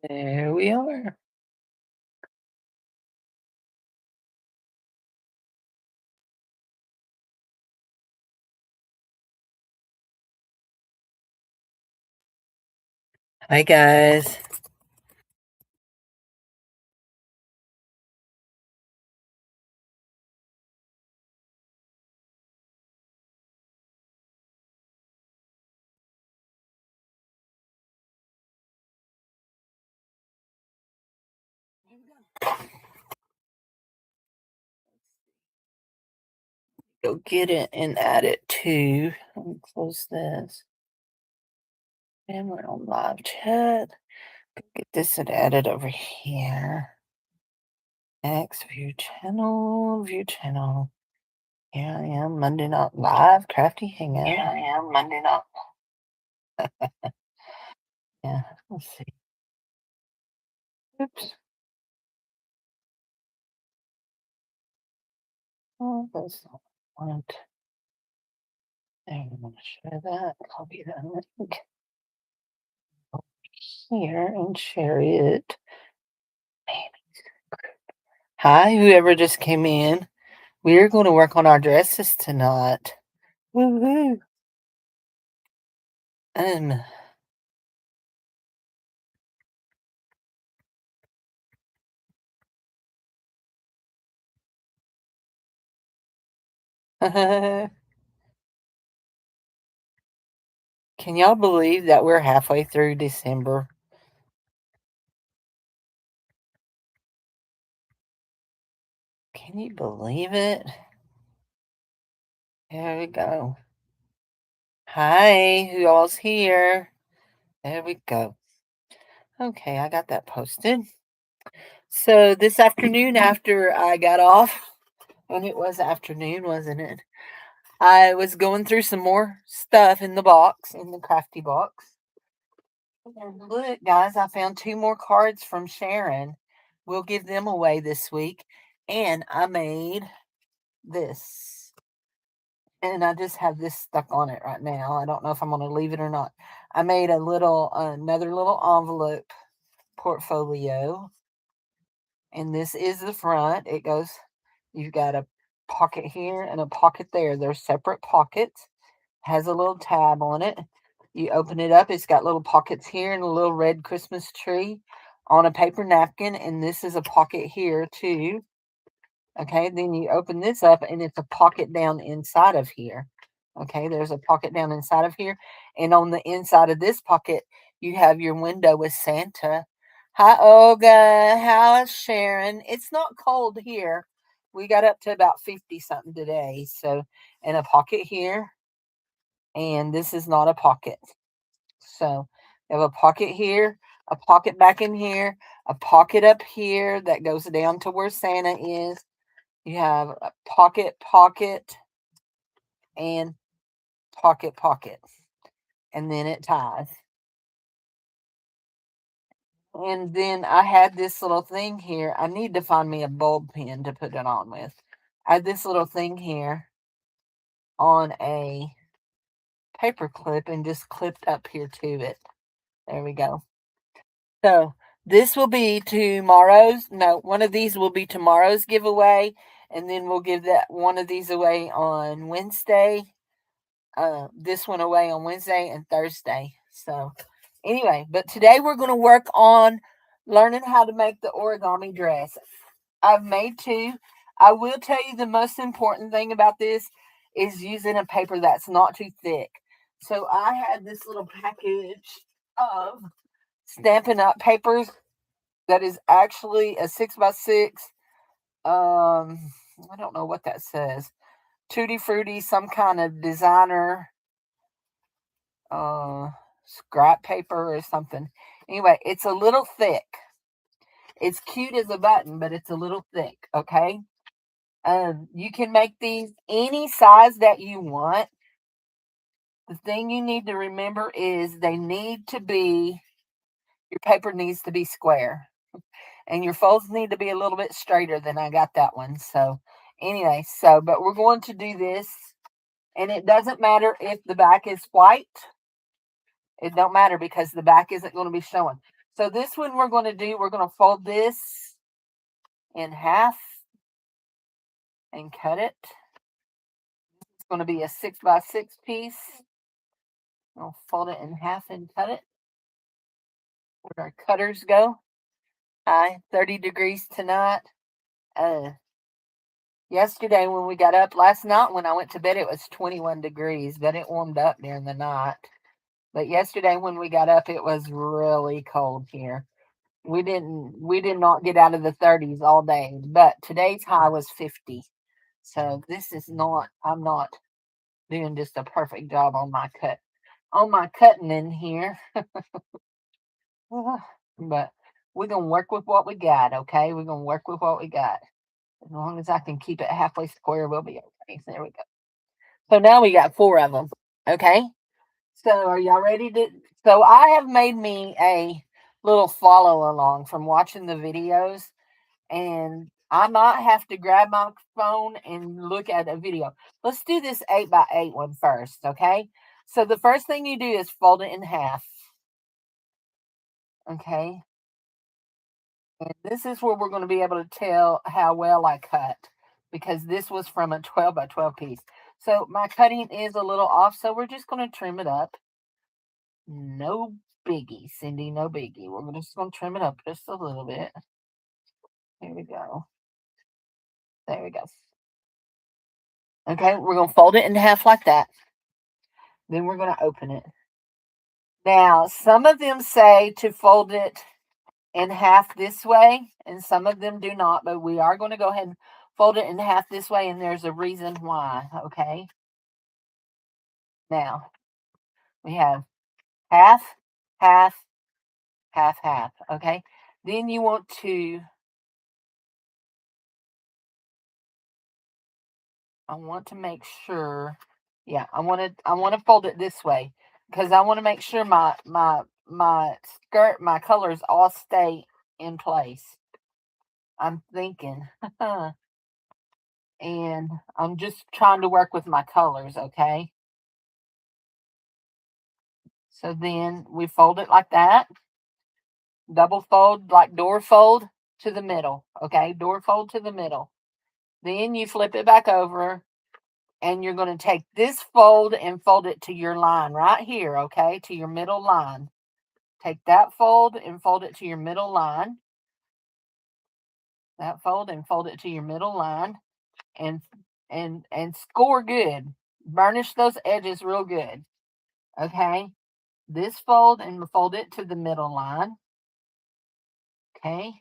There we are. Hi, guys. Go get it and add it to. Let me close this. And we're on live chat. Get this and add it over here. X view channel, view channel. Here I am, Monday Night Live, Crafty Hangout. Here I am, Monday Night. Yeah, let's see. Oops. Oh, that's not what I want. There, I'm going to share that. Copy that link over here and share it. Hi, whoever just came in. We're going to work on our dresses tonight. Woohoo! Um, can y'all believe that we're halfway through December? Can you believe it? There we go. Hi, who all's here? There we go. Okay, I got that posted. So this afternoon, after I got off, and it was afternoon, wasn't it? I was going through some more stuff in the box, in the crafty box. And look, guys, I found two more cards from Sharon. We'll give them away this week. And I made this. And I just have this stuck on it right now. I don't know if I'm going to leave it or not. I made another little envelope portfolio. And this is the front. It goes, you've got a pocket here and a pocket there. They're separate pockets. Has a little tab on it. You open it up, it's got little pockets here and a little red Christmas tree on a paper napkin. And this is a pocket here too. Okay, then you open this up and it's a pocket down inside of here. Okay, there's a pocket down inside of here. And on the inside of this pocket, you have your window with Santa. Hi, Olga. How's Sharon? It's not cold here. We got up to about 50 something today. So, and a pocket here. And this is not a pocket. So, you have a pocket here, a pocket back in here, a pocket up here that goes down to where Santa is. You have a pocket, pocket, and pocket, pocket. And then it ties. And then I had this little thing here. I need to find me a bulb pen to put it on with. I had this little thing here on a paper clip and just clipped up here to it. There we go. So this will be tomorrow's. No, one of these will be tomorrow's giveaway. And then we'll give that one of these away on Wednesday. This one away on Wednesday and Thursday. So anyway, but today we're going to work on learning how to make the origami dress. I've made two. I will tell you the most important thing about this is using a paper that's not too thick. So I had this little package of Stampin' Up papers that is actually a 6x6. I don't know what that says. Tutti Frutti, some kind of designer scrap paper or something. Anyway, it's a little thick. It's cute as a button, but it's a little thick, okay? You can make these any size that you want. The thing you need to remember is your paper needs to be square. And your folds need to be a little bit straighter than I got that one. So anyway, but we're going to do this. And it doesn't matter if the back is white. It don't matter because the back isn't going to be showing. So this one we're going to fold this in half and cut it. It's going to be a 6x6 piece. We'll fold it in half and cut it. Where our cutters go. Hi, 30 degrees tonight. Yesterday when we got up, last night when I went to bed, it was 21 degrees, but it warmed up during the night. But yesterday when we got up, it was really cold here. We did not get out of the 30s all day, but today's high was 50. So this is not, I'm not doing just a perfect job on my cutting in here. But we're going to work with what we got, okay? We're going to work with what we got. As long as I can keep it halfway square, we'll be okay. So there we go. So now we got 4 of them, okay? So are y'all ready to? So I have made me a little follow along from watching the videos, and I might have to grab my phone and look at a video. Let's do this 8x8 one first, okay? So the first thing you do is fold it in half, okay? And this is where we're going to be able to tell how well I cut, because this was from a 12x12 piece. So my cutting is a little off, so we're just going to trim it up. No biggie, Cindy, no biggie. We're just going to trim it up just a little bit. Here we go. There we go. Okay, we're going to fold it in half like that. Then we're going to open it. Now, some of them say to fold it in half this way, and some of them do not, but we are going to go ahead and fold it in half this way, and there's a reason why, okay? Now, we have half, half, half, half, okay? Then you want to, I want to make sure, yeah, I want to fold it this way, because I want to make sure my skirt, my colors all stay in place. I'm thinking, and I'm just trying to work with my colors, okay? So then we fold it like that. Double fold, like door fold to the middle, okay? Door fold to the middle. Then you flip it back over, and you're going to take this fold and fold it to your line right here, okay? To your middle line. Take that fold and fold it to your middle line. That fold and fold it to your middle line, and score good. Burnish those edges real good. Okay? This fold and fold it to the middle line. Okay?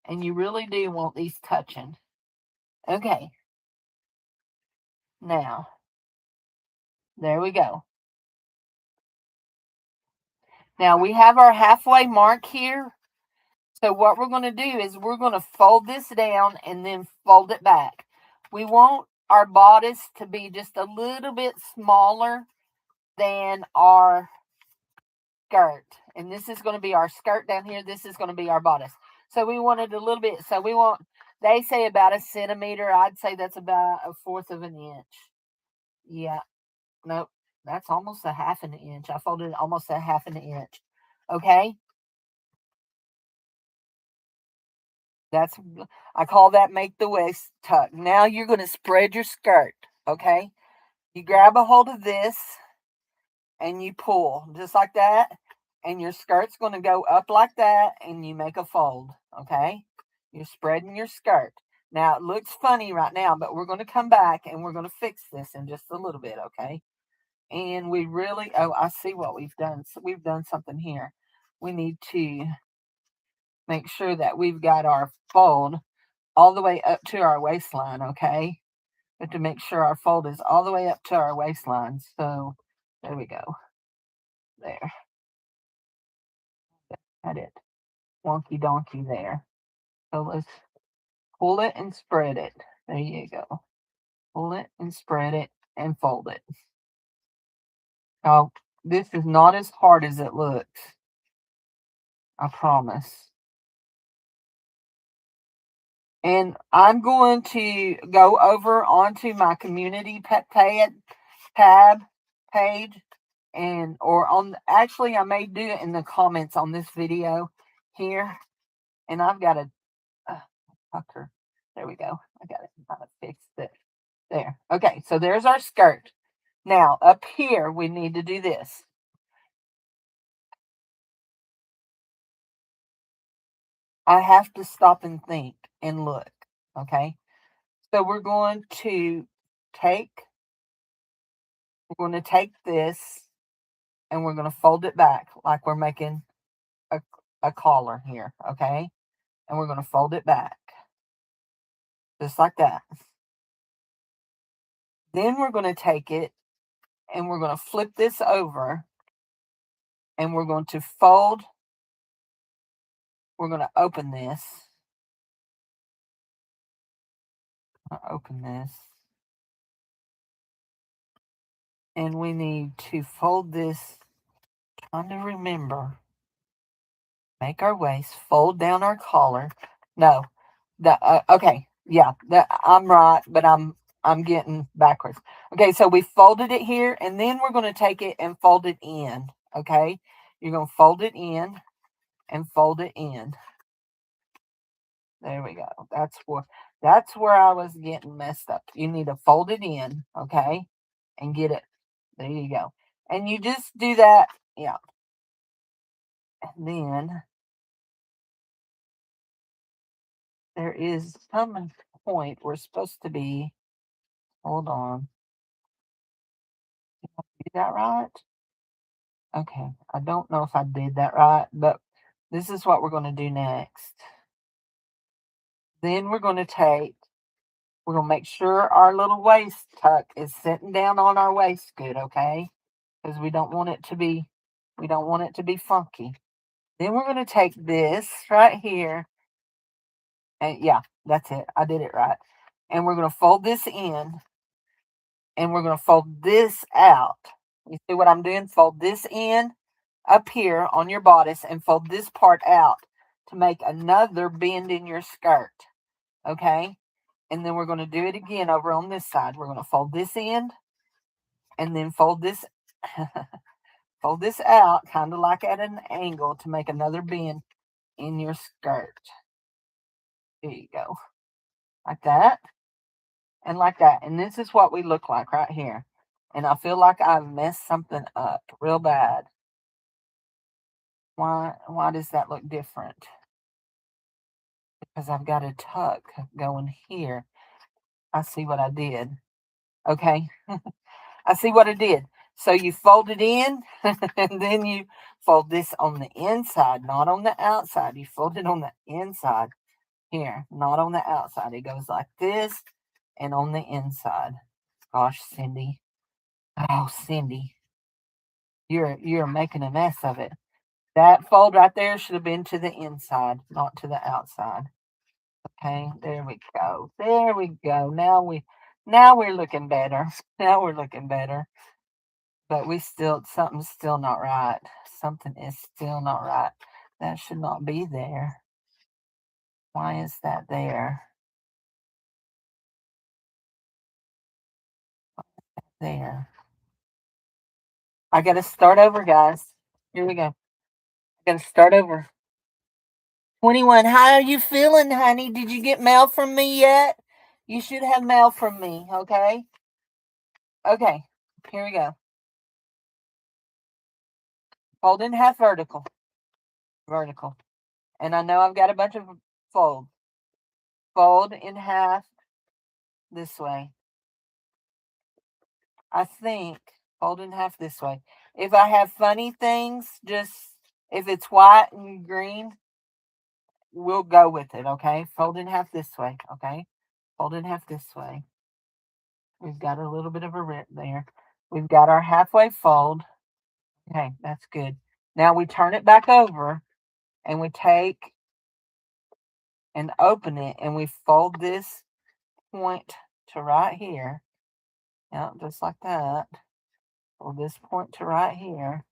And you really do want these touching. Okay. Now, there we go. Now we have our halfway mark here. So what we're going to do is we're going to fold this down and then fold it back. We want our bodice to be just a little bit smaller than our skirt. And this is going to be our skirt down here. This is going to be our bodice. So we want it a little bit. So we want, they say about a centimeter. I'd say that's about 1/4 of an inch. Yeah. Nope. That's almost a 1/2 an inch. I folded almost a 1/2 an inch. Okay. That's, I call that make the waist tuck. Now you're going to spread your skirt, okay? You grab a hold of this and you pull just like that, and your skirt's going to go up like that, and you make a fold, okay? You're spreading your skirt. Now it looks funny right now, but we're going to come back and we're going to fix this in just a little bit, okay? And we really, oh, I see what we've done. So we've done something here. We need to make sure that we've got our fold all the way up to our waistline, okay? We have to make sure our fold is all the way up to our waistline. So there we go. There. Got it. Wonky donkey there. So let's pull it and spread it. There you go. Pull it and spread it and fold it. Oh, this is not as hard as it looks. I promise. And I'm going to go over onto my community tab page, and or on actually I may do it in the comments on this video here, and I've got a pucker. There we go. I got it. I fixed it. There. Okay, so there's our skirt. Now up here we need to do this. I have to stop and think and look. Okay, so take we're going to take this and we're going to fold it back like we're making a, a collar here. Okay, and we're going to fold it back just like that. Then we're going to take it and we're going to flip this over and we're going to fold. We're going to open this. Open this. And we need to fold this. Trying to remember. Make our waist. Fold down our collar. No. Okay. Yeah. I'm right, but I'm getting backwards. Okay, so we folded it here, and then we're going to take it and fold it in. Okay, you're going to fold it in and fold it in. There we go. That's where I was getting messed up. You need to fold it in, okay, and get it. There you go. And you just do that, yeah. And then there is some point we're supposed to be. Hold on. Did I do that right? Okay. I don't know if I did that right, but this is what we're going to do next. Then we're going to make sure our little waist tuck is sitting down on our waist good, okay? Because we don't want it to be funky. Then we're going to take this right here, and yeah, that's it. I did it right. And we're going to fold this in, and we're going to fold this out. You see what I'm doing? Fold this in up here on your bodice and fold this part out to make another bend in your skirt, okay? And then we're going to do it again over on this side. We're going to fold this in and then fold this fold this out kind of like at an angle to make another bend in your skirt. There you go. Like that and like that. And this is what we look like right here. And I feel like I've messed something up real bad. Why does that look different? Because I've got a tuck going here. I see what I did. Okay. I see what I did. So you fold it in and then you fold this on the inside, not on the outside. You fold it on the inside here, not on the outside. It goes like this and on the inside. Gosh, Cindy. Oh, Cindy. You're making a mess of it. That fold right there should have been to the inside, not to the outside. Okay, there we go. There we go. Now we're looking better. Now we're looking better. But something's still not right. Something is still not right. That should not be there. Why is that there? There. I gotta start over, guys. Here we go. I gotta start over. 21. How are you feeling, honey? Did you get mail from me yet? You should have mail from me, okay? Okay, here we go. Fold in half vertical. Vertical. And I know I've got a bunch of folds. Fold in half this way. I think fold in half this way. If I have funny things, just if it's white and green, we'll go with it, okay? Fold in half this way, okay? Fold in half this way. We've got a little bit of a rip there. We've got our halfway fold. Okay, that's good. Now we turn it back over and we take and open it and we fold this point to right here. Yeah, just like that. Fold this point to right here.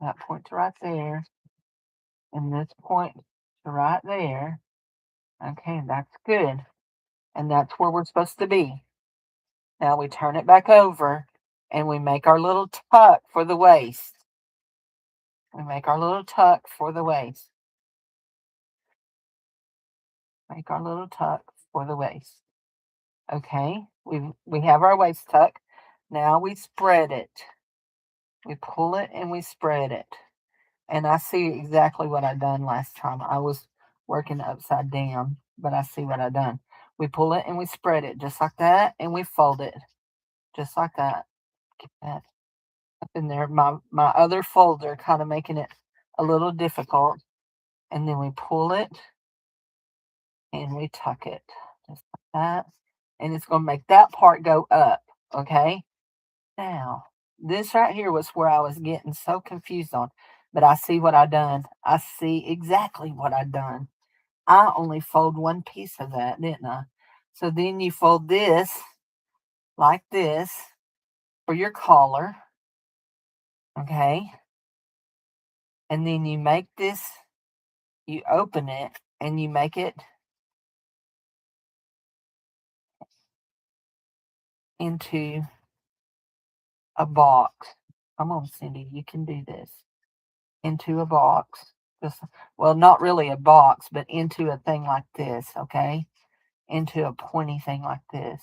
That point to right there. And this point to right there. Okay, that's good. And that's where we're supposed to be. Now we turn it back over and we make our little tuck for the waist. We make our little tuck for the waist. Make our little tuck for the waist. Okay, we have our waist tuck. Now we spread it. We pull it and we spread it. And I see exactly what I done last time. I was working upside down, but I see what I done. We pull it and we spread it just like that, and we fold it just like that. Get that up in there. My other folder kind of making it a little difficult, and then we pull it and we tuck it just like that, and it's going to make that part go up. Okay. Now this right here was where I was getting so confused on, but I see what I done. I see exactly what I done. I only fold one piece of that, didn't I? So then you fold this like this for your collar, okay? And then you make this, you open it and you make it into a box. Come on, Cindy, you can do this. Into a box. Just, well, not really a box, but into a thing like this, okay? Into a pointy thing like this.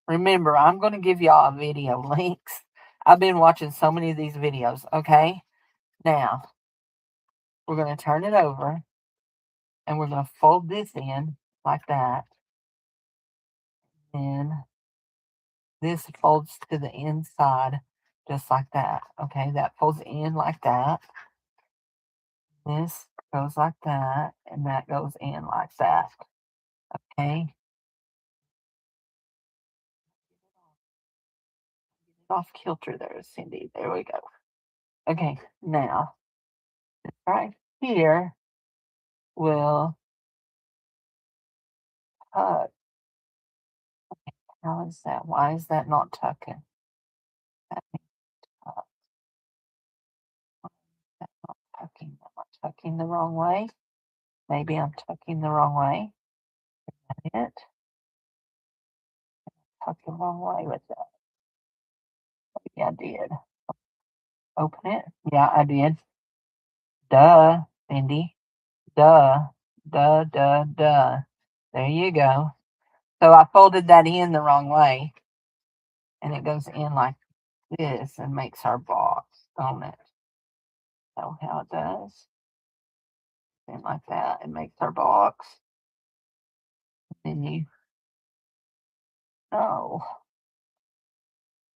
Remember, I'm going to give y'all video links. I've been watching so many of these videos, okay? Now, we're going to turn it over and we're going to fold this in like that. And this folds to the inside just like that. Okay, that folds in like that. This goes like that, and that goes in like that. Okay. Off kilter there, Cindy. There we go. Okay, now, right here will tuck. How is that? Why is that not tucking? That needs to tuck. That's not tucking. Am I tucking the wrong way? Maybe I'm tucking the wrong way. Is that it? Tuck the wrong way with that. Maybe I did. Open it. Yeah, I did. Duh, Cindy. Duh. Duh, duh, duh. There you go. So I folded that in the wrong way. And it goes in like this and makes our box, don't it? So how it does. And like that, it makes our box. Then you, oh,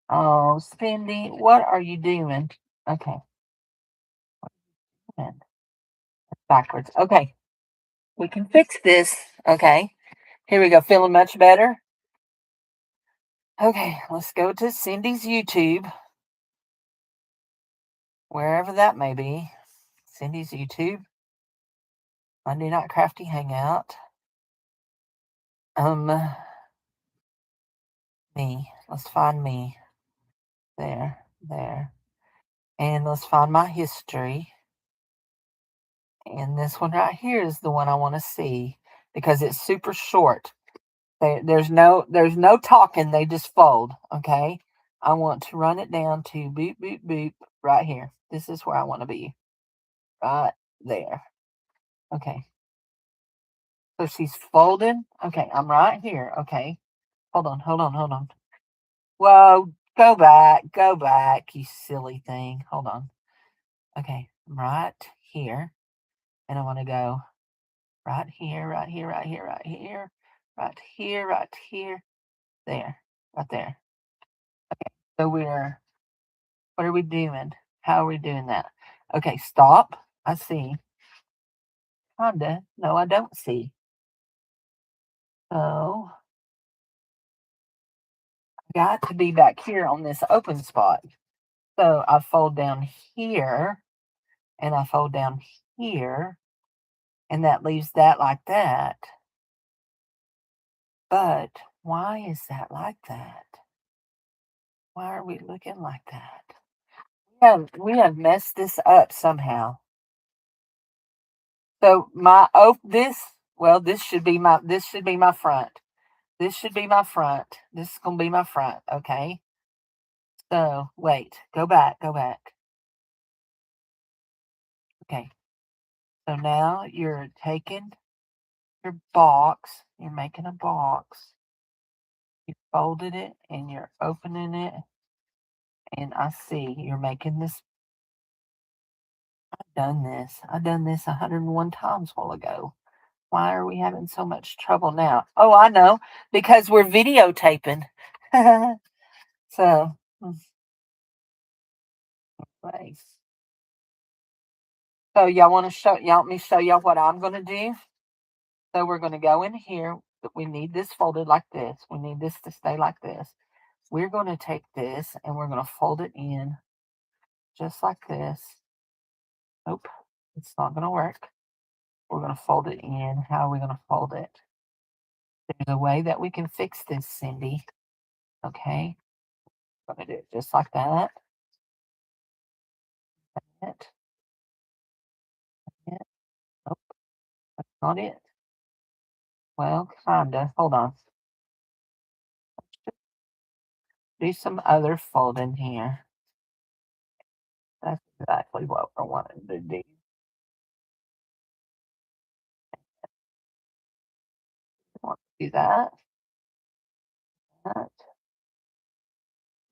oh, Cindy, what are you doing? Okay, backwards. Okay, we can fix this. Okay, here we go. Feeling much better? Okay, let's go to Cindy's YouTube, wherever that may be. Cindy's YouTube, Monday Night Crafty Hangout. Me. Let's find me. There, there. And let's find my history. And this one right here is the one I want to see because it's super short. There's no talking. They just fold. Okay. I want to run it down to boop boop boop right here. This is where I want to be. Right there. Okay. So she's folding. Okay, I'm right here. Okay. Hold on, hold on, hold on. Whoa, go back, you silly thing. Hold on. Okay, I'm right here. And I want to go right here, right here, right here, right here, right here, right here, there, right there. Okay, so what are we doing? How are we doing that? Okay, stop. I see. Kinda. No, I don't see. So I got to be back here on this open spot. So I fold down here and I fold down here, and that leaves that like that. But why is that like that? Why are we looking like that? We have messed this up somehow. So my this should be my front. This should be my front. This is going to be my front, okay? So, wait. Go back. Go back. Okay. So now you're taking your box. You're making a box. You folded it and you're opening it. And I see you're making this. I've done this 101 times a while ago. Why are we having so much trouble now? Oh, I know. Because we're videotaping. So, place. So y'all want to show y'all want me to show y'all what I'm gonna do? So we're gonna go in here. We need this folded like this. We need this to stay like this. We're gonna take this and we're gonna fold it in just like this. Nope, it's not gonna work. We're gonna fold it in. How are we gonna fold it? There's a way that we can fix this, Cindy. Okay, I'm gonna do it just like that. It, it. Nope, that's not it. Well, kinda. Hold on. Do some other folding here. That's exactly what I wanted to do. I want to do that, that,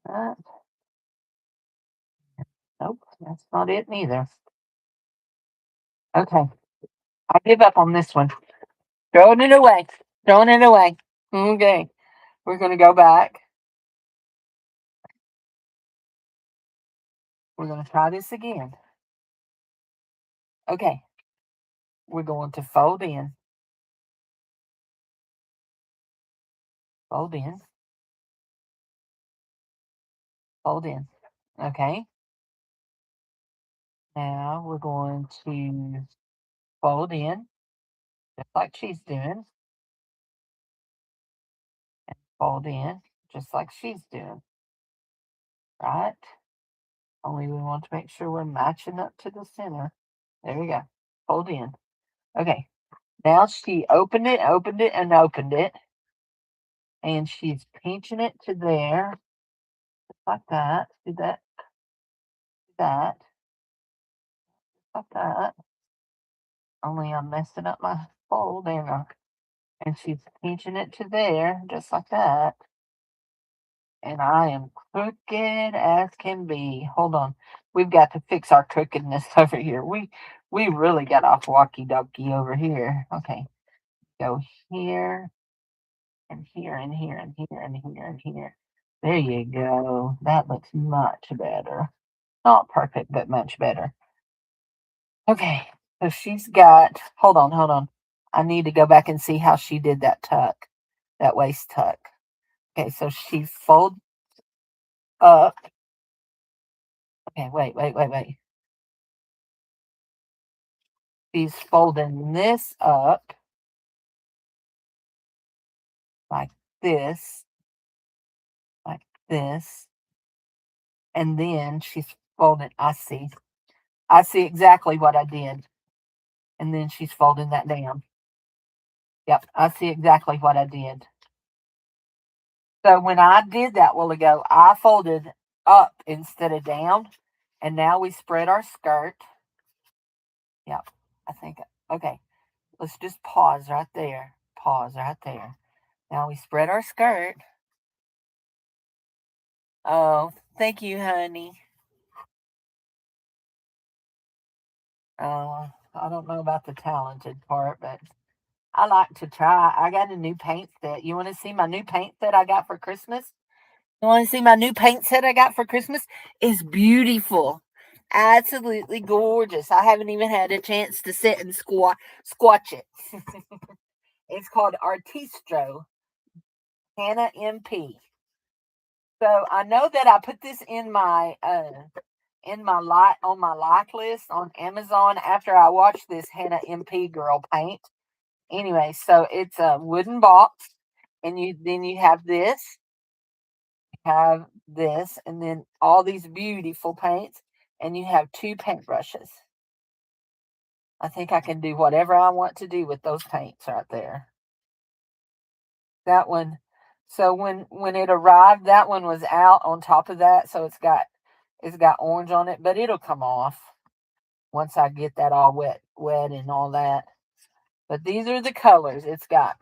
that. Nope, that's not it neither. Okay, I give up on this one. Throwing it away. Throwing it away. Okay, we're going to go back. We're going to try this again. Okay, we're going to fold in, fold in, fold in. Okay, now we're going to fold in, just like she's doing, and fold in, just like she's doing. Right? Only we want to make sure we're matching up to the center. There we go. Fold in. Okay. Now she opened it, and opened it. And she's pinching it to there. Just like that. Do that. Do that. Like that. Only I'm messing up my fold, ain't I? And she's pinching it to there, just like that. And I am crooked as can be. Hold on. We've got to fix our crookedness over here. We really got off walkie dokie over here. Okay. Go here and here and here and here and here and here. There you go. That looks much better. Not perfect, but much better. Okay. So she's got, hold on. I need to go back and see how she did that tuck, that waist tuck. Okay. So she folds up. Okay. Wait. She's folding this up like this, like this. And then she's folding, I see exactly what I did. And then she's folding that down. Yep, I see exactly what I did. So when I did that while ago, I folded up instead of down. And now we spread our skirt. Yep, I think, okay, let's just pause right there. Pause right there. Now we spread our skirt. Oh, thank you, honey. I don't know about the talented part, but I like to try. I got a new paint set. You want to see my new paint set I got for Christmas? You want to see my new paint set I got for Christmas? It's beautiful. Absolutely gorgeous. I haven't even had a chance to sit and squatch it. It's called Artistro Hannah MP. So I know that I put this in my like list on Amazon after I watched this Hannah MP girl paint. Anyway, so it's a wooden box, and you have this, and then all these beautiful paints, and you have two paintbrushes. I think I can do whatever I want to do with those paints right there. That one. So when it arrived, that one was out on top of that, so it's got orange on it, but it'll come off once I get that all wet and all that. But these are the colors. It's got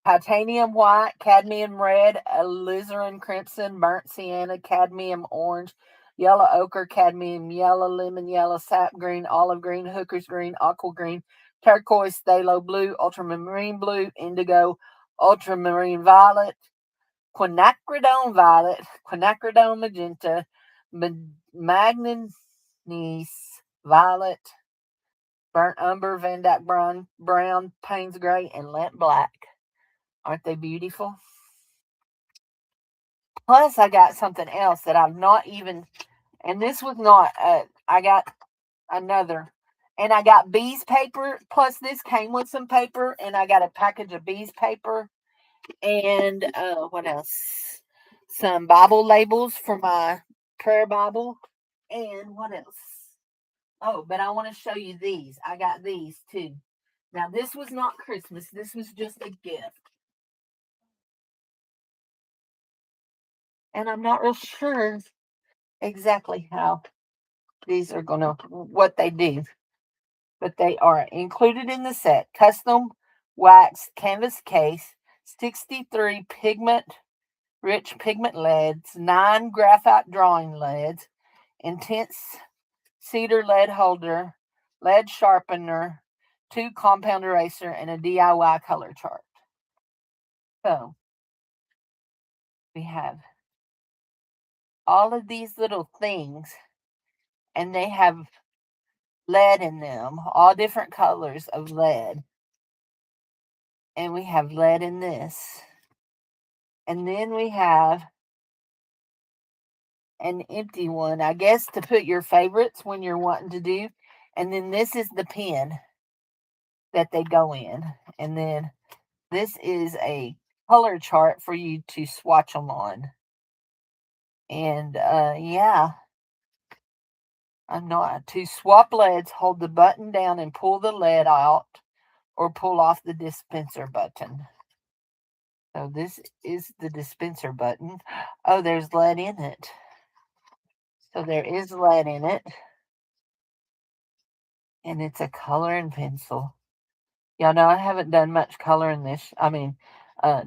titanium white, cadmium red, alizarin crimson, burnt sienna, cadmium orange, yellow ochre, cadmium yellow, lemon yellow, sap green, olive green, hooker's green, aqua green, turquoise, phthalo blue, ultramarine blue, indigo, ultramarine violet, quinacridone violet, quinacridone magenta, magnes violet, burnt umber, Van Dyke brown, Payne's gray, and lamp black. Aren't they beautiful? Plus, I got something else that I've not even, and this was not, I got another, and I got bees paper. Plus, this came with some paper, and I got a package of bees paper. And what else? Some Bible labels for my prayer Bible. And what else? Oh, but I want to show you these. I got these too. Now, this was not Christmas. This was just a gift. And I'm not real sure exactly how these are going to, what they do. But they are included in the set. Custom wax canvas case, 63 rich pigment leads, 9 graphite drawing leads, intense cedar lead holder, lead sharpener, 2 compound eraser, and a DIY color chart. So we have all of these little things, and they have lead in them, all different colors of lead. And we have lead in this. And then we have an empty one, I guess, to put your favorites when you're wanting to do. And then this is the pen that they go in. And then this is a color chart for you to swatch them on. And yeah, I'm not. To swap leads, hold the button down and pull the lead out or pull off the dispenser button. So this is the dispenser button. Oh, there's lead in it. So there is lead in it. And it's a coloring pencil. Y'all know I haven't done much coloring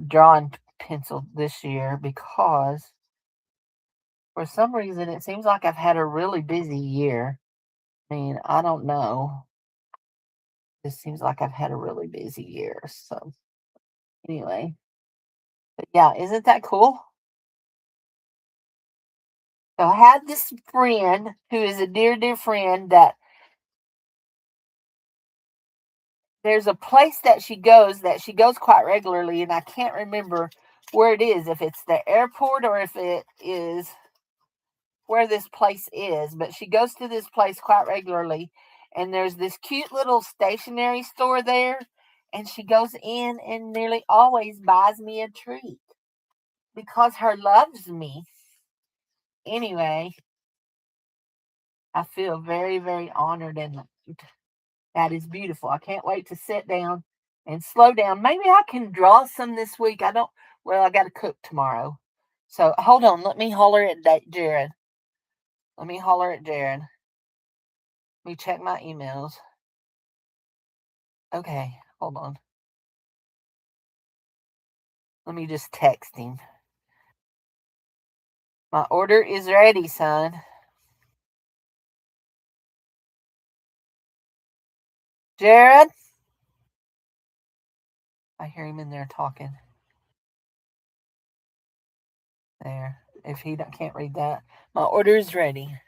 drawing pencil this year because for some reason it seems like I've had a really busy year. I mean, I don't know. It seems like I've had a really busy year. So anyway, but yeah, isn't that cool? So I had this friend who is a dear, dear friend that there's a place that she goes quite regularly, and I can't remember where it is, if it's the airport or if it is where this place is, but she goes to this place quite regularly, and there's this cute little stationery store there, and she goes in and nearly always buys me a treat because her loves me. Anyway, I feel very, very honored, and that is beautiful. I can't wait to sit down and slow down. Maybe I can draw some this week. I got to cook tomorrow. So hold on. Let me holler at Jared. Let me holler at Jared. Let me check my emails. Okay, hold on. Let me just text him. My order is ready, son. Jared? I hear him in there talking. There. If he can't read that. My order is ready.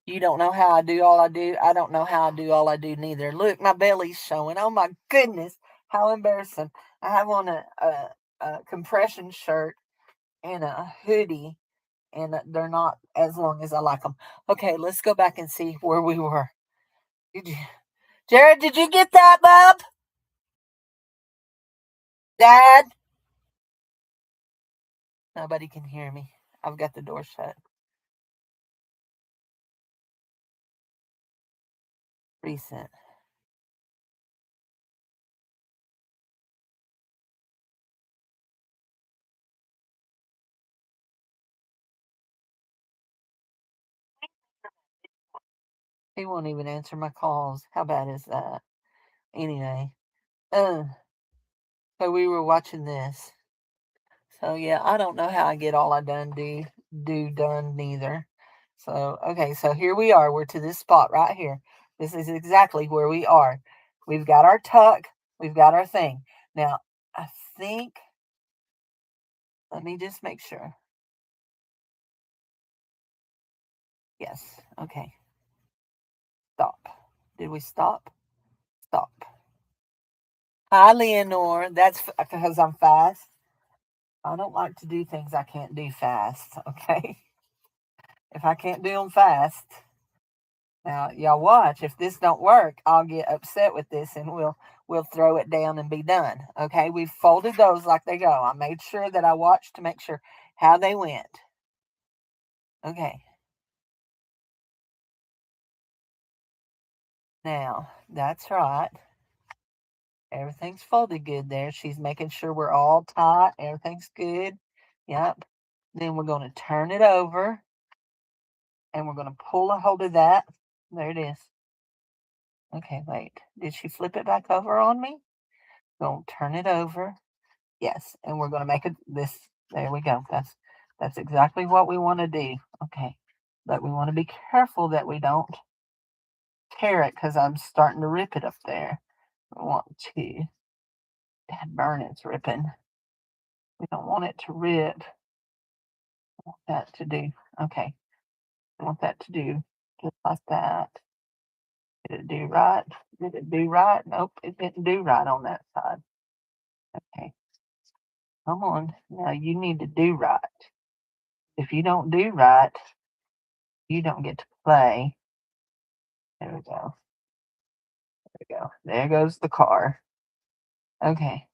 You don't know how I do all I do. I don't know how I do all I do neither. Look, my belly's showing. Oh my goodness. How embarrassing. I have on a compression shirt and a hoodie, and they're not as long as I like them. Okay, let's go back and see where we were. Jared, did you get that, bub? Dad? Nobody can hear me. I've got the door shut. Recent. She won't even answer my calls. How bad is that? Anyway, uh, so we were watching this. So yeah, I don't know how I get all I do done neither. So okay, so here we are. We're to this spot right here. This is exactly where we are. We've got our tuck. We've got our thing. Now, I think, let me just make sure. Yes. Okay. Stop. Did we stop? Stop. Hi, Leonore. That's because I'm fast. I don't like to do things I can't do fast. Okay. If I can't do them fast, now y'all watch. If this don't work, I'll get upset with this, and we'll throw it down and be done. Okay. We've folded those like they go. I made sure that I watched to make sure how they went. Okay. Now that's right. Everything's folded good there. She's making sure we're all tight. Everything's good. Yep. Then we're going to turn it over, and we're going to pull a hold of that. There it is. Okay, wait. Did she flip it back over on me? Going to turn it over. Yes, and we're going to make it this. There we go. That's exactly what we want to do. Okay, but we want to be careful that we don't tear it because I'm starting to rip it up there. I want to. Dad burn, it's ripping. We don't want it to rip. I want that to do. Okay, I want that to do just like that. Did it do right? Did it do right? Nope, it didn't do right on that side. Okay, come on. Now you need to do right. If you don't do right, you don't get to play. There we go. There we go. There goes the car. Okay.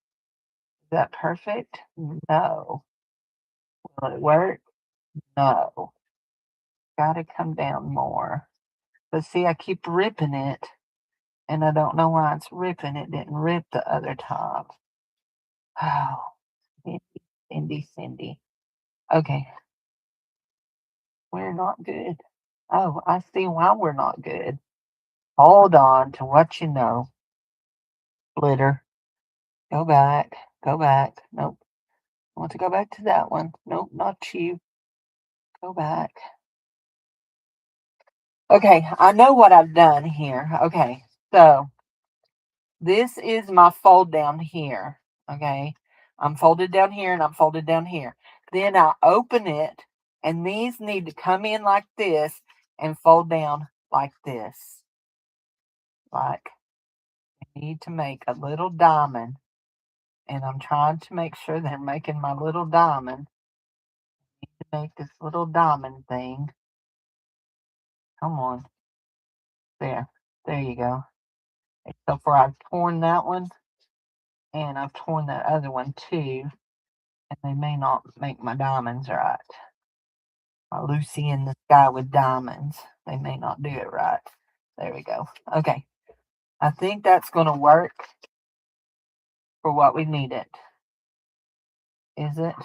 Is that perfect? No. Will it work? No. Gotta come down more. But see, I keep ripping it, and I don't know why it's ripping. It didn't rip the other time. Oh, Cindy, Cindy, Cindy. Okay. We're not good. Oh, I see why we're not good. Hold on to what you know. Splitter. Go back. Go back. Nope. I want to go back to that one. Nope, not you. Go back. Okay, I know what I've done here. Okay, so this is my fold down here. Okay, I'm folded down here and I'm folded down here. Then I open it, and these need to come in like this and fold down like this. Like, I need to make a little diamond, and I'm trying to make sure they're making my little diamond. I need to make this little diamond thing. Come on. There. There you go. So far, I've torn that one, and I've torn that other one too, and they may not make my diamonds right. My Lucy in the sky with diamonds. They may not do it right. There we go. Okay. I think that's going to work for what we need it. Is it?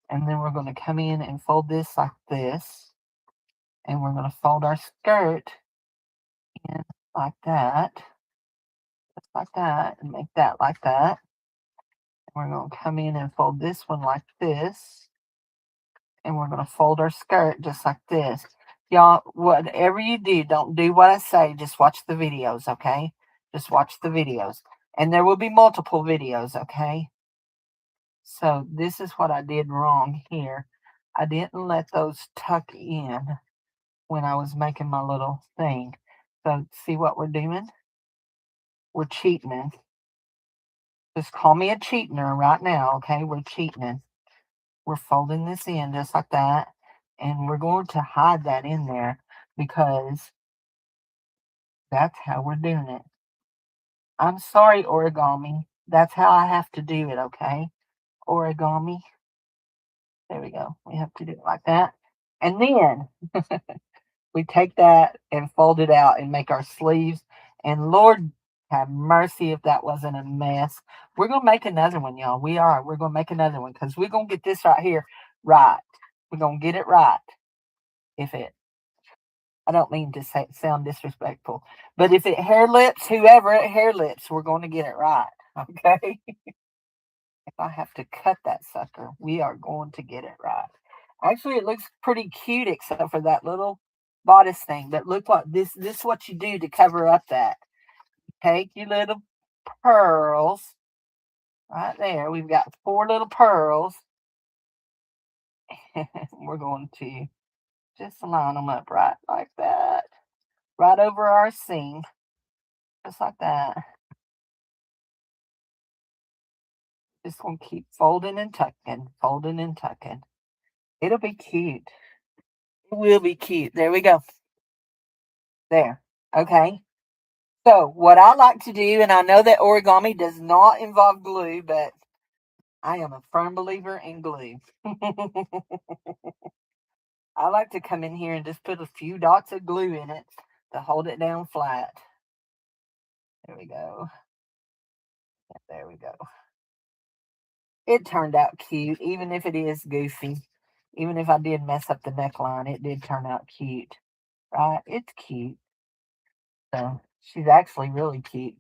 And then we're going to come in and fold this like this. And we're going to fold our skirt in like that. Just like that. And make that like that. And we're going to come in and fold this one like this. And we're going to fold our skirt just like this. Y'all, whatever you do, don't do what I say. Just watch the videos, okay? Just watch the videos. And there will be multiple videos, okay? So this is what I did wrong here. I didn't let those tuck in when I was making my little thing. So see what we're doing? We're cheating. Just call me a cheatener right now, okay? We're cheating. We're folding this in just like that. And we're going to hide that in there because that's how we're doing it. I'm sorry, origami. That's how I have to do it, okay? Origami. There we go. We have to do it like that. And then we take that and fold it out and make our sleeves. And Lord have mercy if that wasn't a mess. We're going to make another one, y'all. We are. We're going to make another one because we're going to get this right here right. We're going to get it right. If it I don't mean to sound disrespectful, but if it hair lips, whoever it hair lips, we're going to get it right. Okay. If I have to cut that sucker, we are going to get it right. Actually, it looks pretty cute except for that little bodice thing. But look what this is what you do to cover up that. Take your little pearls right there. We've got 4 little pearls. We're going to just line them up right like that. Right over our seam. Just like that. Just gonna keep folding and tucking, folding and tucking. It'll be cute. It will be cute. There we go. There. Okay. So what I like to do, and I know that origami does not involve glue, but I am a firm believer in glue. I like to come in here and just put a few dots of glue in it to hold it down flat. There we go. There we go. It turned out cute, even if it is goofy. Even if I did mess up the neckline, it did turn out cute. Right? It's cute. So she's actually really cute.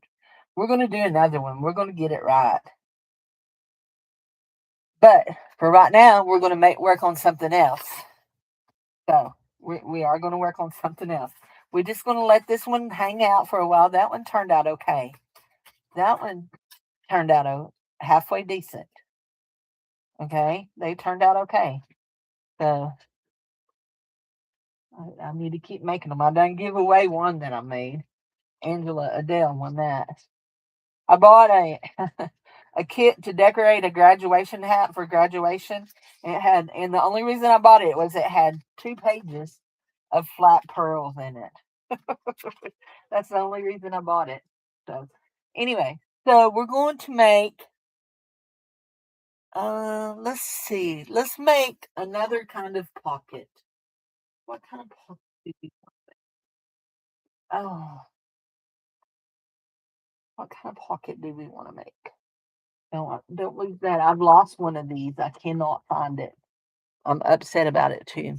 We're going to do another one. We're going to get it right. But for right now, we're going to work on something else. So we are going to work on something else. We're just going to let this one hang out for a while. That one turned out okay. That one turned out halfway decent. Okay, they turned out okay. So I need to keep making them. I done give away one that I made. Angela Adele won that. I bought a a kit to decorate a graduation hat for graduation. And the only reason I bought it was it had 2 pages of flat pearls in it. That's the only reason I bought it. So anyway, so we're going to make let's see. Let's make another kind of pocket. What kind of pocket do we oh what kind of pocket do we want to make? Don't lose that. I've lost one of these. I cannot find it. I'm upset about it too.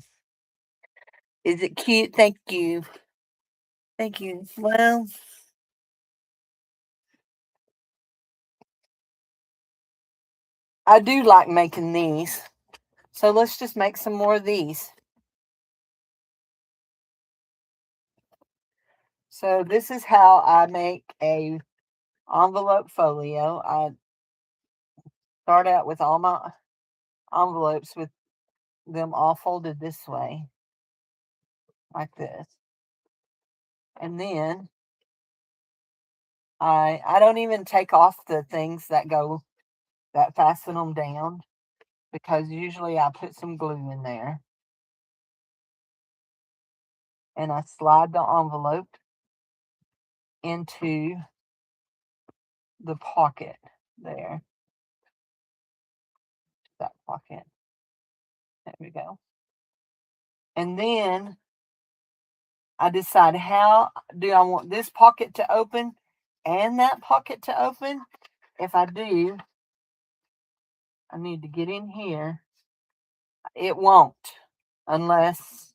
Is it cute? Thank you. Thank you. Well, I do like making these. So let's just make some more of these. So this is how I make a envelope folio. I start out with all my envelopes with them all folded this way, like this. And then I don't even take off the things that fasten them down because usually I put some glue in there. And I slide the envelope into the pocket there. That pocket. There we go. And then I decide how do I want this pocket to open and that pocket to open. If I do, I need to get in here. It won't unless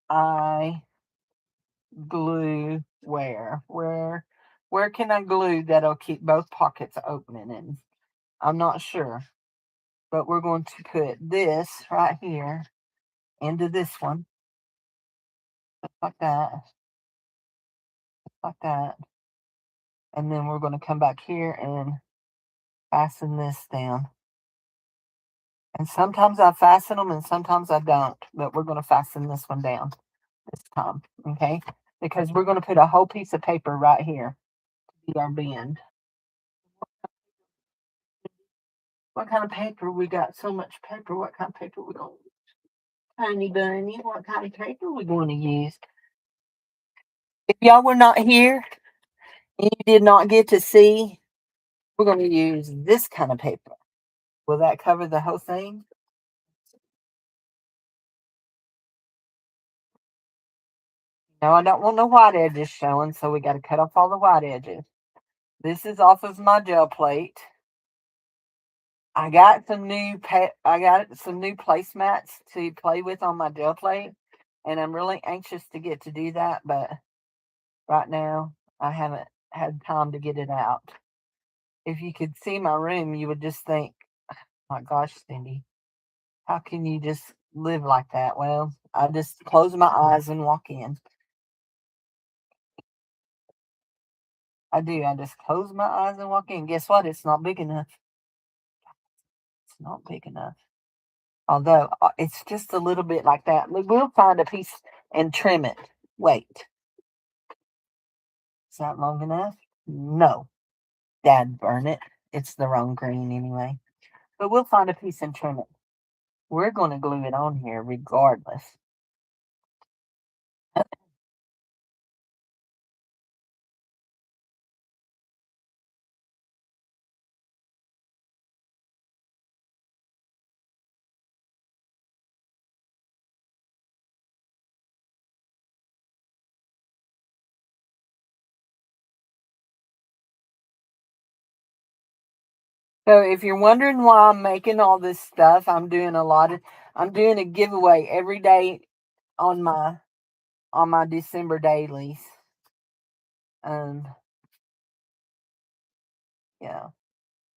I glue where can I glue that'll keep both pockets opening? And I'm not sure, but we're going to put this right here into this one, like that, like that. And then we're going to come back here and fasten this down. And sometimes I fasten them and sometimes I don't, but we're going to fasten this one down this time, okay? Because we're going to put a whole piece of paper right here to be our bend. What kind of paper? We got so much paper. What kind of paper we going to use? Tiny Bunny, what kind of paper we going to use? If y'all were not here and you did not get to see, we're going to use this kind of paper. Will that cover the whole thing? No, I don't want no white edges showing, so we got to cut off all the white edges. This is off of my gel plate. I got some new placemats to play with on my gel plate, and I'm really anxious to get to do that, but right now I haven't had time to get it out. If you could see my room, you would just think, my gosh, Cindy, how can you just live like that? Well, I just close my eyes and walk in. I do. I just close my eyes and walk in. Guess what? It's not big enough. It's not big enough. Although it's just a little bit like that. We'll find a piece and trim it. Wait, is that long enough? No. Dad burn it. It's the wrong green anyway. But we'll find a piece and trim it. We're going to glue it on here regardless. So if you're wondering why I'm making all this stuff, I'm doing a giveaway every day on my December dailies. Um yeah,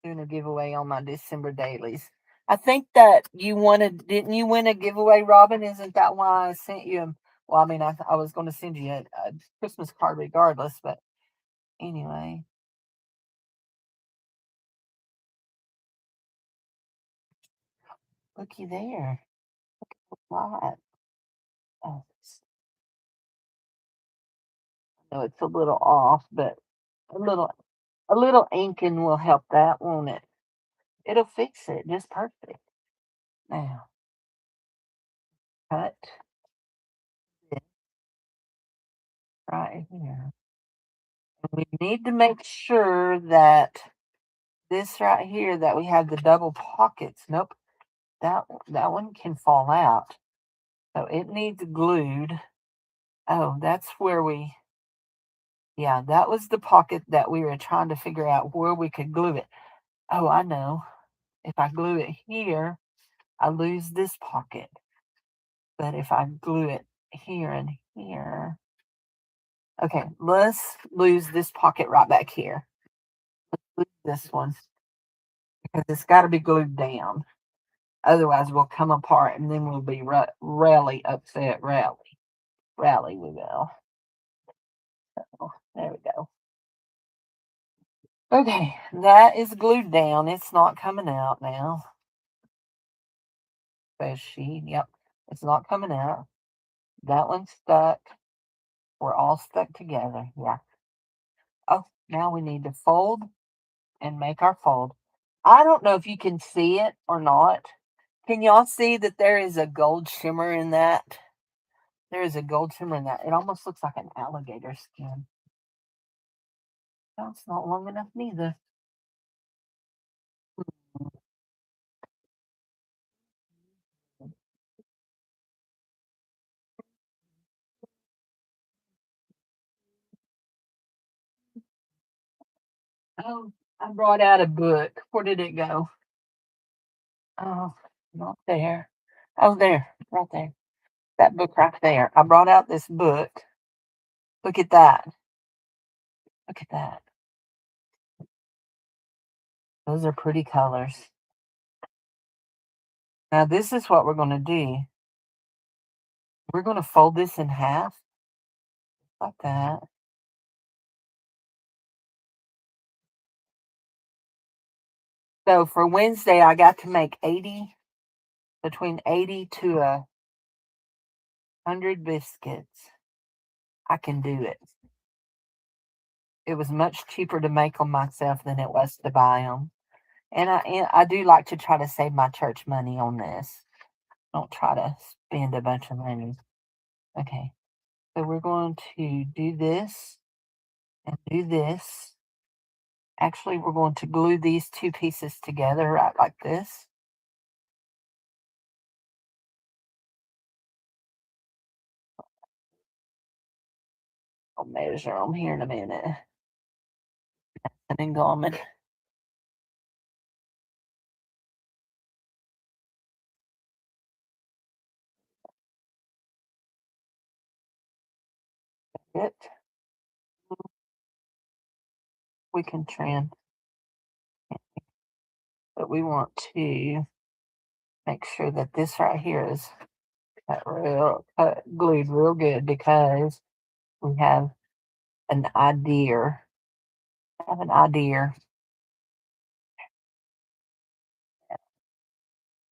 doing a giveaway on my December dailies. I think that didn't you win a giveaway, Robin? Isn't that why I sent you well, I mean, I was going to send you a Christmas card regardless, but anyway. Looky there. What? Oh, no, it's a little off, but a little a little inking will help that, won't it? It'll fix it just perfect. Now, cut this right here. We need to make sure that this right here that we have the double pockets. Nope, that one can fall out. So it needs glued. Oh, that's where yeah, that was the pocket that we were trying to figure out where we could glue it. Oh, I know. If I glue it here, I lose this pocket. But if I glue it here and here, okay, let's lose this pocket right back here. Lose this one because it's got to be glued down. Otherwise, we'll come apart and then we'll be really upset. Rally, we will. So, there we go. Okay, that is glued down. It's not coming out now. Says she. Yep, it's not coming out. That one's stuck. We're all stuck together. Yeah. Oh, now we need to fold and make our fold. I don't know if you can see it or not. Can y'all see that there is a gold shimmer in that? There is a gold shimmer in that. It almost looks like an alligator skin. That's not long enough neither. Oh, I brought out a book. Where did it go? Oh, not there. Oh, there, right there. That book right there. I brought out this book. Look at that. Look at that. Those are pretty colors. Now, this is what we're going to do. We're going to fold this in half like that. So for Wednesday, I got to make between 80 to 100 biscuits. I can do it. It was much cheaper to make them myself than it was to buy them. And I do like to try to save my church money on this. Don't try to spend a bunch of money. Okay. So we're going to do this and do this. Actually, we're going to glue these two pieces together right like this. I'll measure them here in a minute. And then go on. it. We can trim, but we want to make sure that this right here is glued real good because we have an idea. I have an idea.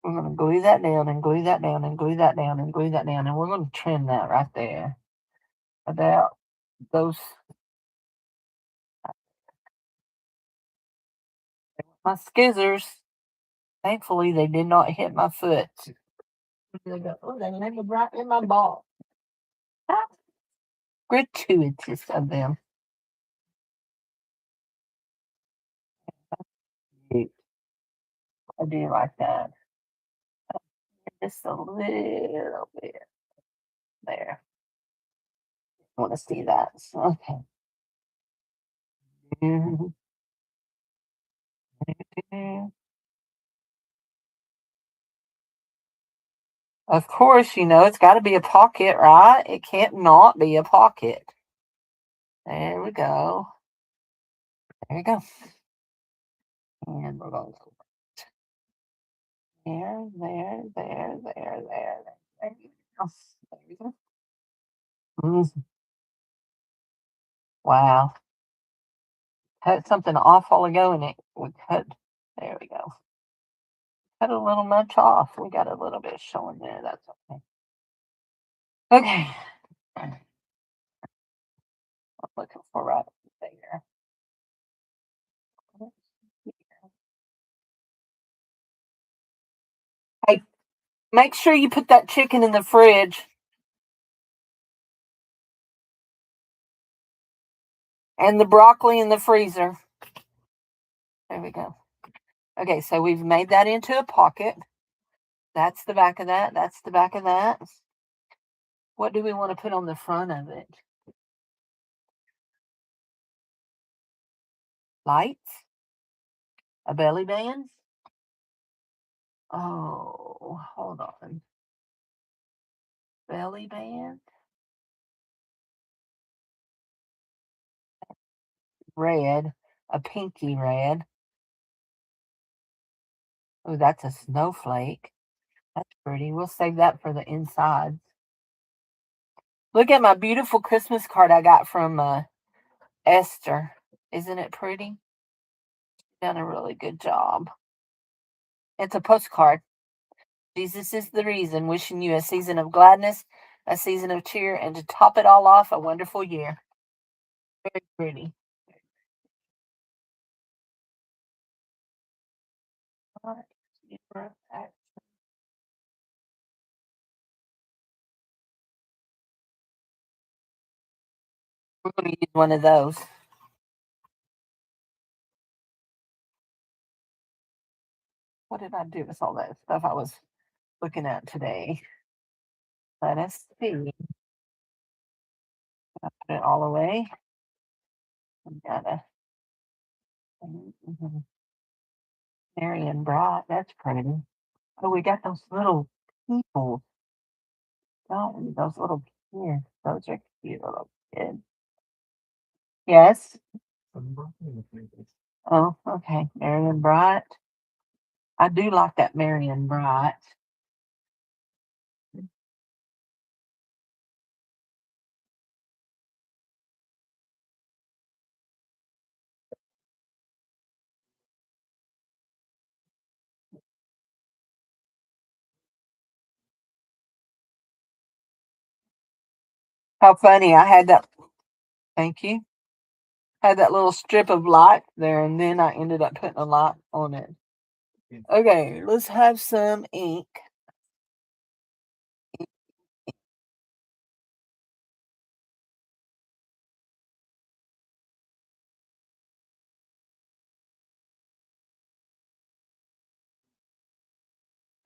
We're going to glue that down and glue that down and glue that down and glue that down, and we're going to trim that right there. About those, my scissors. Thankfully, they did not hit my foot. They go, oh, they landed right in my ball. How gratuitous of them. I do like that. Just a little bit there. I want to see that. Okay. Of course, it's got to be a pocket, right? It can't not be a pocket. There we go. There we go. And we're going to go there, there, there, there, there. There you go. There we go. Wow. Cut something off while ago and it we cut. There we go. Cut a little much off. We got a little bit showing there. That's okay. Okay. I'm looking for right there. Hey, make sure you put that chicken in the fridge. And the broccoli in the freezer. There we go. Okay, so we've made that into a pocket. That's the back of that. That's the back of that. What do we want to put on the front of it? Lights? A belly band? Oh, hold on. Belly band? Red. A pinky red. Oh, that's a snowflake. That's pretty. We'll save that for the inside. Look at my beautiful Christmas card I got from Esther. Isn't it pretty? Done a really good job. It's a postcard. Jesus is the reason. Wishing you a season of gladness, a season of cheer, and to top it all off, a wonderful year. Very pretty. We're going to use one of those. What did I do with all that stuff I was looking at today? Let us see. I put it all away. We got a Marion Bright. That's pretty. Oh, we got those little people. Don't we? Those little kids. Those are cute little kids. Yes. Oh, okay. Marion Bright. I do like that Marion Bright. How funny. I had that. Thank you. Had that little strip of light there, and then I ended up putting a light on it. Okay, let's have some ink.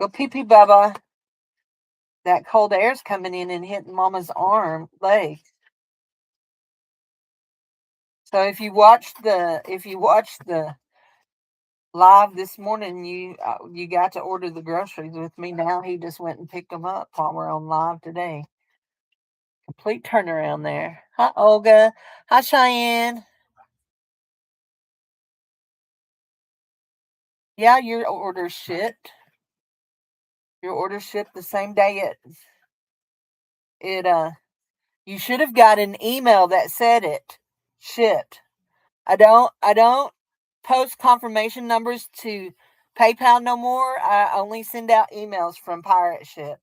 Go pee pee, Bubba. That cold air's coming in and hitting Mama's leg. So if you watched the live this morning, you got to order the groceries with me. Now he just went and picked them up while we're on live today. Complete turnaround there. Hi, Olga. Hi, Cheyenne. Yeah, your order shipped. Your order shipped the same day it you should have got an email that said it shipped. I don't post confirmation numbers to PayPal no more. I only send out emails from Pirate Ship.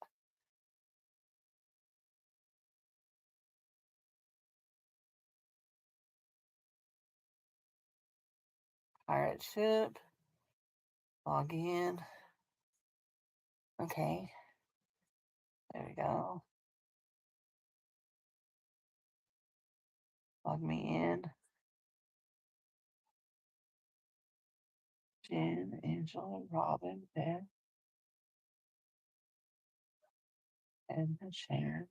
Pirate Ship. Log in. Okay. There we go. Log me in. Jen, Angela, Robin, Beth, and Sharon.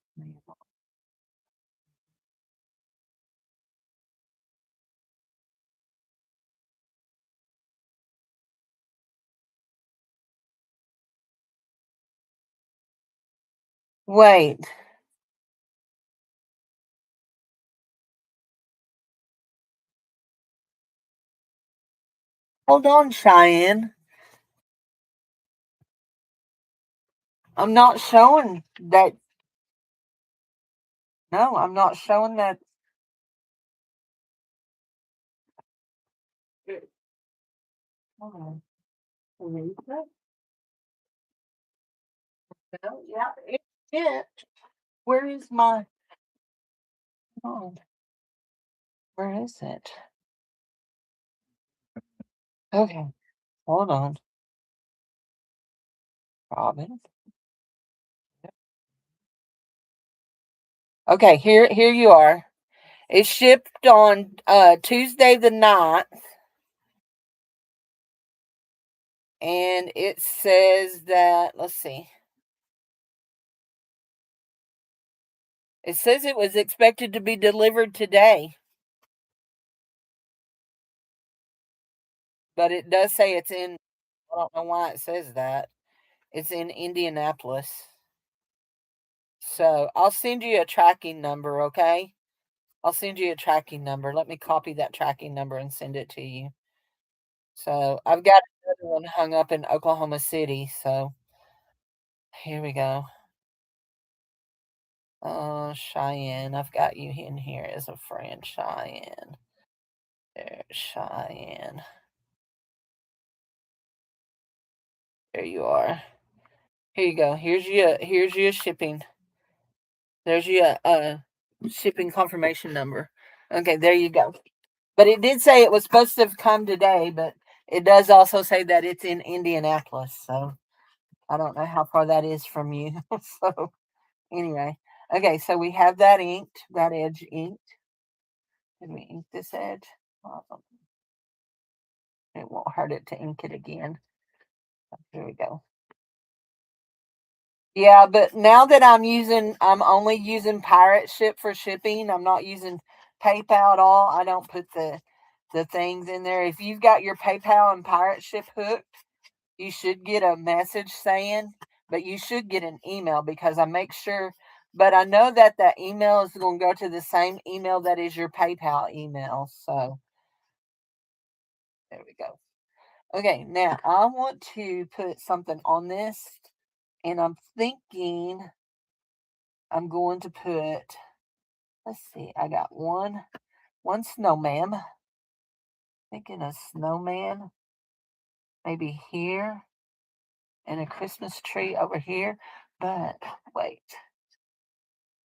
Wait. Hold on, Cheyenne. I'm not showing that. No, I'm not showing that. Hold on. Teresa? No, yeah, it's it. Where is my. Oh, where is it? Okay, hold on. Robin. Okay, here you are. It shipped on Tuesday the 9th, and it says that, let's see. It says it was expected to be delivered today, but it does say it's in. I don't know why it says that. It's in Indianapolis. So I'll send you a tracking number, okay? I'll send you a tracking number. Let me copy that tracking number and send it to you. So I've got another one hung up in Oklahoma City. So here we go. Oh, Cheyenne. I've got you in here as a friend, Cheyenne. There's Cheyenne. There you are. Here you go. Here's your shipping. There's your shipping confirmation number. Okay, there you go. But it did say it was supposed to have come today, but it does also say that it's in Indianapolis. So I don't know how far that is from you. So anyway, okay, so we have that inked, that edge inked. Did we ink this edge? It won't hurt it to ink it again. Here we go. Yeah, but now that I'm only using Pirate Ship for shipping. I'm not using PayPal at all. I don't put the things in there. If you've got your PayPal and Pirate Ship hooked, you should get a message saying, but you should get an email because I make sure. But I know that that email is going to go to the same email that is your PayPal email. So there we go. Okay, now I want to put something on this, and I'm thinking I'm going to put. Let's see, I got one snowman. Thinking a snowman, maybe here, and a Christmas tree over here. But wait,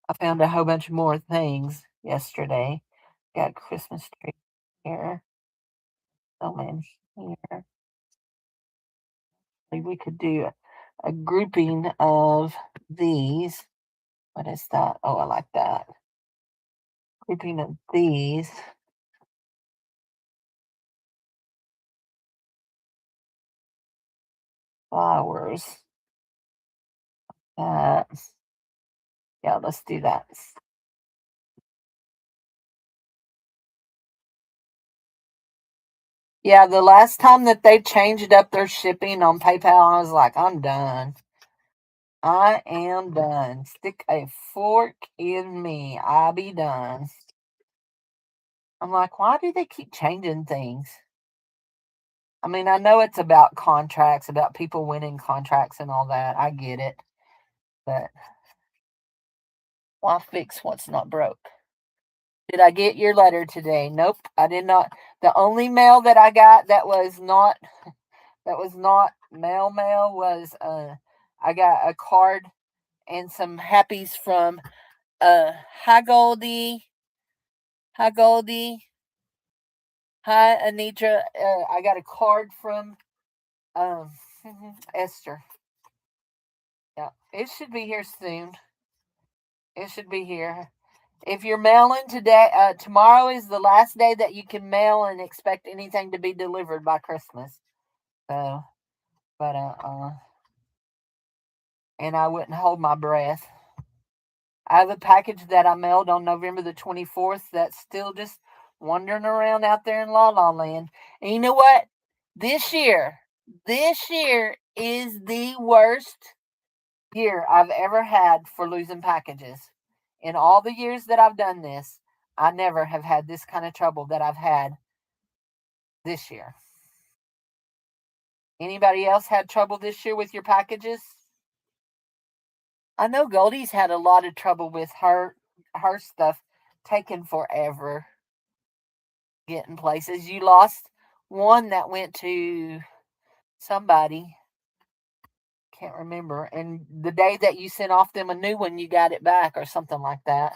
I found a whole bunch more things yesterday. Got Christmas tree here, snowman here. Maybe we could do a grouping of these. What is that? Oh, I like that. Grouping of these. Flowers. Uh, yeah, let's do that. Yeah, the last time that they changed up their shipping on PayPal, I was like, I'm done. I am done. Stick a fork in me. I be done. I'm like, why do they keep changing things? I mean, I know it's about contracts, about people winning contracts and all that. I get it. But why fix what's not broke? Did I get your letter today? Nope, I did not. The only mail that I got that was not mail was I got a card and some happies from hi Goldie, hi Goldie, hi Anitra. I got a card from um Esther. Yeah, it should be here soon. It should be here. If you're mailing today, tomorrow is the last day that you can mail and expect anything to be delivered by Christmas. So, but and I wouldn't hold my breath. I have a package that I mailed on November the 24th that's still just wandering around out there in La La Land. And you know what? This year, this year is the worst year I've ever had for losing packages. In all the years that I've done this, I never have had this kind of trouble that I've had this year. Anybody else had trouble this year with your packages? I know Goldie's had a lot of trouble with her stuff taking forever getting places. You lost one that went to somebody, can't remember, and the day that you sent off them a new one, you got it back or something like that.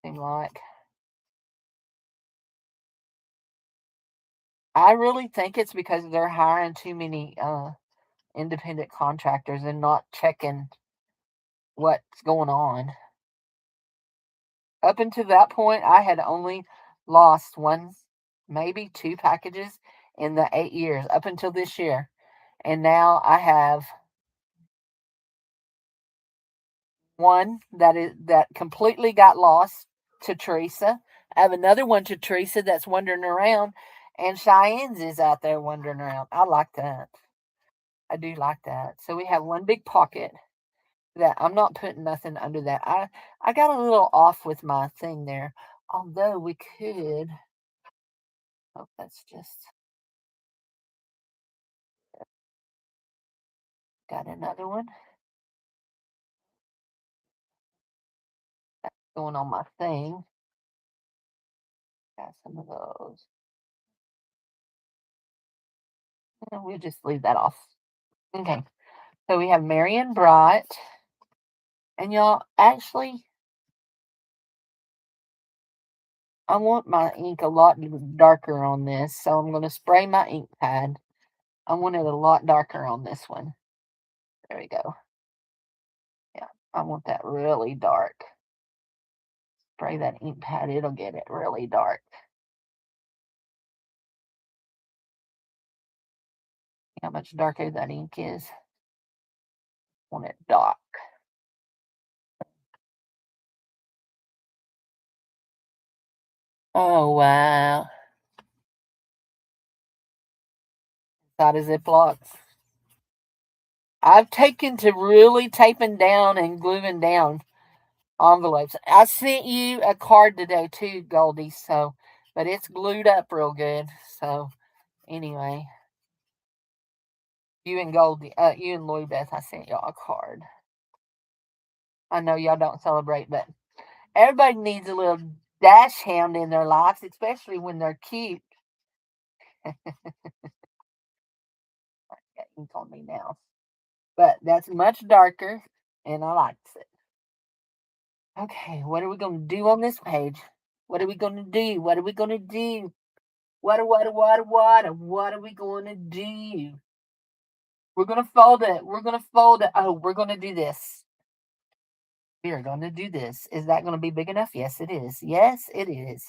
Seemed like. I really think it's because they're hiring too many independent contractors and not checking what's going on. Up until that point, I had only lost one, maybe two packages in the 8 years up until this year. And now I have one that completely got lost to Teresa. I have another one to Teresa that's wandering around, and Cheyenne's is out there wandering around. I like that. I do like that. So we have one big pocket that I'm not putting nothing under that. I got a little off with my thing there. Although we could. Oh, that's just got another one going on my thing. Got some of those. We'll just leave that off. Okay. So we have Marion Bright. And y'all, actually, I want my ink a lot darker on this. So I'm going to spray my ink pad. I want it a lot darker on this one. There we go. Yeah, I want that really dark. Spray that ink pad, it'll get it really dark. How much darker that ink is. I want it dark. Oh, wow. Inside of Ziplocs. I've taken to really taping down and gluing down envelopes. I sent you a card today too, Goldie, so but it's glued up real good. So anyway, you and Goldie, you and Lloyd Beth, I sent y'all a card. I know y'all don't celebrate, but everybody needs a little dash hound in their lives, especially when they're cute. Got ink on me now. But that's much darker, and I likes it. Okay, what are we gonna do on this page? What are we gonna do? What are we gonna do? What are we gonna do? We're gonna fold it. We're gonna fold it. Oh, we're gonna do this. We are gonna do this. Is that gonna be big enough? Yes, it is. Yes, it is.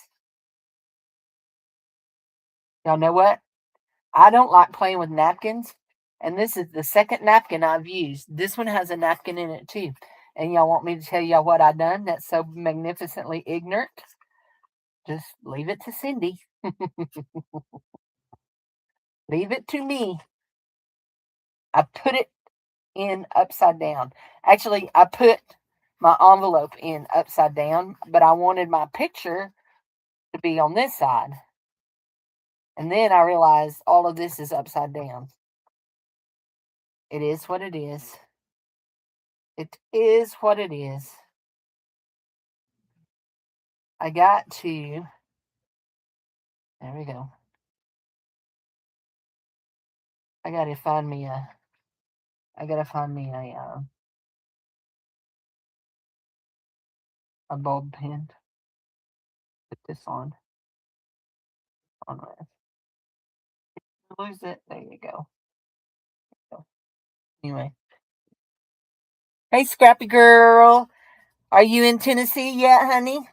Y'all know what? I don't like playing with napkins, and this is the second napkin I've used. This one has a napkin in it too. And y'all want me to tell y'all what I done that's so magnificently ignorant? Just leave it to Cindy. Leave it to me. I put it in upside down. Actually, I put my envelope in upside down, but I wanted my picture to be on this side. And then I realized all of this is upside down. It is what it is. It is what it is. I got to, there we go. I got to find me a, I got to find me a bulb pen. Put this on this. Lose it. There you go. Anyway. Hey, Scrappy girl. Are you in Tennessee yet, honey?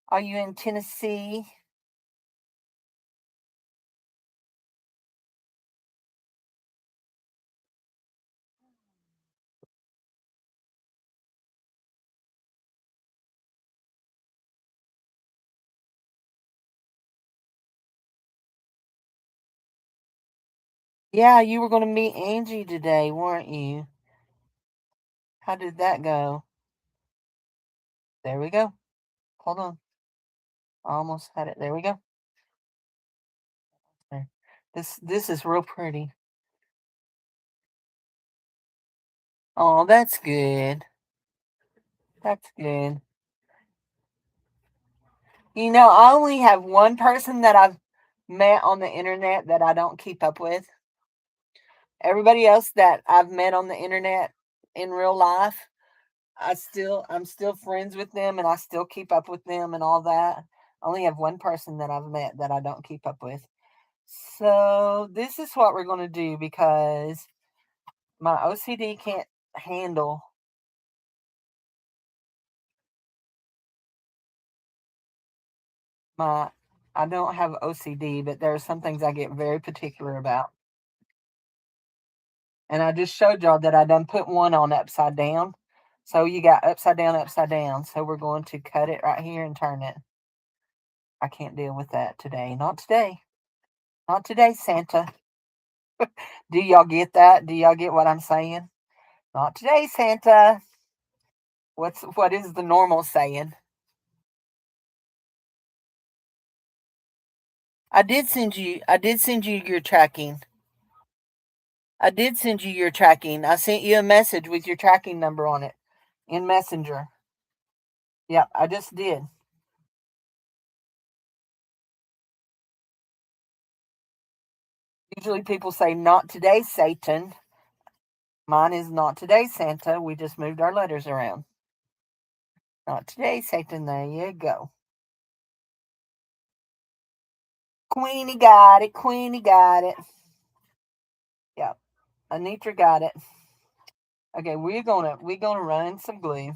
Are you in Tennessee? Yeah, you were going to meet Angie today, weren't you? How did that go? There we go. Hold on. I almost had it. There we go. There. This is real pretty. Oh, that's good. That's good. You know, I only have one person that I've met on the internet that I don't keep up with. Everybody else that I've met on the internet in real life, I'm still friends with them and I still keep up with them and all that. I only have one person that I've met that I don't keep up with. So this is what we're going to do because my OCD can't handle my I don't have OCD, but there are some things I get very particular about. And I just showed y'all that I done put one on upside down. So you got upside down, upside down. So we're going to cut it right here and turn it. I can't deal with that today. Not today. Not today, Santa. Do y'all get that? Do y'all get what I'm saying? Not today, Santa. What is the normal saying? I did send you your tracking. I did send you your tracking. I sent you a message with your tracking number on it in Messenger. Yep, I just did. Usually people say, not today, Satan. Mine is not today, Santa. We just moved our letters around. Not today, Satan. There you go. Queenie got it. Queenie got it. Yep. Anitra got it. Okay, we're gonna run some glue.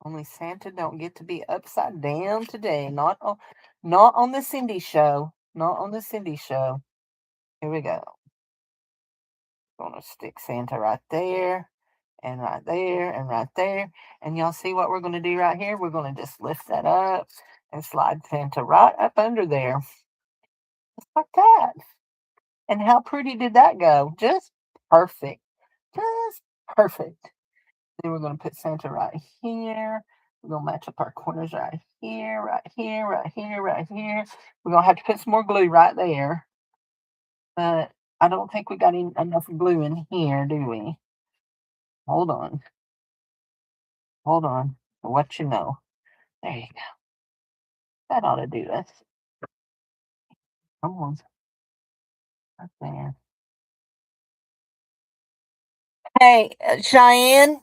Only Santa don't get to be upside down today. Not on the Cindy show. Not on the Cindy show. Here we go. Gonna stick Santa right there, and right there, and right there. And y'all see what we're gonna do right here? We're gonna just lift that up and slide Santa right up under there. Just like that. And how pretty did that go? Just perfect. Just perfect. Then we're going to put Santa right here. We're going to match up our corners right here, right here, right here, right here. We're going to have to put some more glue right there. But I don't think we got enough glue in here, do we? Hold on. Hold on. What you know. There you go. That ought to do us. Come on. Right there. Hey, Cheyenne,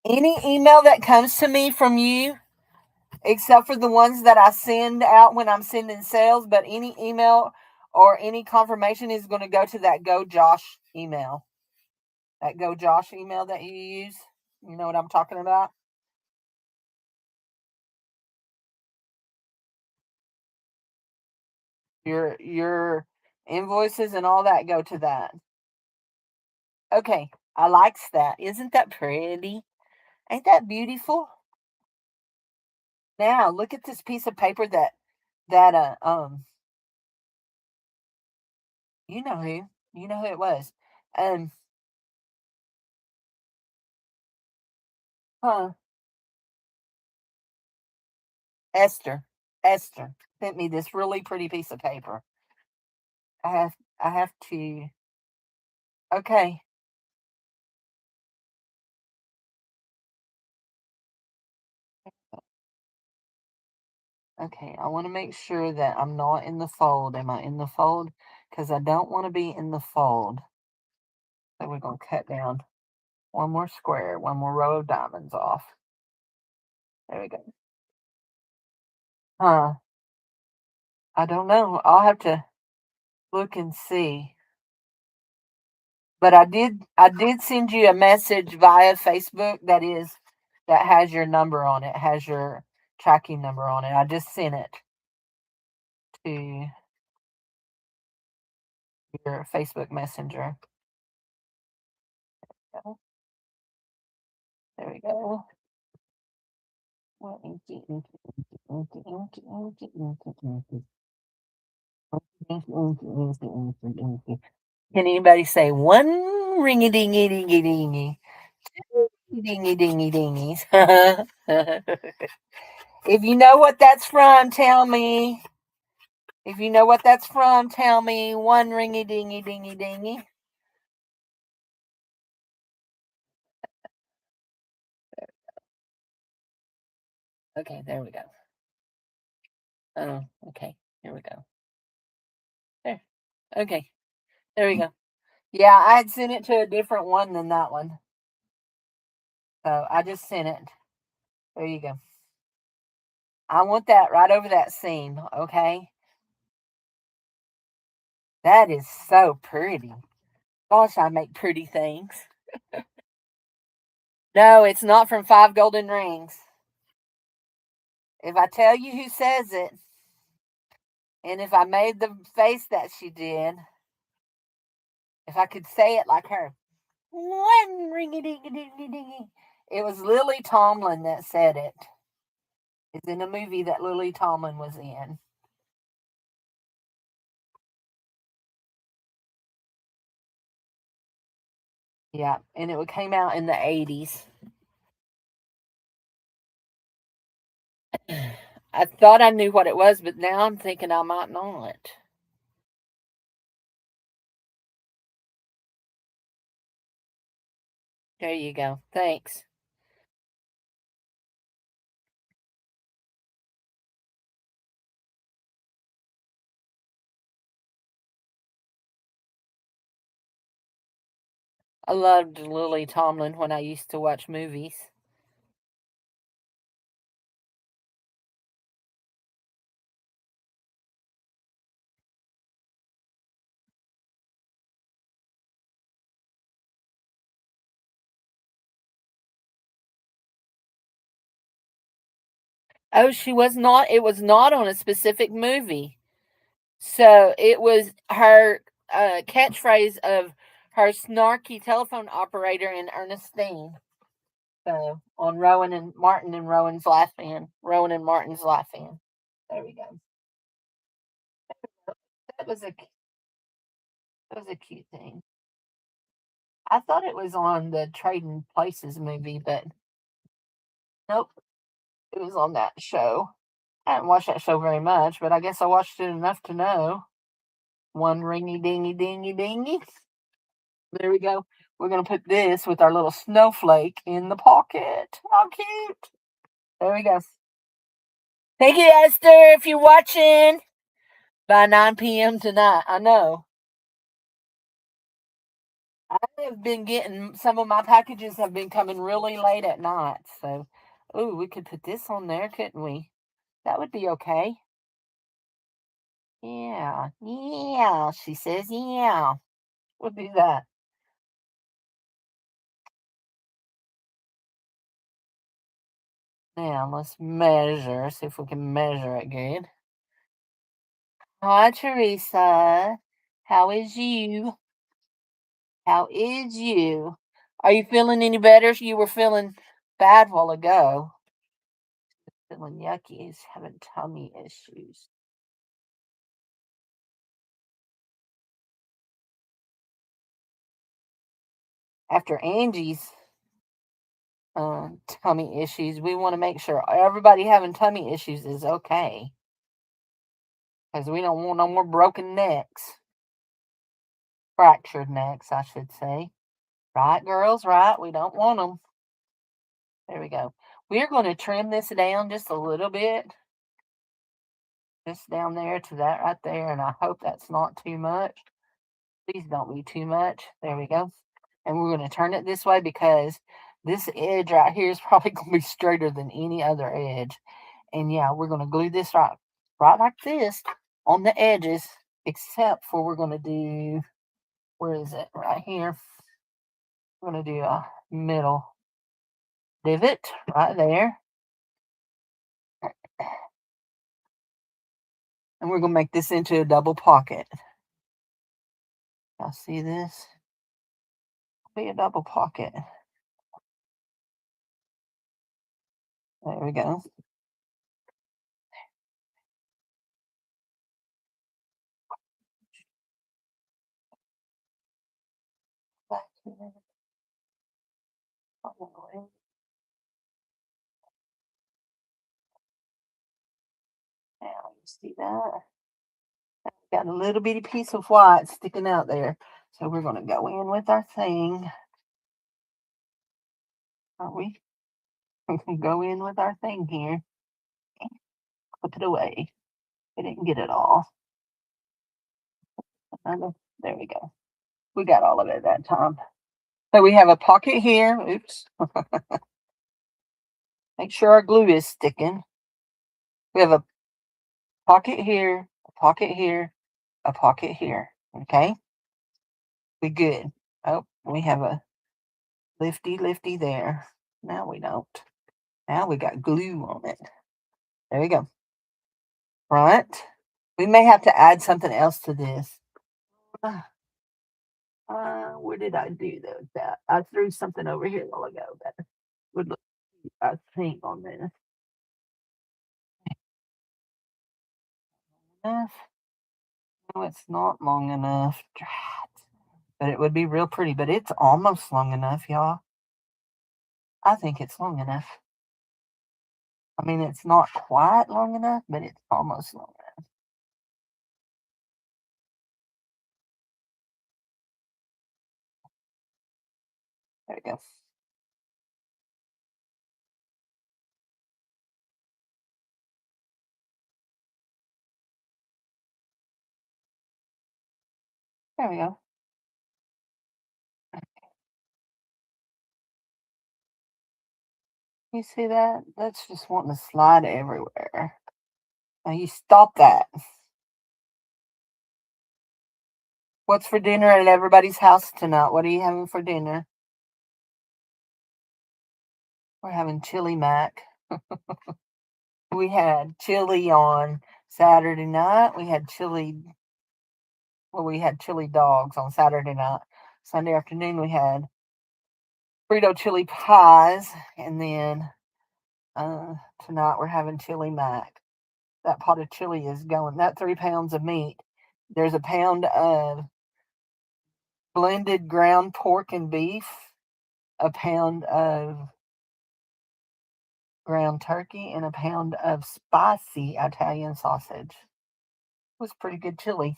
any email that comes to me from you, except for the ones that I send out when I'm sending sales, but any email or any confirmation is going to go to that Go Josh email. That Go Josh email that you use. You know what I'm talking about? Your Invoices and all that go to that. Okay, I likes that. Isn't that pretty? Ain't that beautiful? Now look at this piece of paper that you know who. You know who it was. Um huh, Esther. Esther sent me this really pretty piece of paper. I have to okay. Okay, I want to make sure that I'm not in the fold. Am I in the fold? Because I don't want to be in the fold. So we're going to cut down one more square, one more row of diamonds off. There we go. Huh. I don't know. I'll have to look and see. But I did send you a message via Facebook that has your number on it, has your tracking number on it. I just sent it to your Facebook Messenger. Oh, there we go. Well, inky, inky, inky, inky, inky, inky, inky, inky, inky, inky, inky, inky, inky. Can anybody say one ringy dingy dingy dingy? Dingy dingy dingies. If you know what that's from, tell me. If you know what that's from, tell me one ringy dingy dingy dingy. Okay, there we go. Oh, okay. Here we go. There. Okay, there we go. Yeah, I had sent it to a different one than that one. So I just sent it. There you go. I want that right over that seam, okay? That is so pretty. Gosh, I make pretty things. No, it's not from Five Golden Rings. If I tell you who says it, and if I made the face that she did, if I could say it like her, one ringy dingy dingy dingy. It was Lily Tomlin that said it. It's in a movie that Lily Tomlin was in. Yeah, and it came out in the 80s. I thought I knew what it was, but now I'm thinking I might not. There you go. Thanks. I loved Lily Tomlin when I used to watch movies. Oh, she was not. It was not on a specific movie. So it was her catchphrase of her snarky telephone operator in Ernestine. So on Rowan and Martin and Rowan's Life In. Rowan and Martin's Life In. There we go. That was a that was a cute thing. I thought it was on the Trading Places movie, but nope, it was on that show. I haven't watched that show very much, but I guess I watched it enough to know. One ringy dingy dingy dingy. There we go. We're gonna put this with our little snowflake in the pocket. How cute! There we go. Thank you, Esther, if you're watching by 9 p.m. tonight. I know. I have been getting some of my packages have been coming really late at night. So, ooh, we could put this on there, couldn't we? That would be okay. Yeah, yeah. She says, yeah. We'll do that. Now let's measure. See if we can measure it good. Hi, Teresa. How is you? How is you? Are you feeling any better? You were feeling bad while ago. Feeling yucky. Is having tummy issues. After Angie's tummy issues, we want to make sure everybody having tummy issues is okay. Because we don't want no more broken necks. Fractured necks, I should say. Right, girls? Right? We don't want them. There we go. We're going to trim this down just a little bit. Just down there to that right there. And I hope that's not too much. Please don't be too much. There we go. And we're going to turn it this way because this edge right here is probably going to be straighter than any other edge. And yeah, we're going to glue this right like this on the edges, except for we're going to do, where is it? Right here. We're going to do a middle divot right there. And we're going to make this into a double pocket. Y'all see this? It'll be a double pocket. There we go. Back here. Now you see that? Got a little bitty piece of white sticking out there. So we're going to go in with our thing. Are we? We're going to go in with our thing here. Put it away. We didn't get it all. There we go. We got all of it that time. So we have a pocket here. Oops. Make sure our glue is sticking. We have a pocket here, a pocket here, a pocket here. Okay. We good. Oh, we have a lifty there. Now we don't. Now we got glue on it. There we go. Right. We may have to add something else to this. Where did I do that? I threw something over here a while ago that would look, I think, on this. Enough? No, it's not long enough. But it would be real pretty. But it's almost long enough, y'all. I think it's long enough. I mean, it's not quite long enough, but it's almost long enough. There we go. There we go. You see that? That's just wanting to slide everywhere. Now you stop that. What's for dinner at everybody's house tonight? What are you having for dinner? We're having chili mac. We had chili on Saturday night. We had chili dogs on Saturday night. Sunday afternoon, we had Frito chili pies. And then tonight, we're having chili mac. That pot of chili is going, that 3 pounds of meat. There's a pound of blended ground pork and beef, a pound of ground turkey, and a pound of spicy Italian sausage. It was pretty good chili,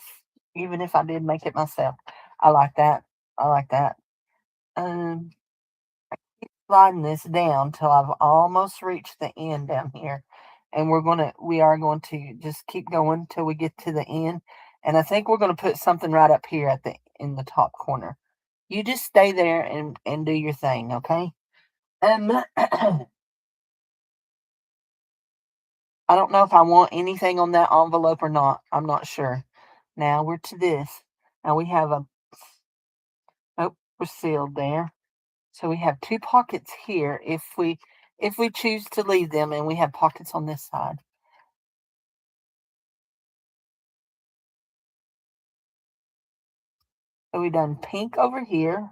even if I did make it myself. I like that. I like that. Um, Sliding this down till I've almost reached the end down here, and we are going to just keep going till we get to the end. And I think we're going to put something right up here in the top corner. You just stay there and do your thing, okay? I don't know if I want anything on that envelope or not. I'm not sure. Now we're to this. Now we have we're sealed there. So we have 2 pockets here if we choose to leave them, and we have pockets on this side. So we done pink over here.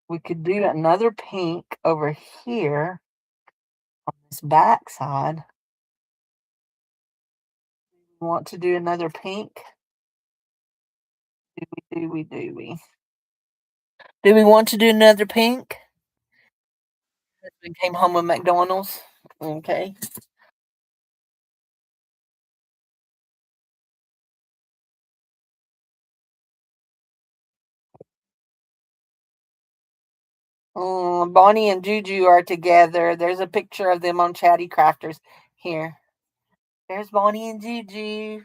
We could do another pink over here on this back side. We want to do another pink? Do we? Do we want to do another pink? Husband came home with McDonald's. Okay. Bonnie and Juju are together. There's a picture of them on Chatty Crafters. Here. There's Bonnie and Juju.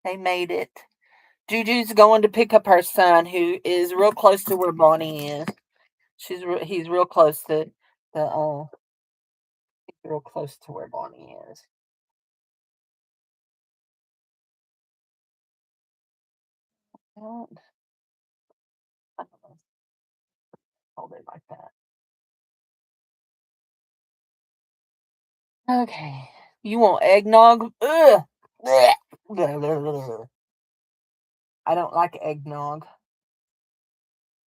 They made it. Juju's going to pick up her son, who is real close to where Bonnie is. He's real close to the he's real close to where Bonnie is. I don't know. Hold it like that. Okay. You want eggnog? Ugh. Blech. I don't like eggnog.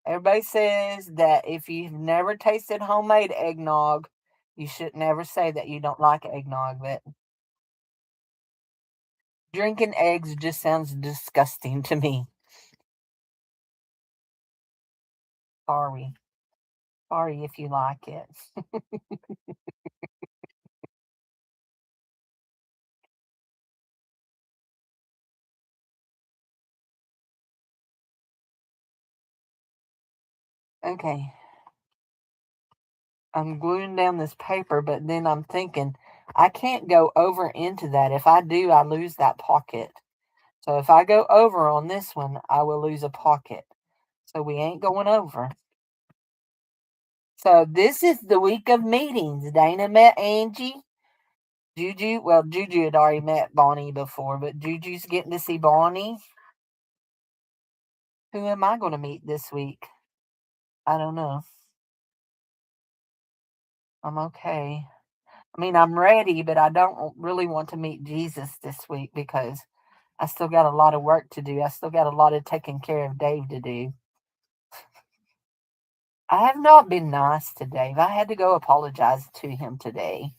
Everybody says that if you've never tasted homemade eggnog, you should never say that you don't like eggnog, but drinking eggs just sounds disgusting to me. Sorry. Sorry if you like it. Okay. I'm gluing down this paper, but then I'm thinking I can't go over into that. If I do, I lose that pocket. So if I go over on this one, I will lose a pocket. So we ain't going over. So this is the week of meetings. Dana met Angie. Juju had already met Bonnie before, but Juju's getting to see Bonnie. Who am I going to meet this week? I don't know. I'm okay. I mean, I'm ready, but I don't really want to meet Jesus this week because I still got a lot of work to do. I still got a lot of taking care of Dave to do. I have not been nice to Dave. I had to go apologize to him today.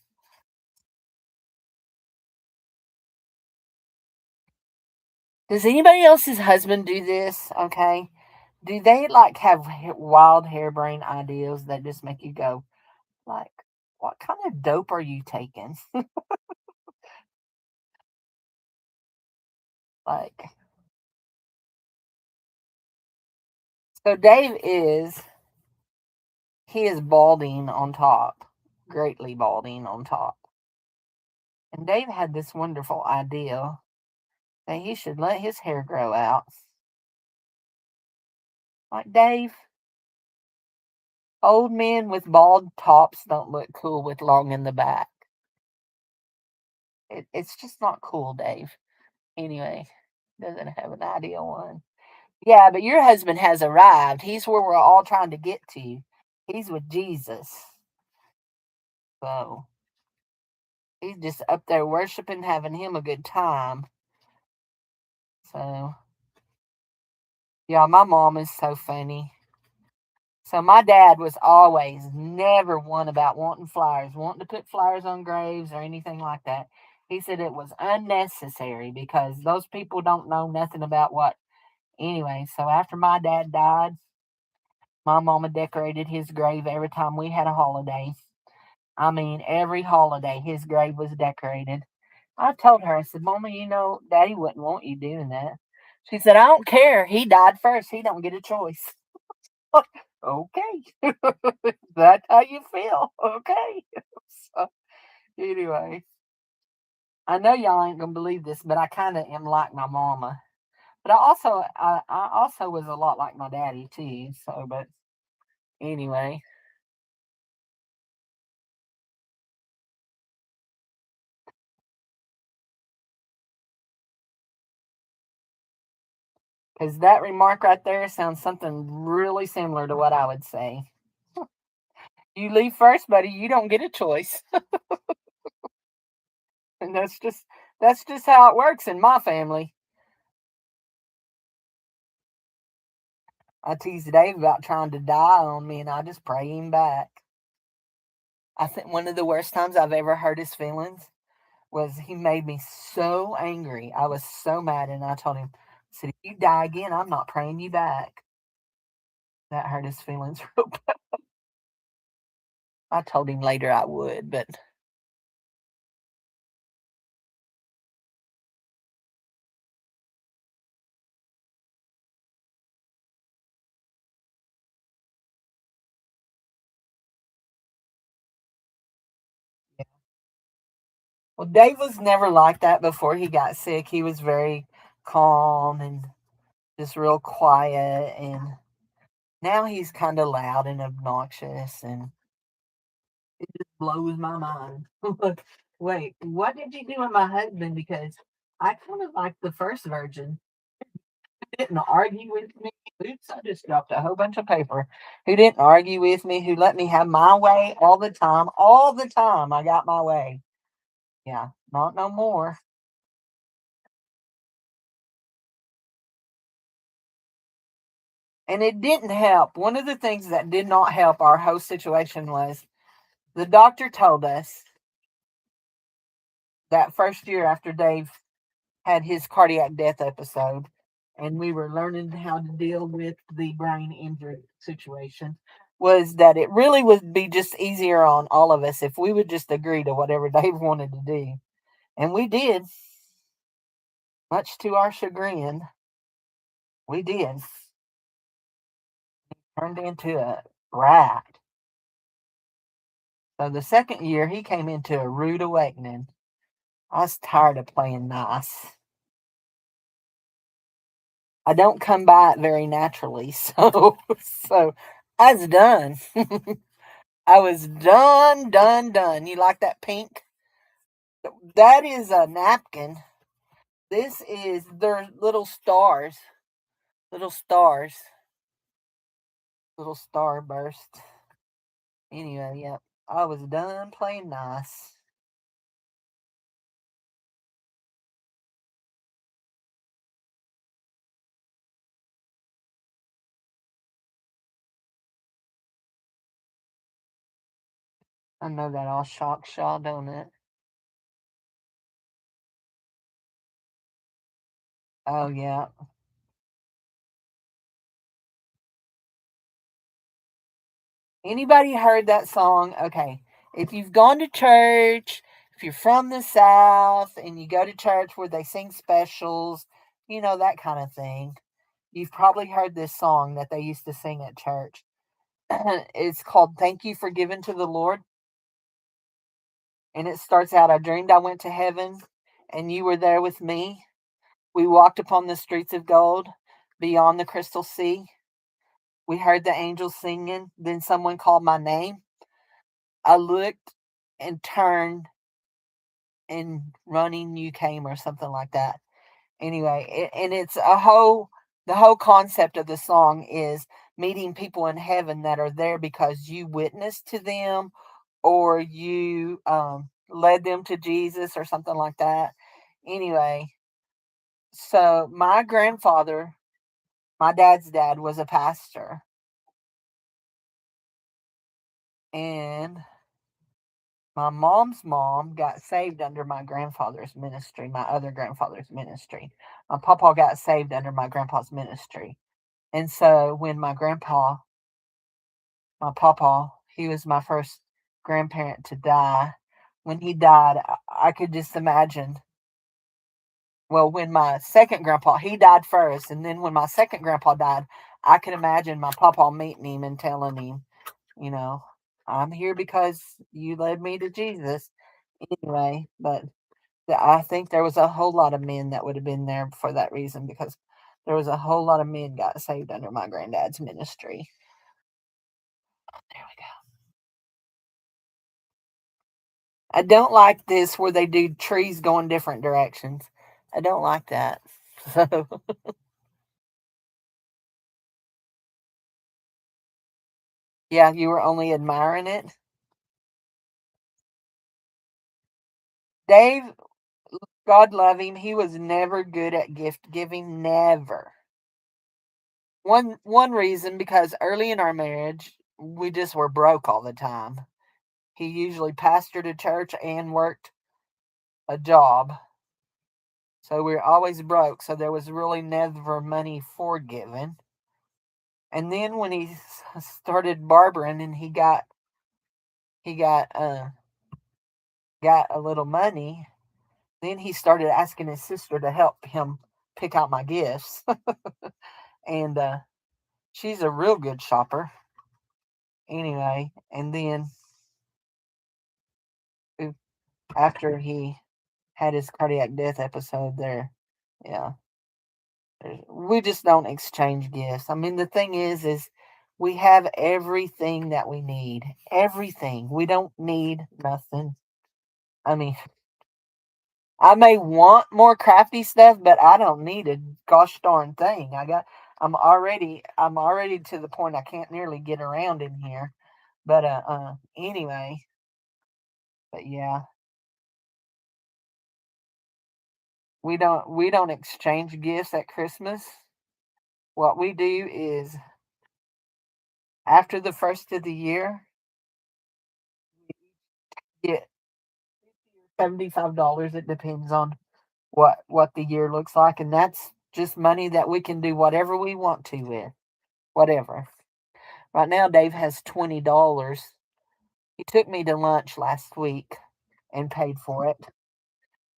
Does anybody else's husband do this? Okay. Do they like have wild harebrained ideas that just make you go, like, what kind of dope are you taking? Like, so Dave he is balding on top, greatly balding on top. And Dave had this wonderful idea that he should let his hair grow out. Like, Dave, old men with bald tops don't look cool with long in the back. It's just not cool, Dave. Anyway, doesn't have an ideal one. Yeah, but your husband has arrived. He's where we're all trying to get to. He's with Jesus. So he's just up there worshiping, having him a good time. So, yeah, my mom is so funny. So my dad was always never one about wanting flowers, wanting to put flowers on graves or anything like that. He said it was unnecessary because those people don't know nothing about what. Anyway, so after my dad died, my mama decorated his grave every time we had a holiday. I mean, every holiday his grave was decorated. I told her, I said, Mama, Daddy wouldn't want you doing that. She said, I don't care. He died first. He don't get a choice. Okay. That's how you feel. Okay. So, anyway, I know y'all ain't gonna believe this, but I kind of am like my mama. But I also was a lot like my daddy too. So, but anyway, because that remark right there sounds something really similar to what I would say. You leave first, buddy. You don't get a choice, and that's just how it works in my family. I teased Dave about trying to die on me, and I just pray him back. I think one of the worst times I've ever hurt his feelings was he made me so angry. I was so mad, and I told him, I said, if you die again, I'm not praying you back. That hurt his feelings real bad. I told him later I would, but yeah. Well, Dave was never like that before he got sick. He was very calm and just real quiet, and now he's kind of loud and obnoxious, and it just blows my mind. Wait, what did you do with my husband? Because I kind of like the first virgin. Didn't argue with me. Oops, I just dropped a whole bunch of paper. Who didn't argue with me, who let me have my way all the time. All the time I got my way. Yeah, not no more. And it didn't help. One of the things that did not help our whole situation was the doctor told us that first year after Dave had his cardiac death episode, and we were learning how to deal with the brain injury situation, was that it really would be just easier on all of us if we would just agree to whatever Dave wanted to do. And we did, much to our chagrin. We did. Turned into a rat. So the second year, he came into a rude awakening. I was tired of playing nice. I don't come by it very naturally, so I was done. I was done, done, done. You like that pink? That is a napkin. This is their little stars, little stars, little starburst. Anyway, yep. I was done playing nice. I know that all shock shaw, don't it? Oh yeah. Anybody heard that song? Okay. If you've gone to church, if you're from the South and you go to church where they sing specials, that kind of thing, you've probably heard this song that they used to sing at church. It's called Thank You for Giving to the Lord. And it starts out, I dreamed I went to heaven and you were there with me. We walked upon the streets of gold beyond the crystal sea. We heard the angels singing. Then someone called my name. I looked and turned, and running you came, or something like that. Anyway, and it's the whole concept of the song is meeting people in heaven that are there because you witnessed to them, or you led them to Jesus or something like that. Anyway, so my grandfather, my dad's dad, was a pastor, and my mom's mom got saved under my grandfather's ministry, my other grandfather's ministry. My papa got saved under my grandpa's ministry. And so when my papa, he was my first grandparent to die. When he died, I could just imagine. Well, when my second grandpa, he died first. And then when my second grandpa died, I could imagine my papa meeting him and telling him, you know, I'm here because you led me to Jesus. Anyway, but I think there was a whole lot of men that would have been there for that reason, because there was a whole lot of men got saved under my granddad's ministry. There we go. I don't like this where they do trees going different directions. I don't like that. So yeah, you were only admiring it. Dave, God love him, he was never good at gift giving. Never. One reason, because early in our marriage, we just were broke all the time. He usually pastored a church and worked a job, so we were always broke. So there was really never money forgiven. And then when he started barbering and he got a little money, then he started asking his sister to help him pick out my gifts, and she's a real good shopper. Anyway, and then uh, after he had his cardiac death episode there, yeah, we just don't exchange gifts. I mean, the thing is we have everything that we need. Everything. We don't need nothing. I mean, I may want more crafty stuff, but I don't need a gosh darn thing. I'm already to the point I can't nearly get around in here. But anyway, but yeah, we don't exchange gifts at Christmas. What we do is after the first of the year, we get $75. It depends on what the year looks like, and that's just money that we can do whatever we want to with. Whatever. Right now, Dave has $20. He took me to lunch last week and paid for it.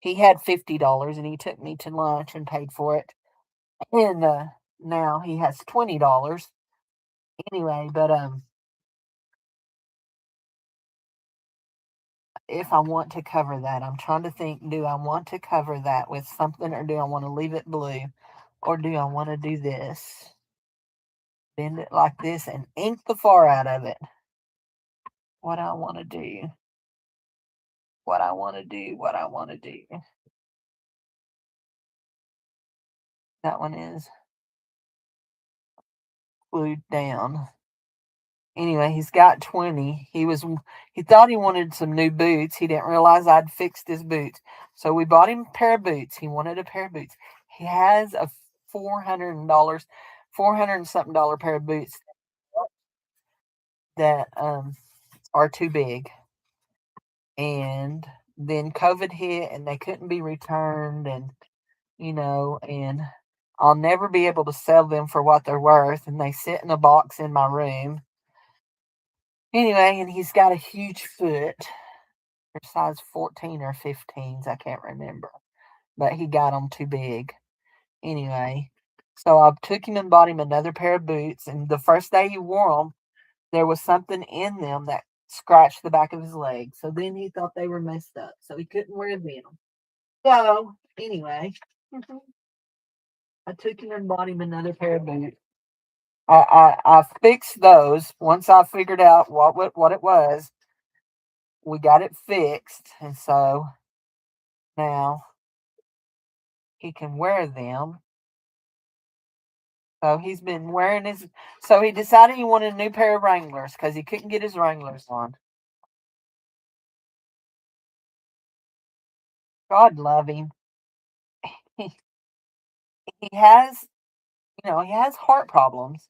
He had $50 and he took me to lunch and paid for it. And now he has $20. Anyway, but if I want to cover that, I'm trying to think, do I want to cover that with something, or do I want to leave it blue? Or do I want to do this? Bend it like this and ink the far out of it. What I want to do. What I want to do. What I want to do. That one is glued down. Anyway, he's got 20. He thought he wanted some new boots. He didn't realize I'd fixed his boots. So we bought him a pair of boots. He wanted a pair of boots. He has a $400, 400 and something dollar pair of boots that are too big. And then COVID hit and they couldn't be returned, and I'll never be able to sell them for what they're worth, and they sit in a box in my room. Anyway, and he's got a huge foot. They're size 14 or 15s, I can't remember. But he got them too big. Anyway, so I took him and bought him another pair of boots. And the first day he wore them, there was something in them that scratched the back of his leg. So then he thought they were messed up. So he couldn't wear them. So anyway, I took him and bought him another pair of boots. I fixed those. Once I figured out what it was, we got it fixed. And so now he can wear them. So he's been wearing his. So he decided he wanted a new pair of Wranglers because he couldn't get his Wranglers on. God love him. He, he has, he has heart problems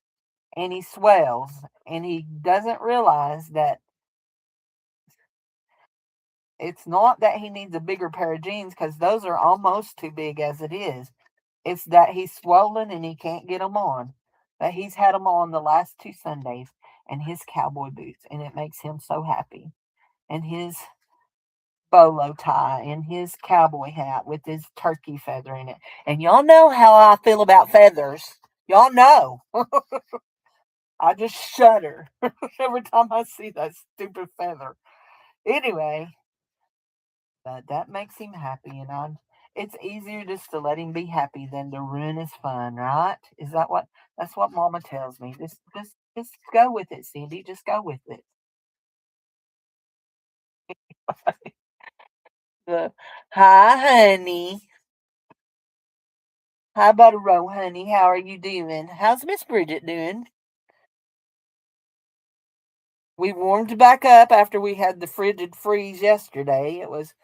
and he swells, and he doesn't realize that it's not that he needs a bigger pair of jeans because those are almost too big as it is. It's that he's swollen and he can't get them on. But he's had them on the last 2 Sundays, and his cowboy boots, and it makes him so happy. And his bolo tie and his cowboy hat with his turkey feather in it. And y'all know how I feel about feathers. Y'all know. I just shudder every time I see that stupid feather. Anyway, but that makes him happy, and it's easier just to let him be happy than to ruin his fun, right? Is that what that's what Mama tells me. Just go with it, Cindy. Just go with it. Hi, honey. Hi, Butterrow, honey. How are you doing? How's Miss Bridget doing? We warmed back up after we had the frigid freeze yesterday. It was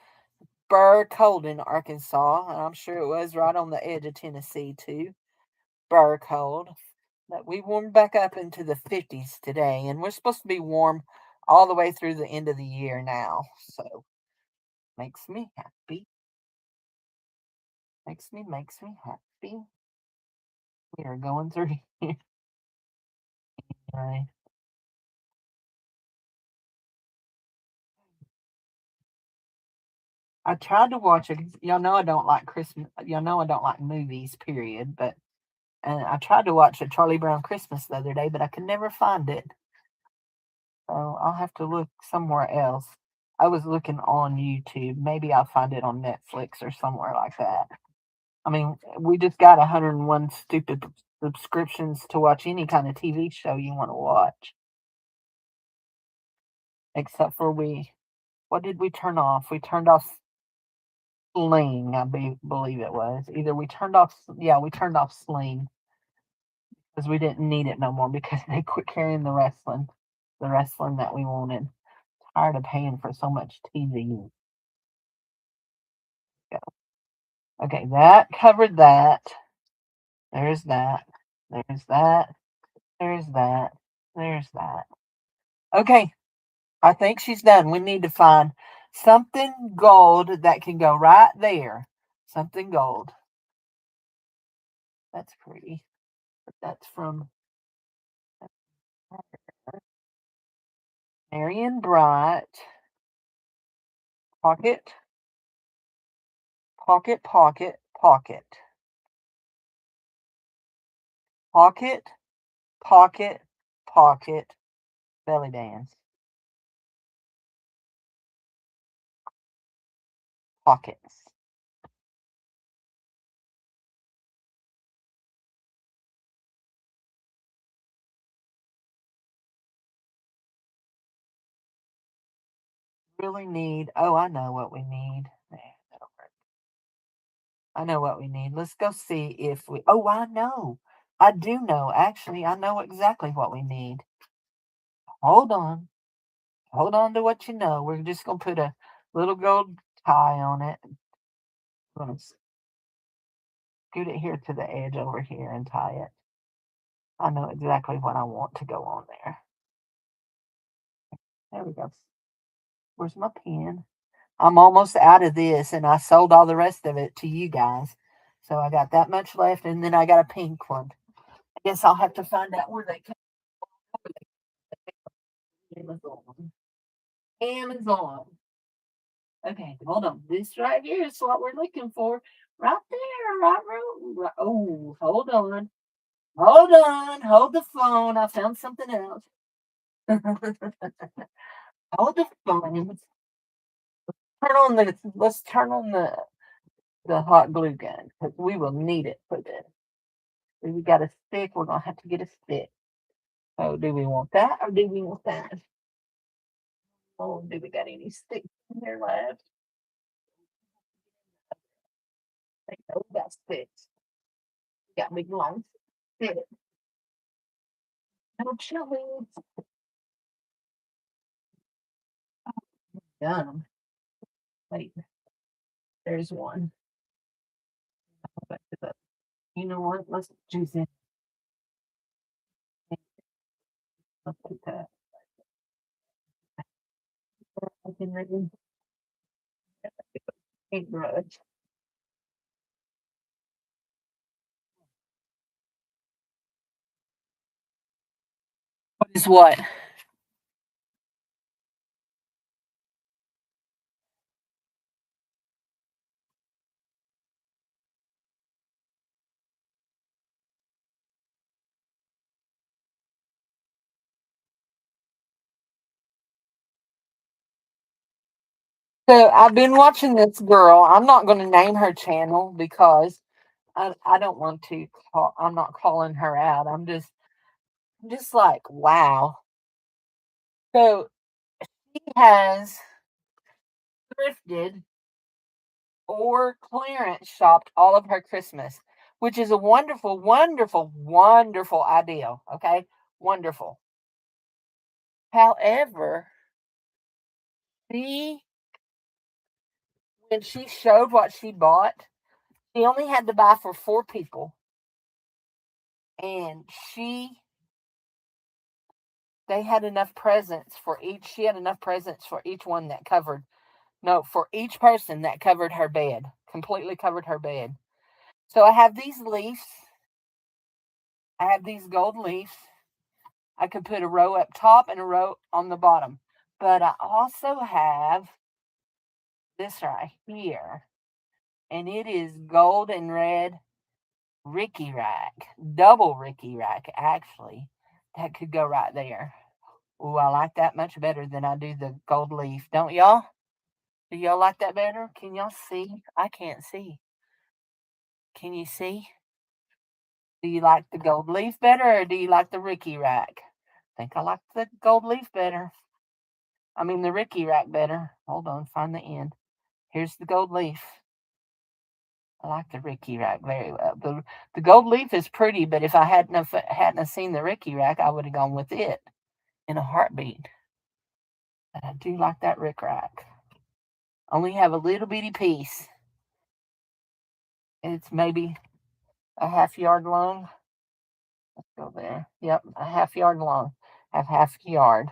burr cold in Arkansas, and I'm sure it was right on the edge of Tennessee too. Burr cold. But we warmed back up into the 50s today, and we're supposed to be warm all the way through the end of the year now. So makes me happy. Makes me happy. We are going through here. Anyway, I tried to watch it. Y'all know I don't like Christmas. Y'all know I don't like movies, period. But and I tried to watch a Charlie Brown Christmas the other day, but I could never find it. So I'll have to look somewhere else. I was looking on YouTube. Maybe I'll find it on Netflix or somewhere like that. I mean, we just got 101 stupid subscriptions to watch any kind of TV show you want to watch. Except for what did we turn off? We turned off Sling, believe it was. Either we turned off, yeah, we turned off Sling because we didn't need it no more because they quit carrying the wrestling that we wanted. Tired of paying for so much TV. Yeah. Okay, that covered that. There's that. There's that. There's that. There's that. Okay, I think she's done. We need to find something gold that can go right there. Something gold. That's pretty. But that's from Marion Bright. Pocket, pocket, pocket, pocket. Pocket, pocket, pocket, belly dance. Pockets. Really need, oh, I know what we need. I know what we need. Let's go see if we, oh, I know. I do know. Actually, I know exactly what we need. Hold on. Hold on to what you know. We're just going to put a little gold tie on it. I'm going to scoot it here to the edge over here and tie it. I know exactly what I want to go on there. There we go. Where's my pen? I'm almost out of this, and I sold all the rest of it to you guys. So I got that much left, and then I got a pink one. I guess I'll have to find out where they come from. Amazon. Amazon. Okay, hold on. This right here is what we're looking for. Right there, right. Oh, hold on. Hold on. Hold the phone. I found something else. Hold the phone. Let's turn on the hot glue gun because we will need it for this. We got a stick. We're gonna have to get a stick. Oh, do we want that or do we want that? Oh, do we got any sticks in there left? I know we got sticks. We got big long sticks. No chilies. Done. Wait, there's one. You know what? Let's juice it. Let's put that. I can really paintbrush. What is what? So I've been watching this girl. I'm not going to name her channel because I don't want to call. I'm not calling her out. I'm just like wow. So she has thrifted or clearance shopped all of her Christmas, which is a wonderful, wonderful, wonderful idea. Okay, wonderful. However, she when she showed what she bought, she only had to buy for 4 people. And they had enough presents for each. She had enough presents for each one that covered. No, for each person that covered her bed, completely covered her bed. So I have these leaves. I have these gold leaves. I could put a row up top and a row on the bottom. But I also have this right here, and it is gold and red Ricky rack, double Ricky rack, actually. That could go right there. Ooh, I like that much better than I do the gold leaf. Don't y'all? Do y'all like that better? Can y'all see? I can't see. Can you see? Do you like the gold leaf better or do you like the Ricky rack? I think I like the gold leaf better. I mean the Ricky rack better. Hold on, find the end. Here's the gold leaf. I like the Ricky rack very well. The gold leaf is pretty, but if I hadn't seen the Ricky rack, I would have gone with it in a heartbeat. But I do like that Rick rack. Only have a little bitty piece. It's maybe a half yard long. Let's go there. Yep, a half yard long. Have half a yard.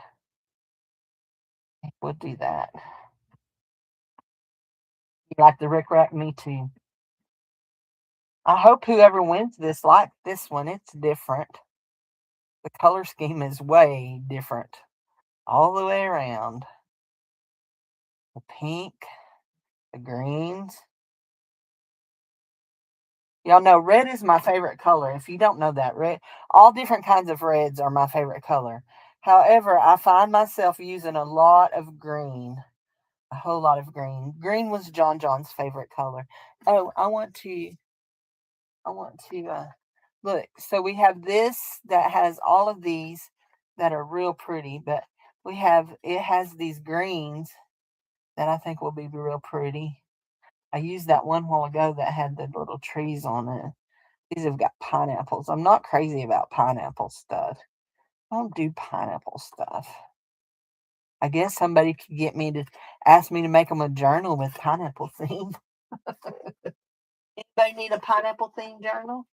We'll do that. You like the Rick rack? Me too. I hope whoever wins this like this one. It's different. The color scheme is way different all the way around. The pink, the greens. Y'all know red is my favorite color. If you don't know that, red, all different kinds of reds are my favorite color. However, I find myself using a lot of green, a whole lot of green. Green was John's favorite color. Oh, I want to look. So we have this that has all of these that are real pretty, but it has these greens that I think will be real pretty. I used that one while ago that had the little trees on it. These have got pineapples. I'm not crazy about pineapple stuff. I don't do pineapple stuff. I guess somebody could get me to ask me to make them a journal with pineapple theme. Anybody need a pineapple theme journal?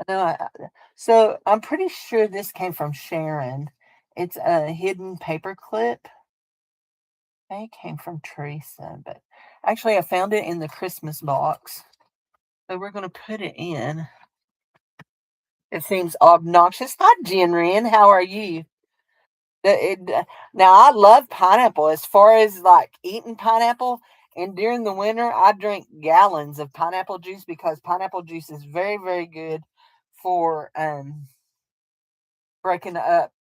No, so I'm pretty sure this came from Sharon. It's a hidden paper clip. It came from Teresa, but actually I found it in the Christmas box. So we're going to put it in. It seems obnoxious. Hi, Jen How are you? Now, I love pineapple. As far as like eating pineapple, and during the winter, I drink gallons of pineapple juice because pineapple juice is very, very good for breaking up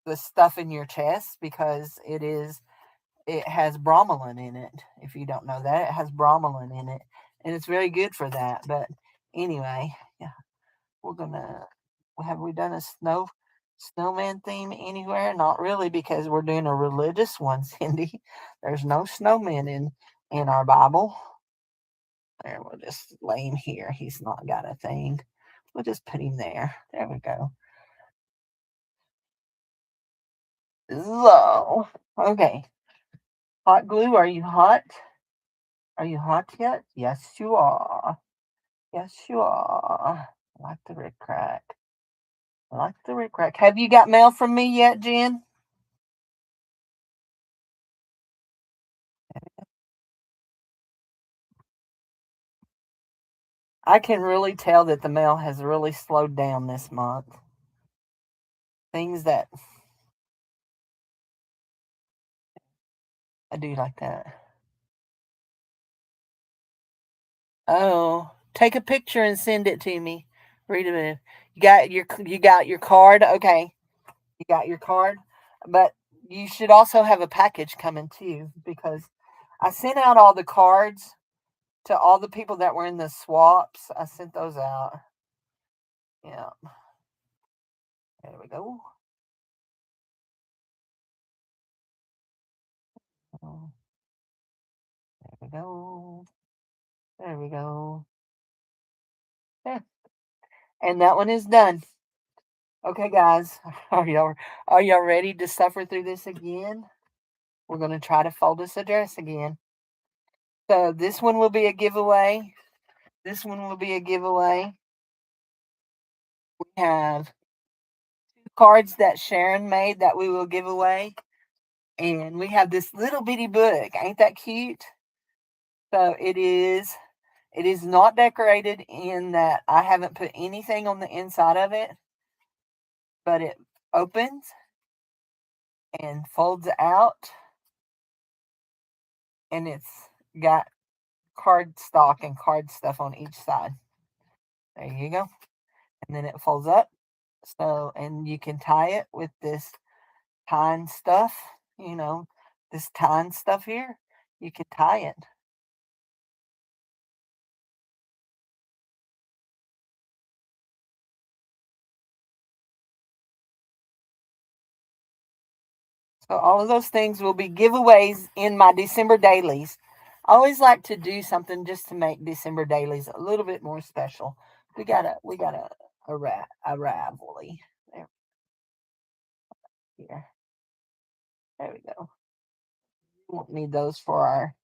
the stuff in your chest because it has bromelain in it. If you don't know that, it has bromelain in it, and it's very good for that. But anyway, yeah, we're gonna. Have we done a snowman theme anywhere? Not really, because we're doing a religious one, Cindy. There's no snowman in our Bible. There, we'll just lay him here. He's not got a thing. We'll just put him there. There we go. So, okay. Hot glue, are you hot? Are you hot yet? Yes, you are. Yes, you are. I like the Rick Crack. I like the Rick Crack. Have you got mail from me yet, Jen? I can really tell that the mail has really slowed down this month. Things that I do like that. Oh, take a picture and send it to me. Read a minute. You got your card. Okay, you got your card, but you should also have a package coming too because I sent out all the cards to all the people that were in the swaps. I sent those out. Yeah, there we go. Oh, there we go. There we go. There. And that one is done. Okay, guys, are y'all ready to suffer through this again? We're going to try to fold this address again. So this one will be a giveaway. This one will be a giveaway. We have 2 cards that Sharon made that we will give away. And we have this little bitty book. Ain't that cute? So it is not decorated in that I haven't put anything on the inside of it, but it opens and folds out, and it's got card stock and card stuff on each side. There you go. And then it folds up. So, and you can tie it with this tying stuff, you know, this tying stuff here. You can tie it. So all of those things will be giveaways in my December dailies. I always like to do something just to make December dailies a little bit more special. We got a ravelly there here. There we go. We won't need those for our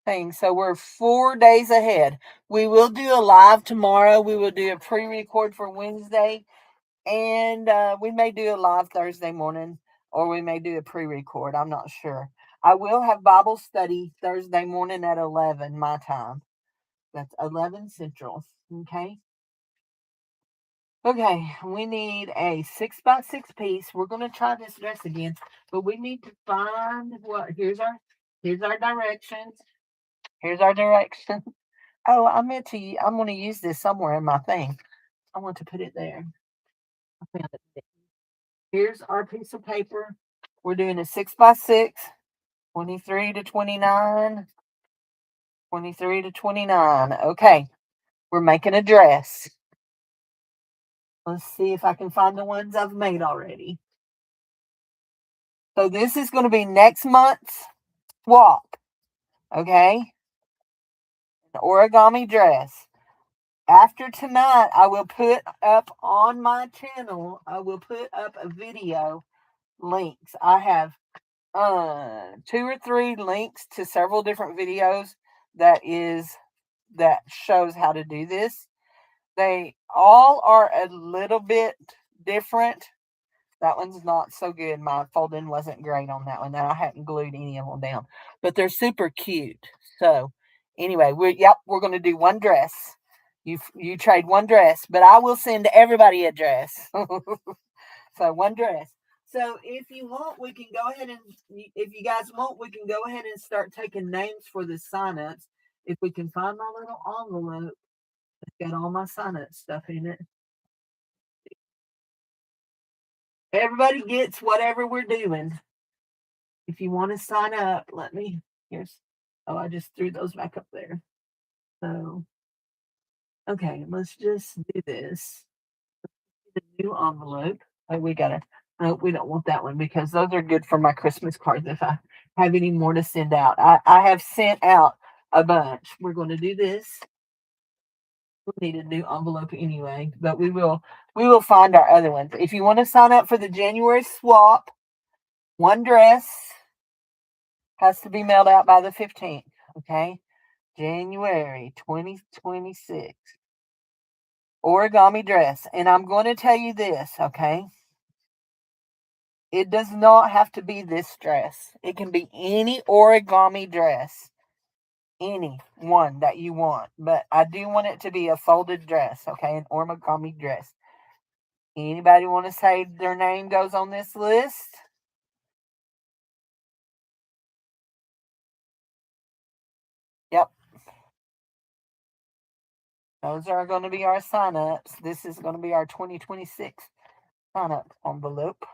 thing. So we're 4 days ahead. We will do a live tomorrow. We will do a pre-record for Wednesday, and we may do a live Thursday morning, or we may do a pre-record. I'm not sure. I will have Bible study Thursday morning at 11 my time. That's 11 Central. Okay. Okay, we need a 6x6 piece. We're gonna try this dress again, but we need to find what. Here's our directions. Here's our directions. Oh, I meant to. I'm going to use this somewhere in my thing. I want to put it there. I found it. Here's our piece of paper. We're doing a 6x6, 23 to 29, 23 to 29. Okay, we're making a dress. Let's see if I can find the ones I've made already. So this is going to be next month's swap. Okay, an origami dress. After tonight, I will put up on my channel, I will put up a video links. I have 2 or 3 links to several different videos that shows how to do this. They all are a little bit different. That one's not so good. My folding wasn't great on that one. And I hadn't glued any of them down. But they're super cute. So anyway, we're gonna do one dress. You trade one dress, but I will send everybody a dress. So one dress. So if you want, we can go ahead and if you guys want, we can go ahead and start taking names for the signups. If we can find my little envelope, it's got all my sign up stuff in it. Everybody gets whatever we're doing. If you want to sign up, let me. Here's. Oh, I just threw those back up there. So, okay, let's just do this. The new envelope. Oh, we gotta. No, we don't want that one because those are good for my Christmas cards. If I have any more to send out, I have sent out a bunch. We're going to do this. We need a new envelope anyway, but we will find our other ones. If you want to sign up for the January swap, one dress has to be mailed out by the 15th. Okay, January 2026 origami dress, and I'm going to tell you this. Okay. It does not have to be this dress. It can be any origami dress. Any one that you want. But I do want it to be a folded dress, okay? An origami dress. Anybody want to say their name goes on this list? Yep. Those are going to be our sign-ups. This is going to be our 2026 sign-up envelope.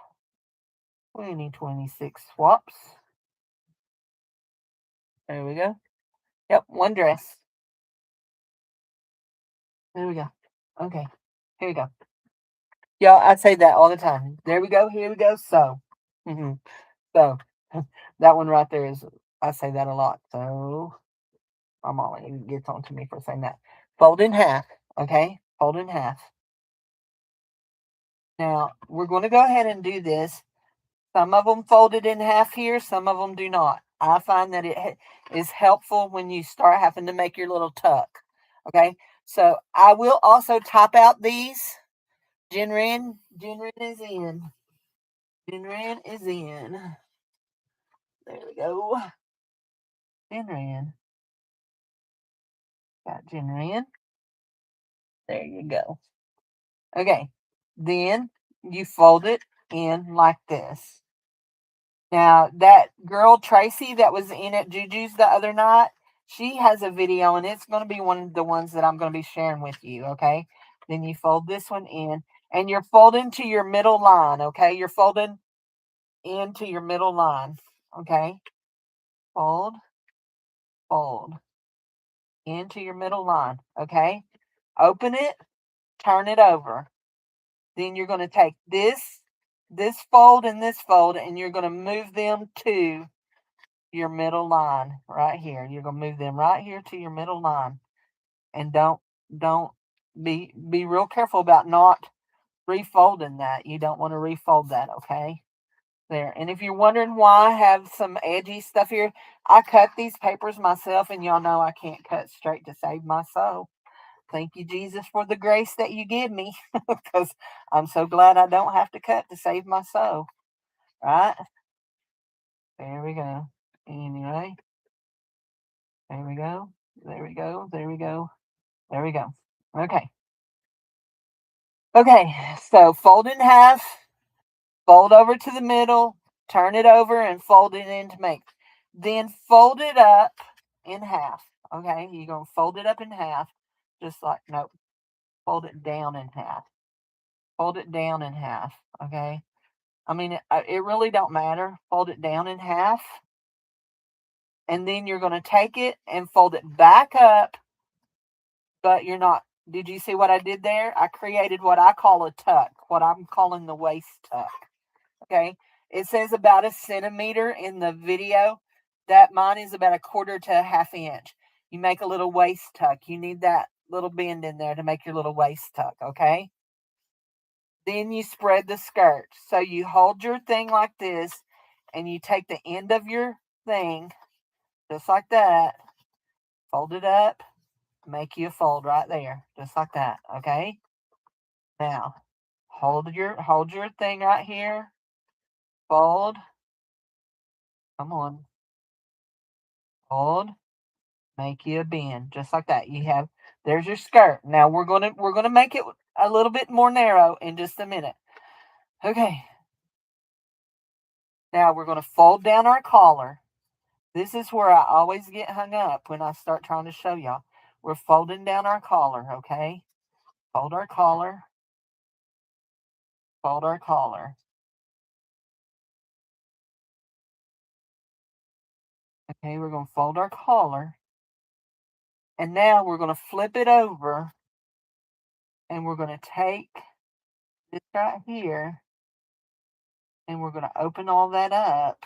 2026 swaps. There we go. Yep, one dress. There we go. Okay, here we go. Y'all, I say that all the time. There we go. Here we go. So, so that one right there is, I say that a lot. So, my mama gets on to me for saying that. Fold in half. Okay, fold in half. Now, we're going to go ahead and do this. Some of them folded in half here, some of them do not. I find that it is helpful when you start having to make your little tuck. Okay, So I will also top out these. Jinrin is in. Jinrin is in. There we go. Jinrin. Got Jinrin. There you go. Okay. Then you fold it in like this. Now, that girl Tracy that was in at Juju's the other night, she has a video, and it's going to be one of the ones that I'm going to be sharing with you, okay? Then you fold this one in, and you're folding to your middle line, okay? You're folding into your middle line, okay? Fold, fold, into your middle line, okay? Open it, turn it over. Then you're going to take this fold, and you're going to move them to your middle line right here. You're going to move them right here to your middle line. And don't be real careful about not refolding that. You don't want to refold that, okay? There. And if you're wondering why I have some edgy stuff here, I cut these papers myself, and y'all know I can't cut straight to save my soul. Thank you, Jesus, for the grace that you give me, because I'm so glad I don't have to cut to save my soul. Right? There we go. Anyway, there we go. There we go. There we go. There we go. Okay. Okay. So fold in half, fold over to the middle, turn it over, and fold it in to make. Then fold it up in half. Okay. You're going to fold it up in half. Just like, nope. Fold it down in half. Fold it down in half. Okay. I mean, it really don't matter. Fold it down in half. And then you're going to take it and fold it back up, but you're not. Did you see what I did there? I created what I call a tuck, what I'm calling the waist tuck. Okay. It says about a centimeter in the video. That mine is about a quarter to a half inch. You make a little waist tuck. You need that little bend in there to make your little waist tuck. Okay. Then you spread the skirt. So you hold your thing like this, and you take the end of your thing, just like that, fold it up, make you a fold right there, just like that. Okay. Now hold your thing right here, fold. Come on, fold. Make you a bend, just like that. You have there's your skirt. Now we're gonna make it a little bit more narrow in just a minute. Okay. Now we're gonna fold down our collar. This is where I always get hung up when I start trying to show y'all. We're folding down our collar, okay? Fold our collar. Fold our collar. Okay, we're going to fold our collar. And now we're going to flip it over. And we're going to take this right here. And we're going to open all that up.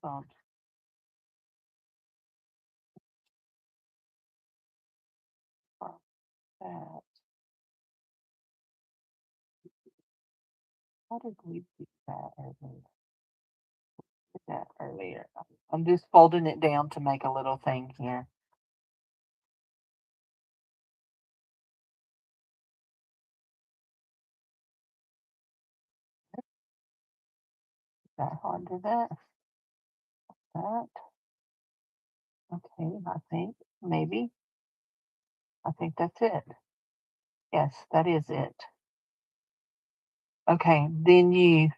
Hold on. That. How did we do that earlier? Did that earlier. I'm just folding it down to make a little thing here. Is that how I did that? That. Okay, I think maybe. I think that's it. Yes, that is it. Okay, then you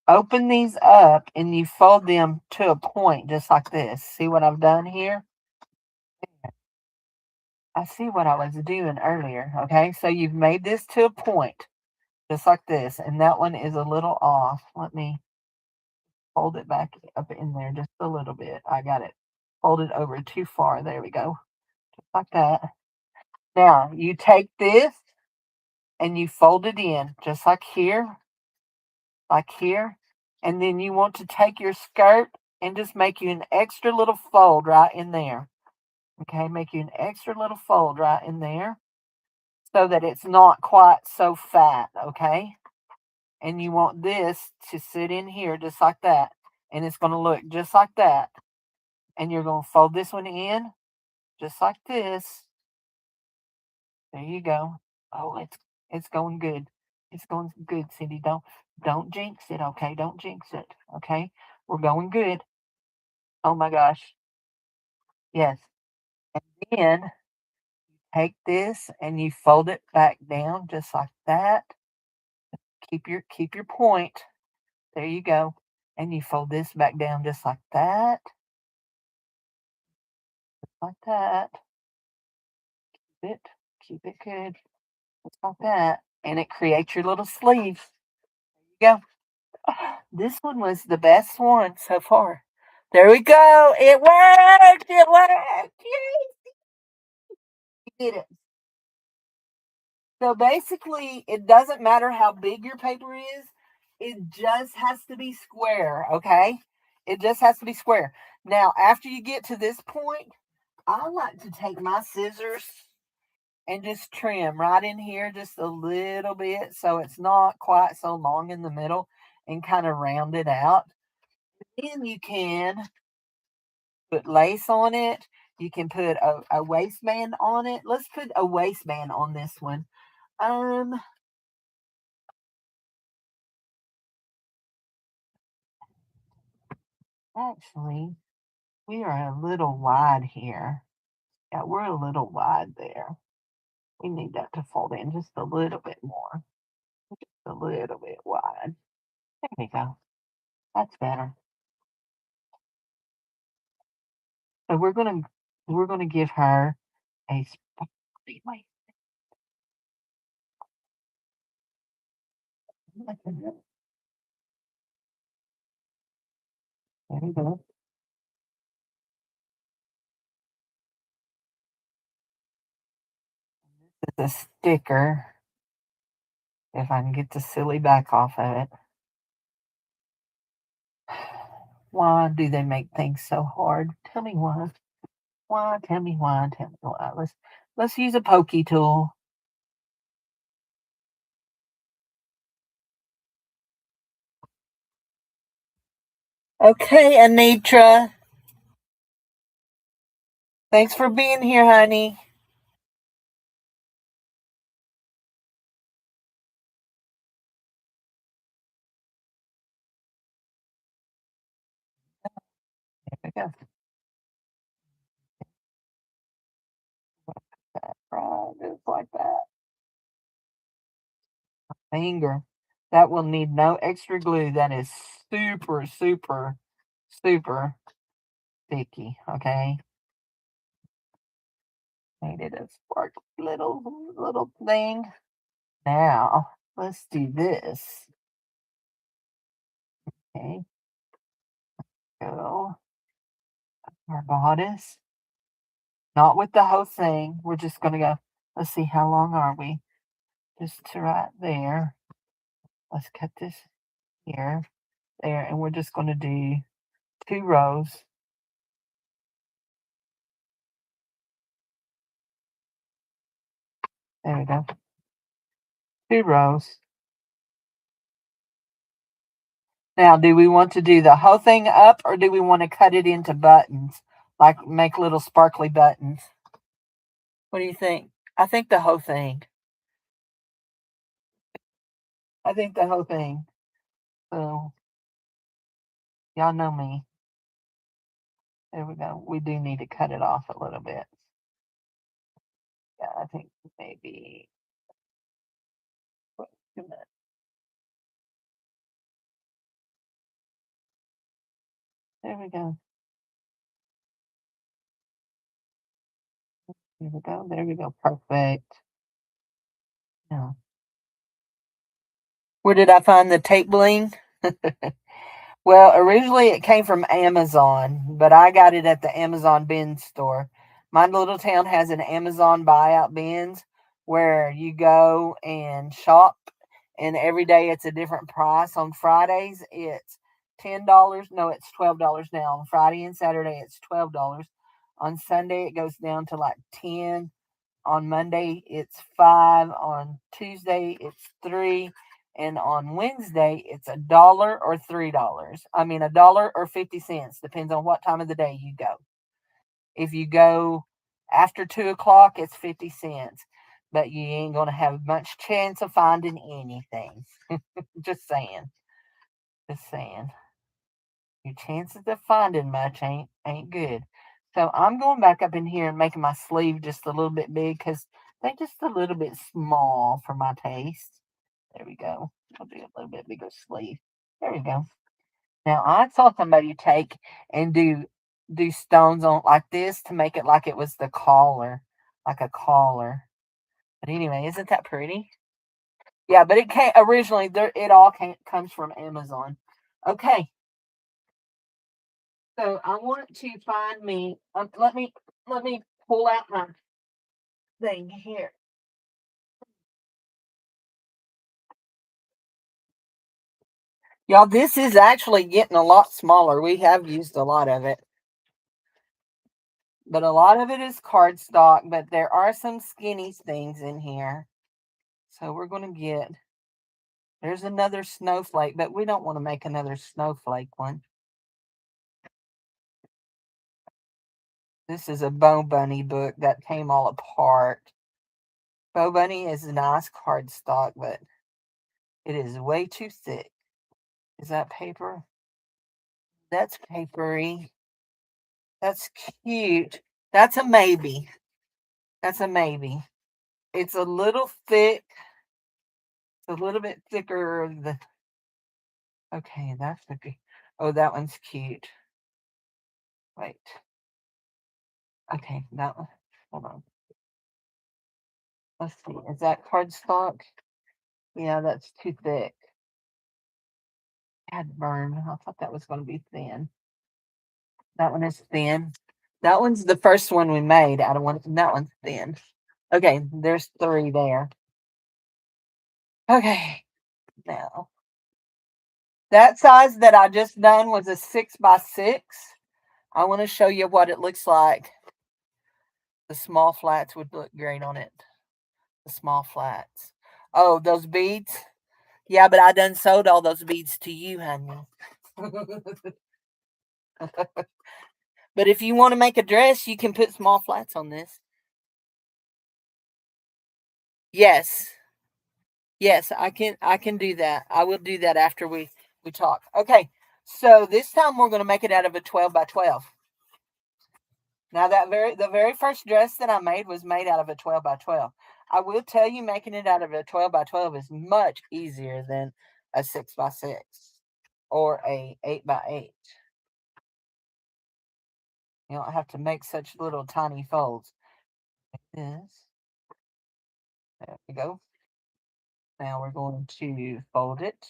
open these up and you fold them to a point just like this. See what I've done here? I see what I was doing earlier. Okay, so you've made this to a point just like this, and that one is a little off. Let me fold it back up in there just a little bit. I got it folded over too far. There we go. Just like that. Now you take this and you fold it in just like here, and then you want to take your skirt and just make you an extra little fold right in there. Okay, make you an extra little fold right in there so that it's not quite so fat, okay? And you want this to sit in here just like that. And it's going to look just like that. And you're going to fold this one in just like this. There you go. Oh, it's going good. It's going good, Cindy. Don't jinx it, okay? Don't jinx it, okay? We're going good. Oh my gosh. Yes. And then take this and you fold it back down just like that. Keep your point. There you go. And you fold this back down just like that. Like that. It. Keep it good. Just like that. And it creates your little sleeve. There you go. This one was the best one so far. There we go. It worked. It worked. Yay. You did it. So basically, it doesn't matter how big your paper is. It just has to be square, okay? It just has to be square. Now, after you get to this point, I like to take my scissors and just trim right in here just a little bit so it's not quite so long in the middle and kind of round it out. Then you can put lace on it. You can put a waistband on it. Let's put a waistband on this one. Actually, we are a little wide here. Yeah, we're a little wide there. We need that to fold in just a little bit more. Just a little bit wide. There we go. That's better. So we're gonna give her a sparkly waist. There we go. It's a sticker. If I can get the silly back off of it. Why do they make things so hard? Tell me why. Why? Tell me why. Tell me why. Let's use a pokey tool. Okay, Anitra. Thanks for being here, honey. There we go. Right, just like that. Finger. That will need no extra glue. That is super, super, super sticky. Okay. Made it a sparkly little thing. Now let's do this. Okay. Go our bodice. Not with the whole thing. We're just gonna go. Let's see, how long are we? Just to right there. Let's cut this here, there, and we're just gonna do 2 rows. There we go. 2 rows. Now, do we want to do the whole thing up or do we want to cut it into buttons? Like make little sparkly buttons? What do you think? I think the whole thing. I think the whole thing. So, y'all know me. There we go. We do need to cut it off a little bit. Yeah, I think maybe. There we go. There we go. There we go. Perfect. Yeah. Where did I find the tape bling? Well, originally it came from Amazon, but I got it at the Amazon bin store. My little town has an Amazon buyout bins where you go and shop, and every day it's a different price. On Fridays, it's $10. No, it's $12 now. On Friday and Saturday, it's $12. On Sunday, it goes down to like 10. On Monday, it's 5. On Tuesday, it's 3. And on Wednesday, it's $1 or $3. I mean, $1 or 50 cents. Depends on what time of the day you go. If you go after 2 o'clock, it's 50 cents. But you ain't gonna have much chance of finding anything. Just saying. Just saying. Your chances of finding much ain't good. So I'm going back up in here and making my sleeve just a little bit big because they're just a little bit small for my taste. There we go. I'll do a little bit bigger sleeve. There we go. Now I saw somebody take and do stones on like this to make it like it was the collar, like a collar. But anyway, isn't that pretty? Yeah, but it came originally. It all comes from Amazon. Okay, so I want to find me. Let me pull out my thing here. Y'all, this is actually getting a lot smaller. We have used a lot of it. But a lot of it is cardstock, but there are some skinny things in here. So we're going to get, there's another snowflake, but we don't want to make another snowflake one. This is a Bo Bunny book that came all apart. Bo Bunny is a nice cardstock, but it is way too thick. Is that paper? That's papery. That's cute. That's a maybe. That's a maybe. It's a little thick. It's a little bit thicker. Okay, that's okay. Oh, that one's cute. Wait. Okay, that one. Hold on. Let's see. Is that cardstock? Yeah, that's too thick. Had burn. I thought that was going to be thin. That one is thin. That one's the first one we made out of one. That one's thin. Okay, there's 3 there. Okay, now that size that I just done was a 6x6. I want to show you what it looks like. The small flats would look great on it. The small flats. Oh, those beads? Yeah, but I done sold all those beads to you, honey. But if you want to make a dress, you can put small flats on this. Yes. Yes, I can do that. I will do that after we talk. Okay. So this time we're going to make it out of a 12x12. Now the very first dress that I made was made out of a 12x12. I will tell you making it out of a 12x12 is much easier than a 6x6 or a 8x8. You don't have to make such little tiny folds. This. There we go. Now we're going to fold it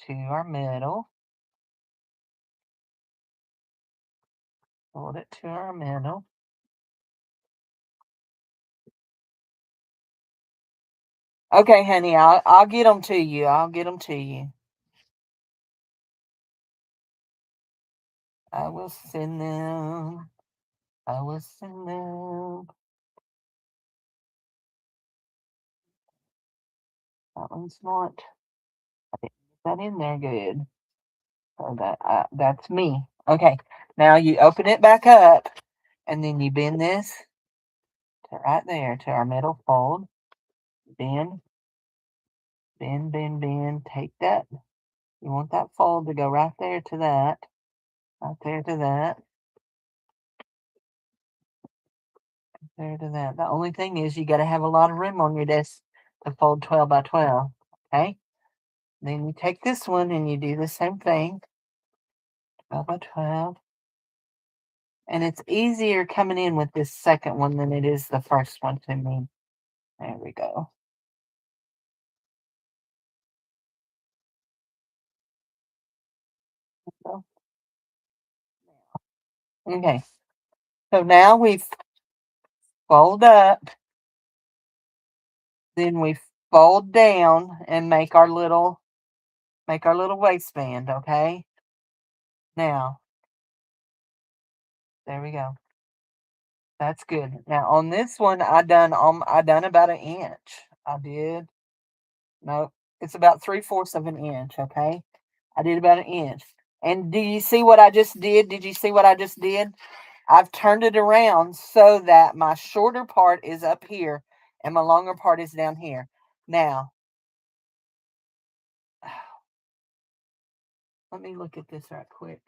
to our middle. Fold it to our middle. Okay, honey, I'll get them to you. I'll get them to you. I will send them. I will send them. That one's not. I didn't get that in there good. So that's me. Okay, now you open it back up, and then you bend this to right there to our middle fold. Bend, bend, bend, bend. Take that. You want that fold to go right there to that. Right there to that. There to that. The only thing is you got to have a lot of room on your desk to fold 12x12. Okay. Then you take this one and you do the same thing. 12x12. And it's easier coming in with this second one than it is the first one to me. There we go. Okay. So now we fold up. Then we fold down and make our little waistband, okay? Now, there we go. That's good. Now on this one, I done about an inch. I did. Nope. It's about 3/4 of an inch. Okay. I did about an inch. And do you see what I just did? Did you see what I just did? I've turned it around so that my shorter part is up here and my longer part is down here. Now, let me look at this right quick.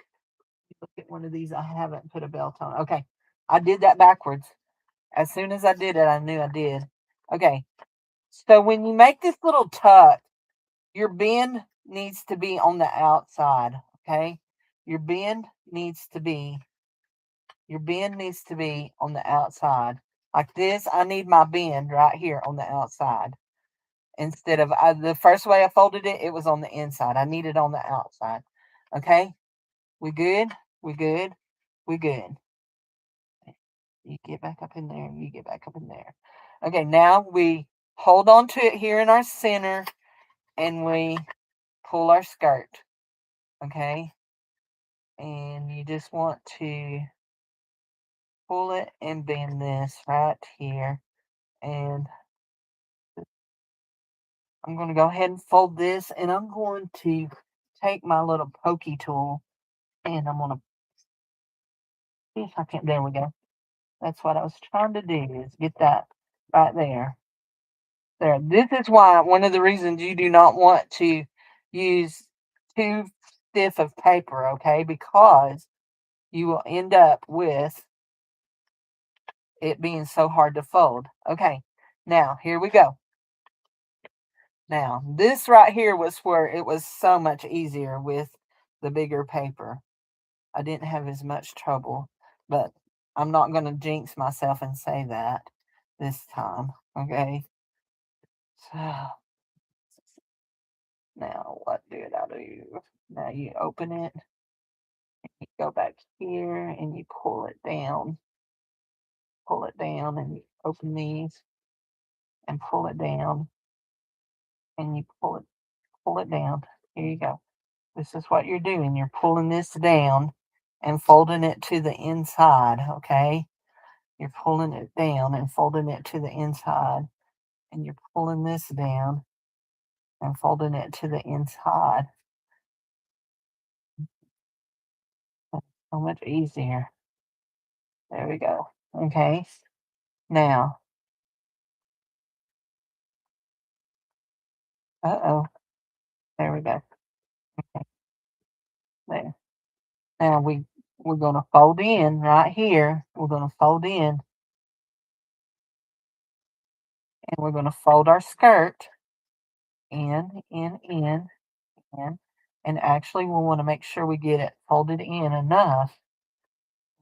Look at one of these. I haven't put a belt on. Okay. I did that backwards. As soon as I did it, I knew I did. Okay. So when you make this little tuck, your bend needs to be on the outside. Okay. Your bend needs to be on the outside. Like this, I need my bend right here on the outside. Instead of the first way I folded it, it was on the inside. I need it on the outside. Okay. We good? We good? We good. You get back up in there. You get back up in there. Okay, now we hold on to it here in our center and we pull our skirt. Okay. And you just want to pull it and bend this right here. And I'm going to go ahead and fold this and I'm going to take my little pokey tool and I'm going to see if I can. There we go. That's what I was trying to do is get that right there. There. This is why one of the reasons you do not want to use too stiff of paper, okay? Because you will end up with it being so hard to fold. Okay, now here we go. Now, this right here was where it was so much easier with the bigger paper. I didn't have as much trouble, but I'm not going to jinx myself and say that this time, okay? So, now what did I do? Now you open it, you go back here and you pull it down, and you open these and pull it down, and you pull it down. Here you go. This is what you're doing. You're pulling this down and folding it to the inside, okay? You're pulling it down and folding it to the inside, and you're pulling this down and folding it to the inside. That's so much easier. There we go. Okay. Now, uh-oh. There we go. Okay. There. Now we're gonna fold in right here. We're gonna fold in and we're gonna fold our skirt in, in. And actually we want to make sure we get it folded in enough.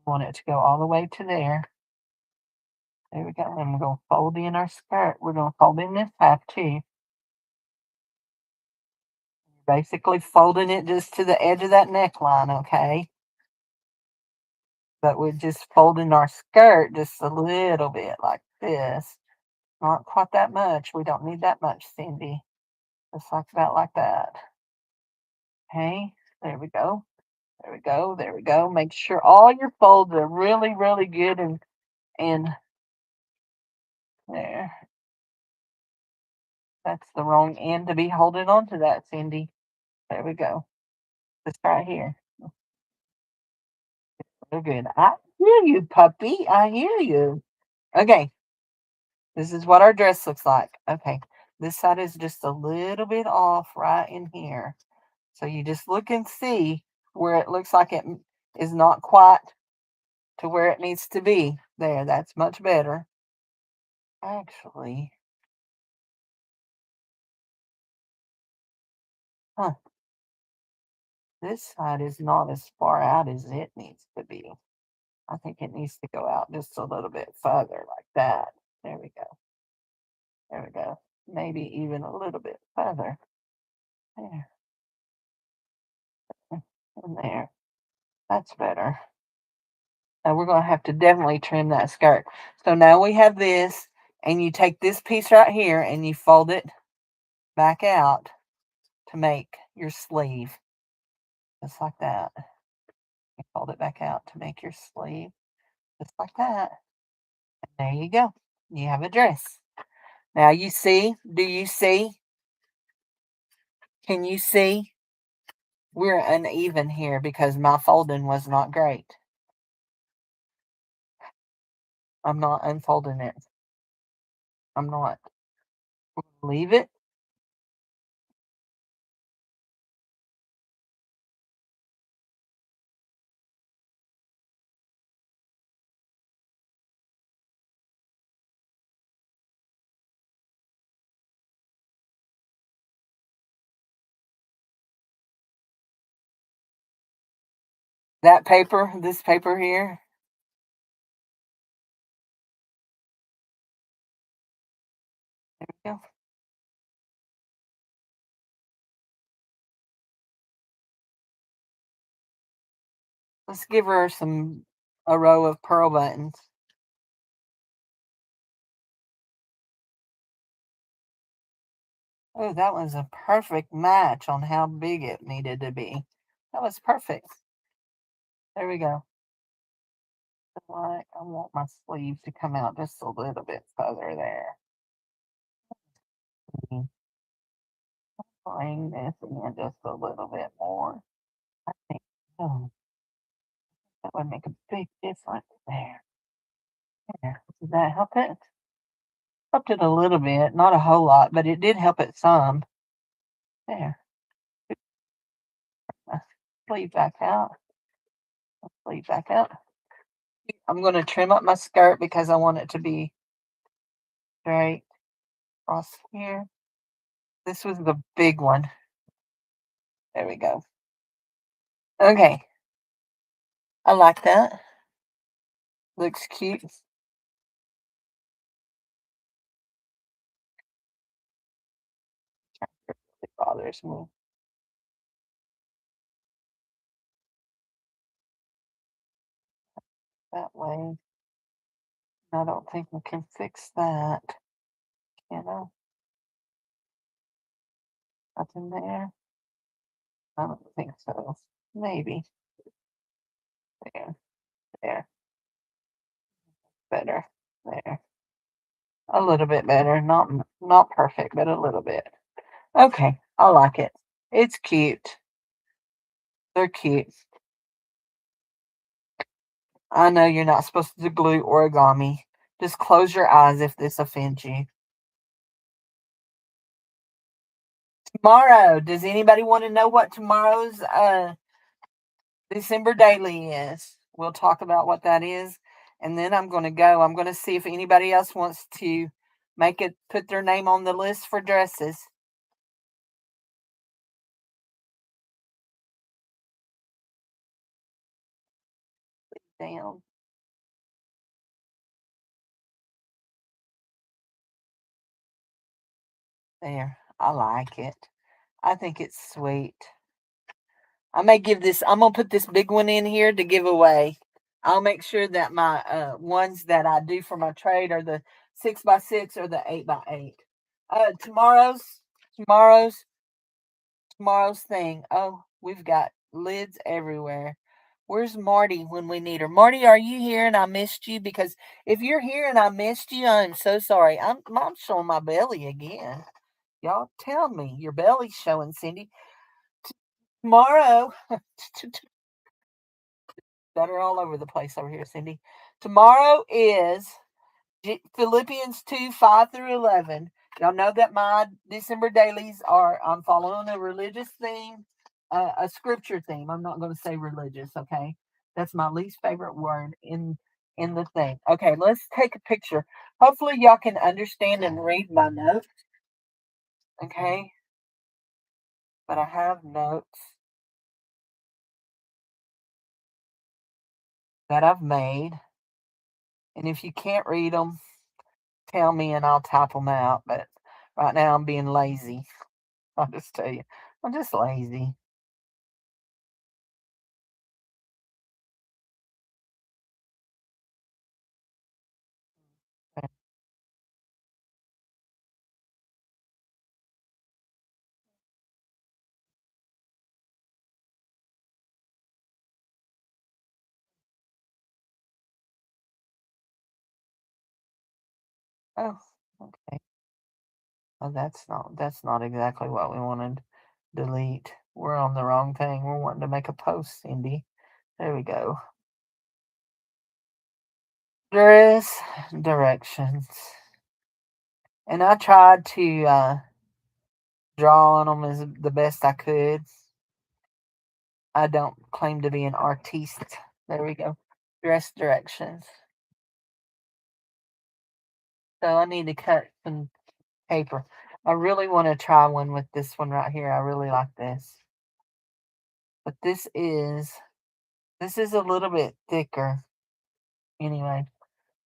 We want it to go all the way to there. There we go. And we're gonna fold in our skirt. We're gonna fold in this half too. Basically folding it just to the edge of that neckline, okay? But we're just folding our skirt just a little bit like this. Not quite that much. We don't need that much, Cindy. Just like about like that. Okay, there we go. There we go. There we go. Make sure all your folds are really, really good and there. That's the wrong end to be holding on to that, Cindy. There we go. This right here. We're good. I hear you, puppy. I hear you. Okay. This is what our dress looks like. Okay. This side is just a little bit off right in here. So you just look and see where it looks like it is not quite to where it needs to be. There, that's much better. Actually, huh, this side is not as far out as it needs to be. I think it needs to go out just a little bit further like that. There we go. There we go. Maybe even a little bit further. There. And there. That's better. Now we're going to have to definitely trim that skirt. So now we have this, and you take this piece right here and you fold it back out to make your sleeve. Just like that. You fold it back out to make your sleeve. Just like that. And there you go. You have a dress. Now you see, do you see? Can you see? We're uneven here because my folding was not great. I'm not unfolding it. I'm not. Leave it. That paper, this paper here. There we go. Let's give her a row of pearl buttons. Oh, that was a perfect match on how big it needed to be. That was perfect. There we go. I want my sleeve to come out just a little bit further there. Bring this in just a little bit more. I think, oh, that would make a big difference there. There. Did that help it? Helped it a little bit, not a whole lot, but it did help it some. There. My sleeve back out. Sleeve back out. I'm going to trim up my skirt because I want it to be straight across here. This was the big one. There we go. Okay. I like that. Looks cute. It bothers me. That way. I don't think we can fix that. You know, nothing there. I don't think so. Maybe. There. There. Better. There. A little bit better. Not perfect, but a little bit. Okay. I like it. It's cute. They're cute. I know you're not supposed to glue origami. Just close your eyes if this offends you. Tomorrow, does anybody want to know what tomorrow's December daily is? We'll talk about what that is, and then I'm going to go. I'm going to see if anybody else wants to put their name on the list for dresses. Down there. I like it. I think it's sweet. I'm gonna put this big one in here to give away. I'll make sure that my ones that I do for my trade are the 6x6 or the 8x8. Tomorrow's tomorrow's tomorrow's thing. Oh, we've got lids everywhere. Where's Marty when we need her? Marty, are you here and I missed you? Because if you're here and I missed you, I'm so sorry. I'm showing my belly again. Y'all tell me your belly's showing, Cindy. Tomorrow, that are all over the place over here, Cindy. Tomorrow is Philippians 2 5 through 11. Y'all know that my December dailies are, I'm following a religious theme, a scripture theme. I'm not going to say religious, okay? That's my least favorite word in the thing. Okay, let's take a picture. Hopefully, y'all can understand and read my notes, okay? But I have notes that I've made. And if you can't read them, tell me and I'll type them out. But right now I'm being lazy. I'll just tell you, I'm just lazy. Oh, okay. Oh, that's not exactly what we wanted. Delete. We're on the wrong thing. We're wanting to make a post, Cindy. There we go. Dress directions. And I tried to draw on them as the best I could. I don't claim to be an artiste. There we go. Dress directions. So I need to cut some paper. I really want to try one with this one right here. I really like this. But this is a little bit thicker. Anyway,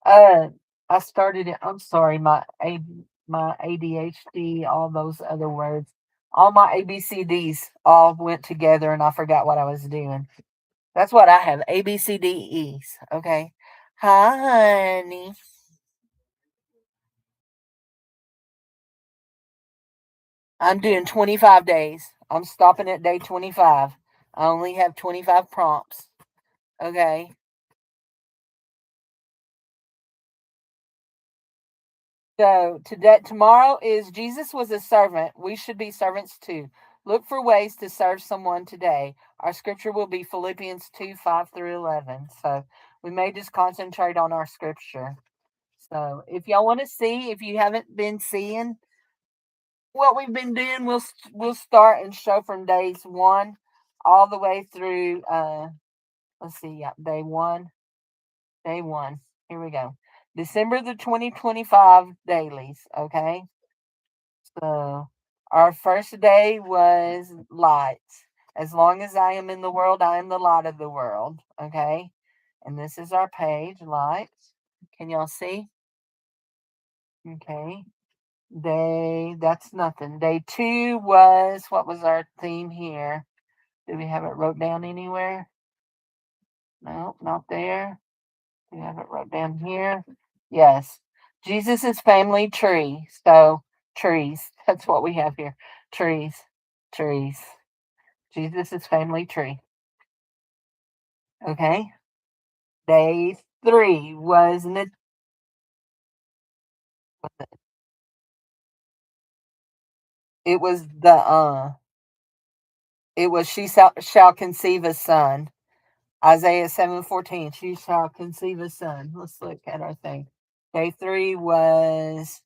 uh, I started it. I'm sorry, my ADHD, all those other words, all my ABCDs all went together, and I forgot what I was doing. That's what I have. ABCDEs. Okay. Hi, honey. I'm doing 25 days. I'm stopping at day 25. I only have 25 prompts. Okay. So today, tomorrow is Jesus was a servant. We should be servants too. Look for ways to serve someone today. Our scripture will be Philippians 2 5 through 11. So we may just concentrate on our scripture. So if y'all want to see, if you haven't been seeing what we've been doing, we'll start and show from days 1 all the way through, let's see, yeah, day one. Here we go. December the 2025 dailies. Okay. So our first day was lights. As long as I am in the world, I am the light of the world. Okay. And this is our page, lights. Can y'all see? Okay. That's nothing. Day 2 was, what was our theme here? Do we have it wrote down anywhere? No, not there. Do we have it wrote down here? Yes. Jesus' family tree. So, trees. That's what we have here. Trees. Trees. Jesus' family tree. Okay. Day 3 was it was the it was shall conceive a son. Isaiah 7:14. She shall conceive a son. Let's look at our thing. Day 3 was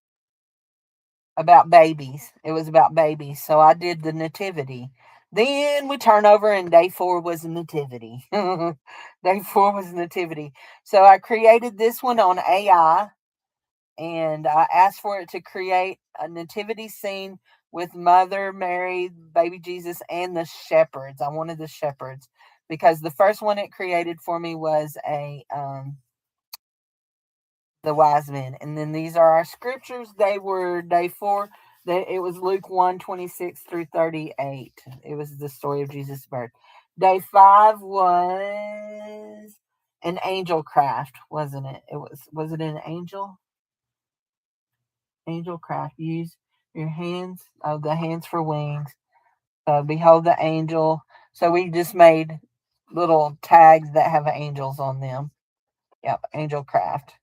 about babies. It was about babies. So I did the nativity. Then we turn over and day 4 was nativity. Day 4 was nativity. So I created this one on AI and I asked for it to create a nativity scene with Mother Mary, baby Jesus, and the shepherds. I wanted the shepherds because the first one it created for me was a the wise men. And then these are our scriptures. They were day 4. It was Luke 1:26 through 38. It was the story of Jesus' birth. Day 5 was an angel craft, wasn't it? Was it an angel? Angel craft. Use your hands, the hands for wings. Behold the angel. So we just made little tags that have angels on them. Yep, angel craft.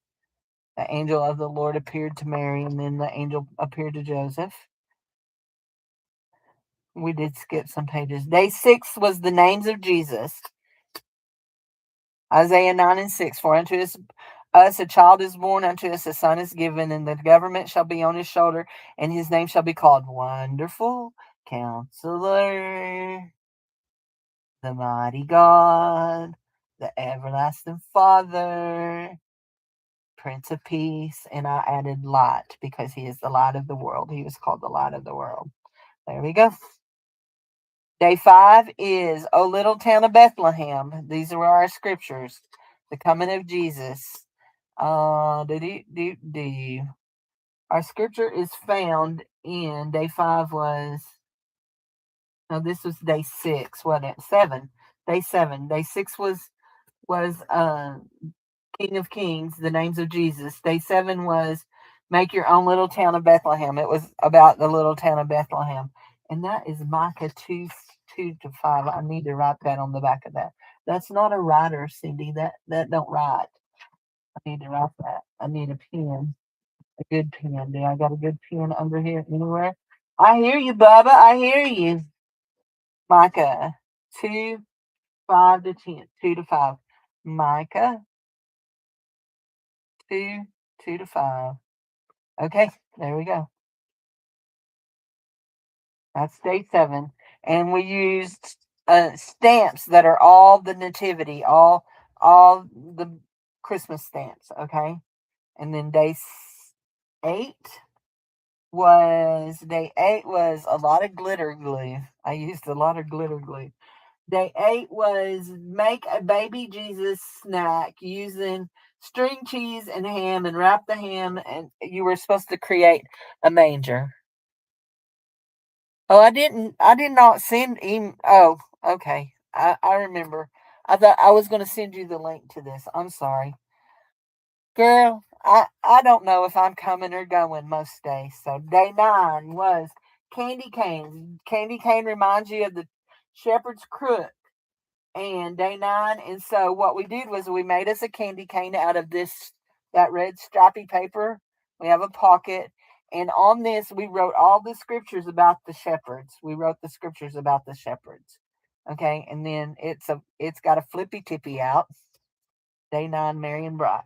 The angel of the Lord appeared to Mary, and then the angel appeared to Joseph. We did skip some pages. Day 6 was the names of Jesus. Isaiah 9 and 6. For unto us a child is born, unto us a son is given, and the government shall be on his shoulder, and his name shall be called Wonderful Counselor, the Mighty God, the Everlasting Father, Prince of Peace. And I added light because he is the light of the world. He was called the light of the world. There we go. Day 5 is O Little Town of Bethlehem. These are our scriptures. The coming of Jesus. Our scripture is found in day 5 was, no, this was day 6, wasn't it? 7. Day 7. Day 6 was King of Kings, the names of Jesus. Day 7 was make your own little town of Bethlehem. It was about the little town of Bethlehem. And that is Micah 2 to 5. I need to write that on the back of that. That's not a writer, Cindy. That don't write. I need to write that. I need a pen. A good pen. Do I got a good pen under here anywhere? I hear you, Bubba. I hear you. Micah 2, 5 to 10. 2 to 5. Micah 2, 2 to 5. Okay, there we go. That's day 7. And we used stamps that are all the nativity, all the Christmas stamps, okay? And then eight day 8 was a lot of glitter glue. I used a lot of glitter glue. Day 8 was make a baby Jesus snack using string cheese and ham and wrap the ham, and you were supposed to create a manger. Oh, I did not send oh, okay. I remember. I thought I was going to send you the link to this. I'm sorry. Girl, I don't know if I'm coming or going most days. So day 9 was candy cane. Candy cane reminds you of the shepherd's crook. And day 9. And so what we did was we made us a candy cane out of that red stripy paper. We have a pocket. And on this we wrote all the scriptures about the shepherds. We wrote the scriptures about the shepherds. Okay, and then it's got a flippy tippy out. Day 9, Mary and Bright.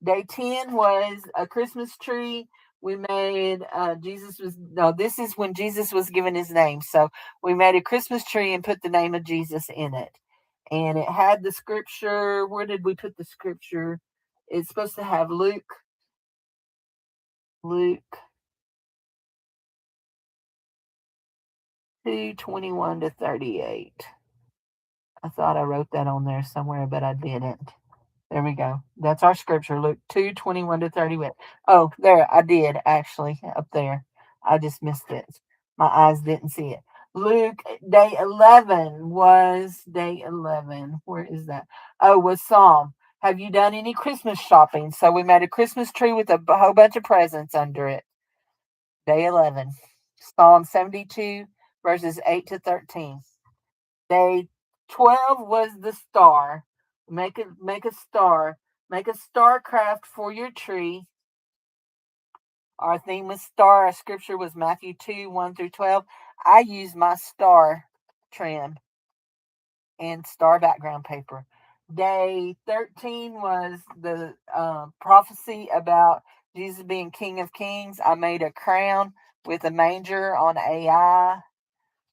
Day 10 was a Christmas tree. We made this is when Jesus was given his name. So we made a Christmas tree and put the name of Jesus in it. And it had the scripture. Where did we put the scripture? It's supposed to have Luke 2:21 to 38. I thought I wrote that on there somewhere, but I didn't. There we go. That's our scripture, Luke 2:21 to 38. Oh, there, I did actually up there. I just missed it. My eyes didn't see it. Luke, day 11 was day 11. Where is that? Oh, was Psalm. Have you done any Christmas shopping? So we made a Christmas tree with a whole bunch of presents under it. Day 11. Psalm 72, verses 8 to 13. Day 12 was the star. Make a star. Make a star craft for your tree. Our theme was star. Our scripture was Matthew 2, 1 through 12. I used my star trim and star background paper. Day 13 was the prophecy about Jesus being King of Kings. I made a crown with a manger on AI.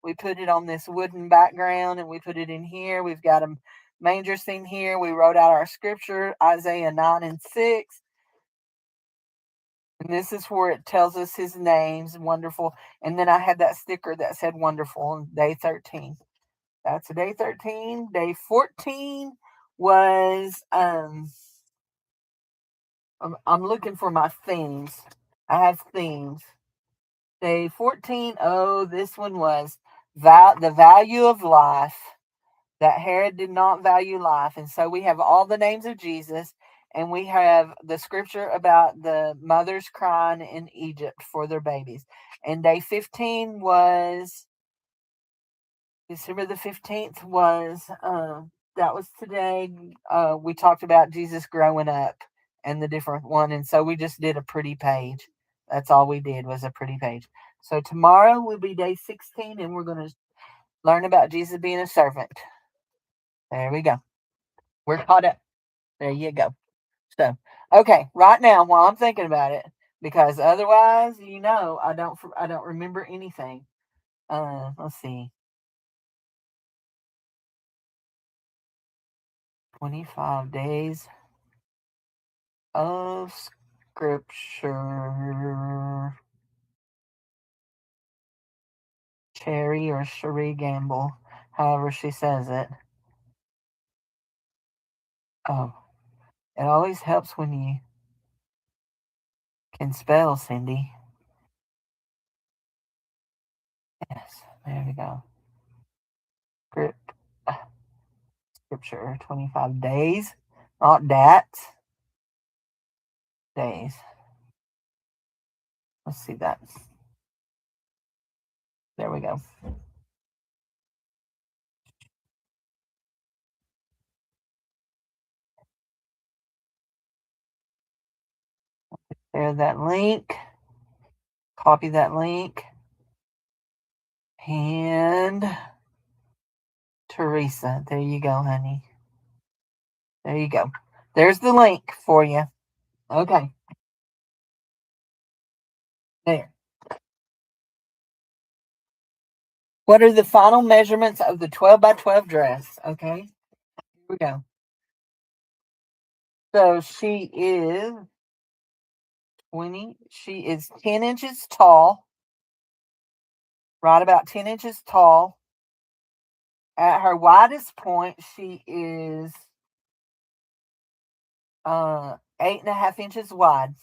We put it on this wooden background and we put it in here. We've got a manger scene here. We wrote out our scripture, Isaiah 9 and 6. And this is where it tells us his name's wonderful. And then I had that sticker that said wonderful on day 13. That's day 13. Day 14 was I'm looking for my themes. I have themes. Day 14, oh, this one was the value of life. That Herod did not value life. And so we have all the names of Jesus, and we have the scripture about the mothers crying in Egypt for their babies. And day 15 was December the 15th that was today. We talked about Jesus growing up and the different one. And so we just did a pretty page. That's all we did was a pretty page. So tomorrow will be day 16, and we're going to learn about Jesus being a servant. There we go. We're caught up. There you go. So, okay, right now while I'm thinking about it, because otherwise, I don't remember anything. Let's see. 25 days of scripture. Cherry or Cherie Gamble, however she says it. Oh, it always helps when you can spell, Cindy. Yes, there we go. Script, scripture, 25 days, not that. Days. Let's see that. There we go. Share that link. Copy that link. And Teresa, there you go, honey. There you go. There's the link for you. Okay. There. What are the final measurements of the 12 by 12 dress? Okay. Here we go. So she is 20. She is 10 inches tall, right about 10 inches tall. At her widest point, she is 8.5 inches wide.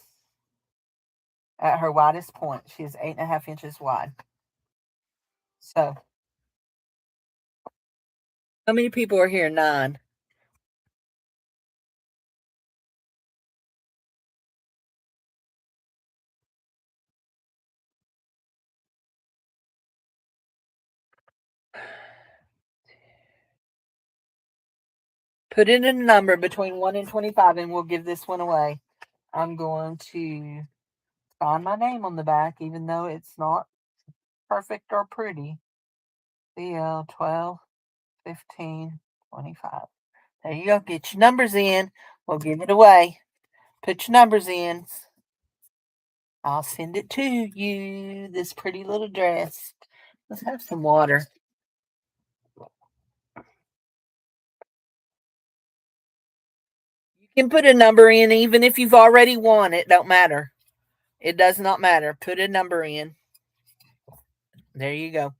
At her widest point, she is 8.5 inches wide. So, how many people are here? 9. Put in a number between 1 and 25, and we'll give this one away. I'm going to sign my name on the back, even though it's not perfect or pretty. CL 12, 15, 25. There you go. Get your numbers in. We'll give it away. Put your numbers in. I'll send it to you. This pretty little dress. Let's have some water. You can put a number in even if you've already won. It don't matter. It does not matter. Put a number in. There you go.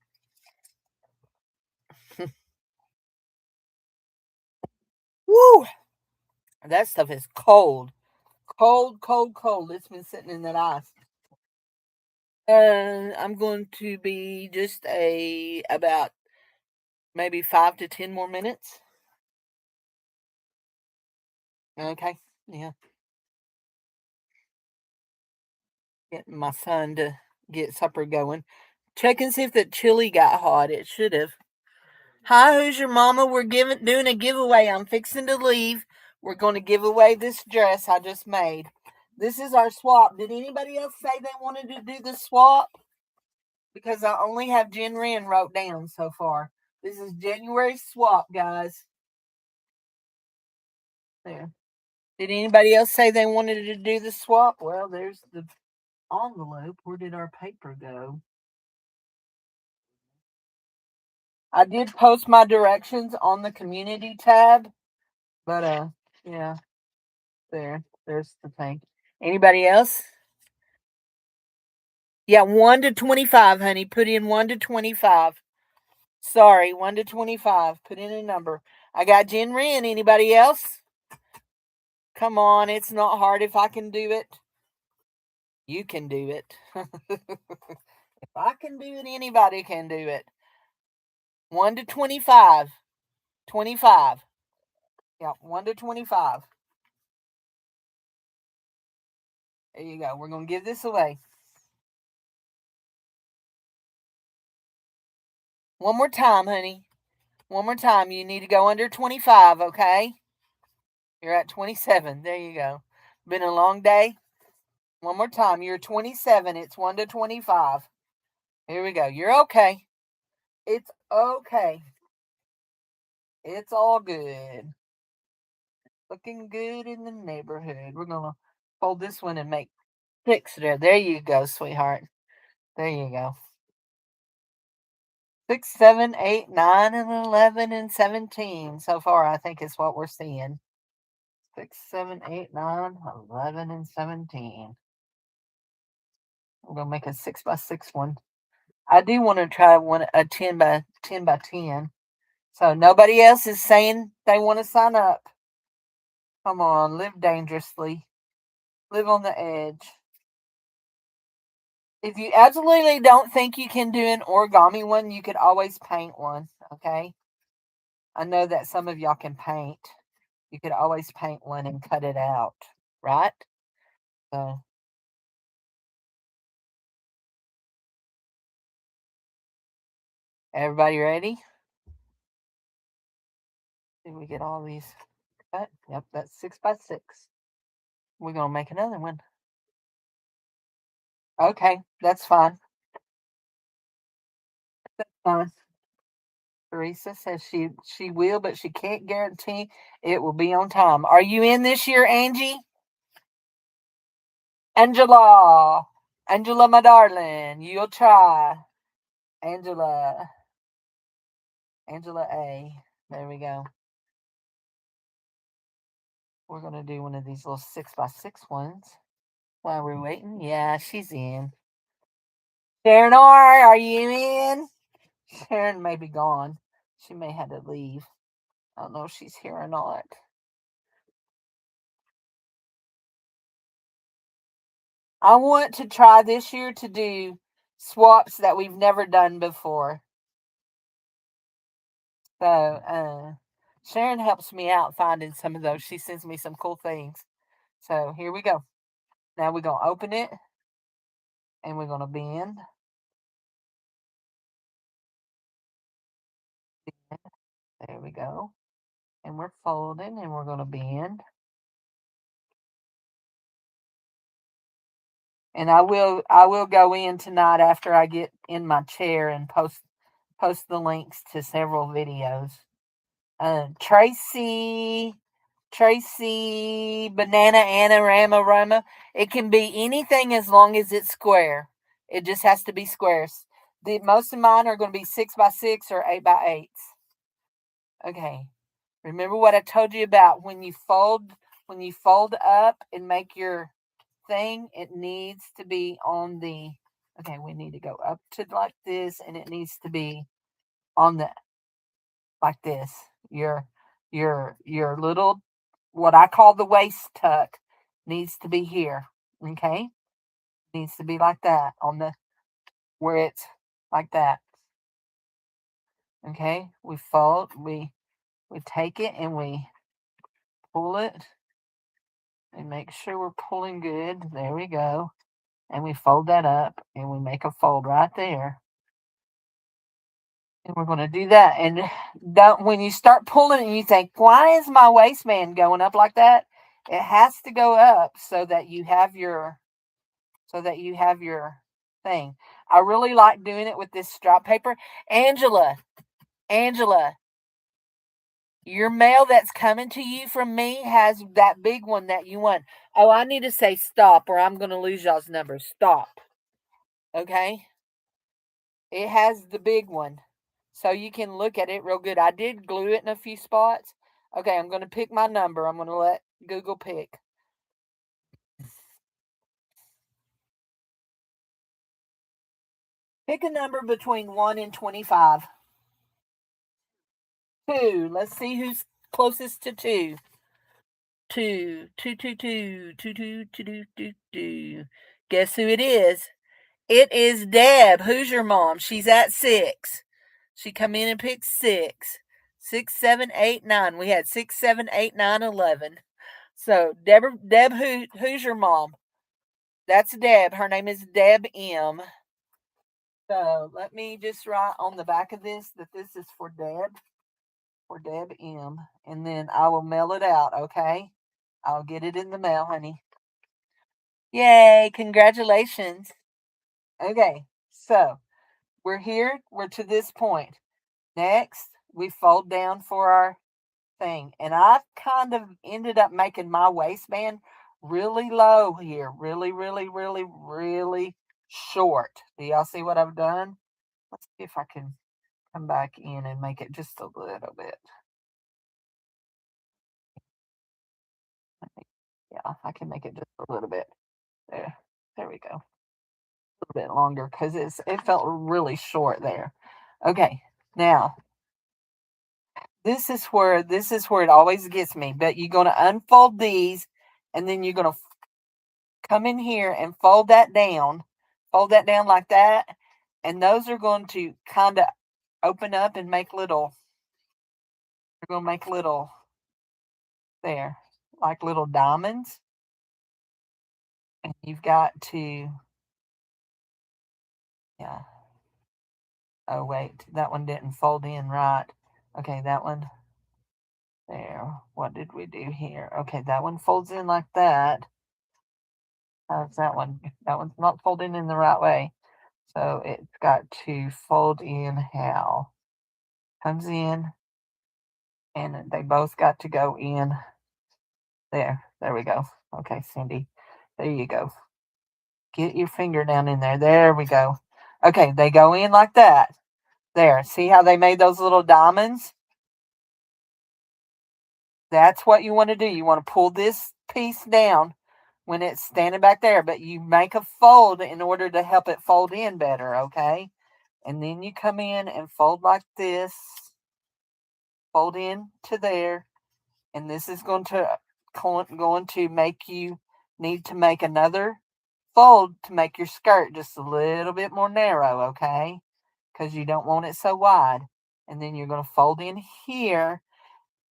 Woo! That stuff is cold. Cold, cold, cold. It's been sitting in that ice. I'm going to be just about maybe 5 to 10 more minutes. Okay. Yeah. Getting my son to get supper going. Check and see if the chili got hot. It should have. Hi, who's your mama? We're doing a giveaway. I'm fixing to leave. We're going to give away this dress I just made. This is our swap. Did anybody else say they wanted to do the swap? Because I only have Jen Wren wrote down so far. This is January swap, guys. There. Did anybody else say they wanted to do the swap? Well, there's the envelope. Where did our paper go? I did post my directions on the community tab, but yeah, there's the thing. Anybody else? Yeah, 1 to 25, honey. Put in 1 to 25. Sorry, 1 to 25. Put in a number. I got Jen Wren. Anybody else? Come on, it's not hard if I can do it. You can do it. If I can do it, anybody can do it. 1 to 25. 25. Yeah, 1 to 25. There you go. We're going to give this away. One more time, honey. One more time. You need to go under 25, okay? You're at 27. There you go. Been a long day. One more time. You're 27. It's 1 to 25. Here we go. You're okay. It's okay. It's all good. Looking good in the neighborhood. We're going to hold this one and make 6 there. There you go, sweetheart. There you go. 6, 7, 8, 9, and 11, and 17. So far, I think is what we're seeing. 6, 7, 8, 9, 11, and 17. We're going to make a 6 by 6 one. I do want to try a 10 by 10. So nobody else is saying they want to sign up. Come on, live dangerously. Live on the edge. If you absolutely don't think you can do an origami one, you could always paint one, okay? I know that some of y'all can paint. You could always paint one and cut it out, right? So, everybody ready? Did we get all these cut? Yep, that's 6 by 6. We're going to make another one. Okay, that's fine. That's fine. Teresa says she will, but she can't guarantee it will be on time. Are you in this year, Angie? Angela. Angela, my darling. You'll try. Angela. Angela A. There we go. We're going to do one of these little 6x6 ones while we're waiting. Yeah, she's in. Sharon R., are you in? Sharon may be gone. She may have to leave. I don't know if she's here or not. I want to try this year to do swaps that we've never done before. So, Sharon helps me out finding some of those. She sends me some cool things. So, here we go. Now we're going to open it and we're going to bend. There we go. And we're folding and we're going to bend. And I will go in tonight after I get in my chair and post the links to several videos. Tracy, Banana Anarama Rama. It can be anything as long as it's square. It just has to be squares. Most of mine are going to be 6x6 or 8x8s. Okay. Remember what I told you about when you fold up and make your thing, it needs to be on the, okay, we need to go up to like this, and it needs to be on the, like this. Your little, what I call the waist tuck, needs to be here. Okay, needs to be like that on the, where it's like that. Okay, we fold, we take it and we pull it and make sure we're pulling good. There we go. And we fold that up and we make a fold right there. And we're going to do that. And don't, when you start pulling and you think, why is my waistband going up like that? It has to go up so that you have your thing. I really like doing it with this strap paper. Angela, your mail that's coming to you from me has that big one that you want. Oh, I need to say stop or I'm going to lose y'all's number. Stop. Okay? It has the big one. So you can look at it real good. I did glue it in a few spots. Okay, I'm going to pick my number. I'm going to let Google pick. Pick a number between 1 and 25. 2. Let's see who's closest to 2. 2. 2, 2, 2. 2, 2, 2, 2, 2, 2. Guess who it is? It is Deb. Who's your mom? She's at 6. She come in and picked 6. 6, 7, 8, 9. We had 6, 7, 8, 9, 11. So Deb, who's your mom? That's Deb. Her name is Deb M. So let me just write on the back of this that this is for Deb M. And then I will mail it out, okay? I'll get it in the mail, honey. Yay, congratulations. Okay, so we're here, we're to this point. Next, we fold down for our thing. And I kind of ended up making my waistband really low here. Really, really, really, really short. Do y'all see what I've done? Let's see if I can come back in and make it just a little bit. Yeah, I can make it just a little bit. There we go. A little bit longer because it felt really short there. Okay, now this is where it always gets me. But you're gonna unfold these, and then you're gonna come in here and fold that down like that, and those are going to kind of open up and make little. They're going to make little there, like little diamonds, and you've got to, yeah. Oh wait, that one didn't fold in right. Okay, that one there. What did we do here? Okay, that one folds in like that. How's that one? That one's not folding in the right way. So it's got to fold in how? Comes in, and they both got to go in there. There we go. Okay, Cindy, there you go. Get your finger down in there. There we go. Okay, they go in like that. There. See how they made those little diamonds? That's what you want to do. You want to pull this piece down when it's standing back there, but you make a fold in order to help it fold in better, okay? And then you come in and fold like this, fold in to there, and this is going to make you need to make another fold to make your skirt just a little bit more narrow, okay? Because you don't want it so wide. And then you're going to fold in here,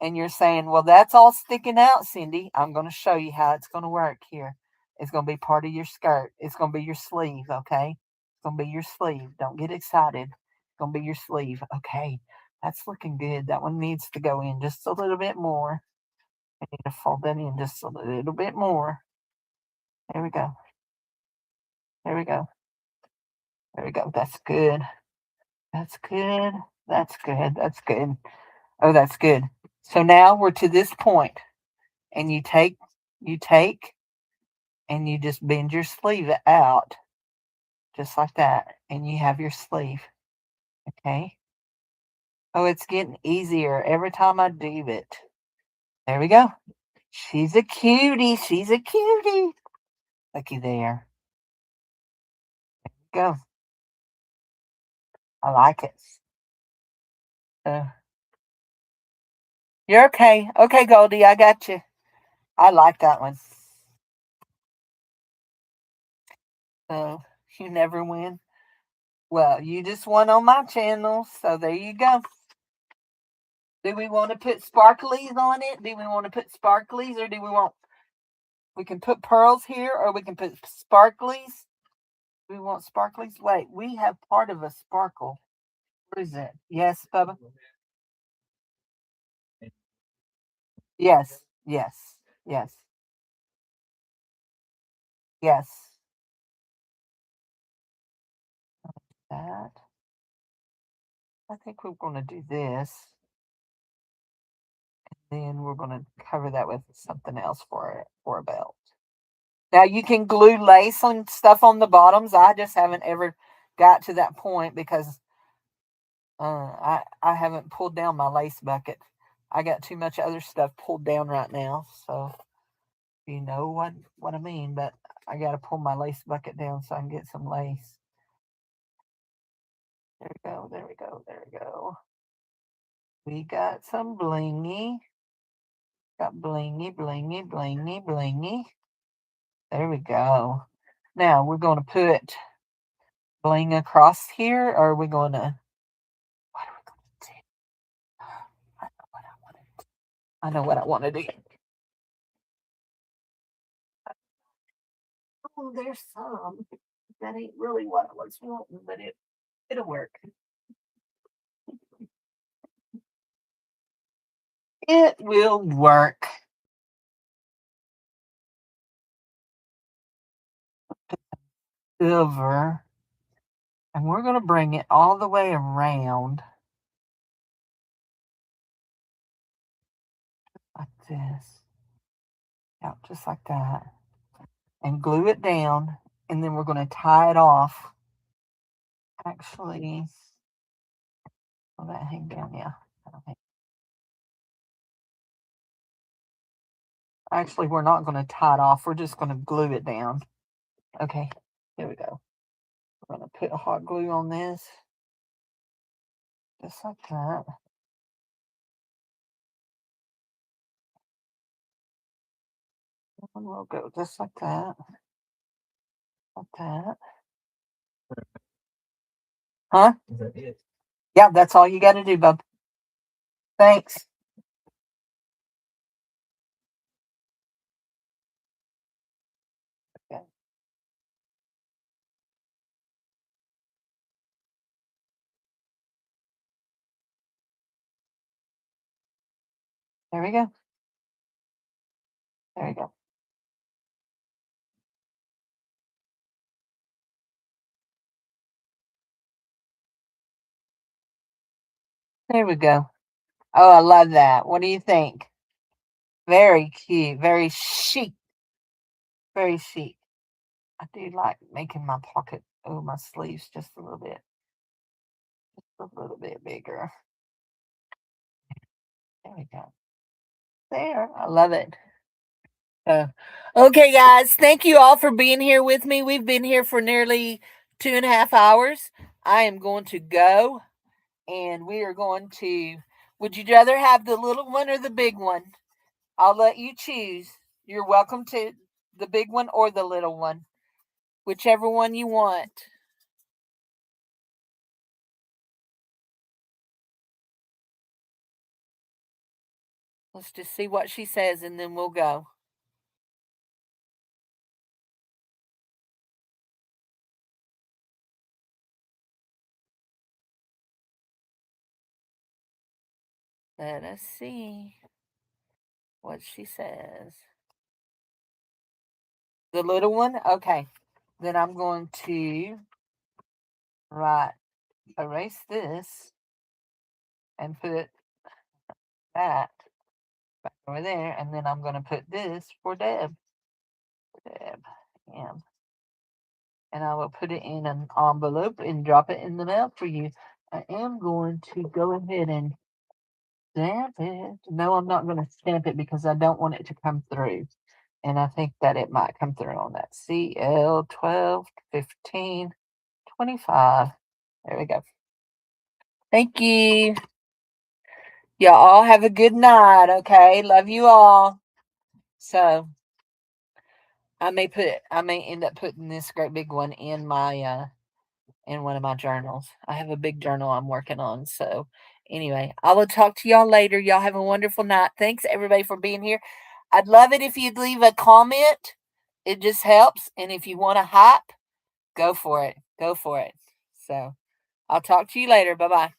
and you're saying, well, that's all sticking out, Cindy. I'm going to show you how it's going to work here. It's going to be part of your skirt. It's going to be your sleeve, okay? It's going to be your sleeve. Don't get excited. It's going to be your sleeve. Okay, that's looking good. That one needs to go in just a little bit more. I need to fold that in just a little bit more. There we go. There we go. There we go. That's good. That's good. That's good. That's good. Oh, that's good. So now we're to this point, and you take, and you just bend your sleeve out, just like that, and you have your sleeve. Okay. Oh, it's getting easier every time I do it. There we go. She's a cutie. She's a cutie. Looky there. Go. I like it. Uh, you're okay. Okay, Goldie, I got you. I like that one. So you never win. Well, you just won on my channel, so there you go. Do we want to put sparklies on it? Do we want to put sparklies, or do we want? We can put pearls here, or we can put sparklies. Do we want sparklies? Wait, we have part of a sparkle. What is it? Yes, Bubba. Yes, yes, yes, yes. That. I think we're going to do this. Then we're going to cover that with something else for a belt. Now you can glue lace and stuff on the bottoms. I just haven't ever got to that point because I haven't pulled down my lace bucket. I got too much other stuff pulled down right now. So you know what I mean. But I got to pull my lace bucket down so I can get some lace. There we go. There we go. There we go. We got some blingy. Got blingy, blingy, blingy, blingy. There we go. Now we're going to put bling across here, or are we going to? What are we going to do? I know what I want to do. I know what I want to do. Oh, there's some. That ain't really what I was wanting, but it'll work. It will work. Silver, and we're going to bring it all the way around like this. Yeah, just like that, and glue it down, and then we're going to tie it off. Actually, will that hang down? Yeah. Actually, we're not going to tie it off. We're just going to glue it down. Okay, here we go. We're going to put hot glue on this. Just like that. And we'll go just like that. Like that. Huh? Is that it? Yeah, that's all you got to do, bub. Thanks. Okay. There we go. There we go. There we go. Oh, I love that. What do you think? Very cute. Very chic. Very chic. I do like making my pocket, my sleeves just a little bit bigger. There we go. There, I love it. Uh, okay, guys, thank you all for being here with me. We've been here for nearly 2.5 hours. I am going to go, and we are going to. Would you rather have the little one or the big one? I'll let you choose. You're welcome to the big one or the little one, whichever one you want. Let's just see what she says, and then we'll go. Let us see what she says. The little one? Okay. Then I'm going to erase this and put that back over there. And then I'm going to put this for Deb. Deb. M. And I will put it in an envelope and drop it in the mail for you. I am going to go ahead and stamp it. No, I'm not going to stamp it because I don't want it to come through. And I think that it might come through on that CL 12 15 25. There we go. Thank you. Y'all all have a good night, okay? Love you all. So I may end up putting this great big one in my in one of my journals. I have a big journal I'm working on. So anyway, I will talk to y'all later. Y'all have a wonderful night. Thanks everybody for being here. I'd love it if you'd leave a comment. It just helps. And if you want to hype, go for it. Go for it. So I'll talk to you later. Bye bye.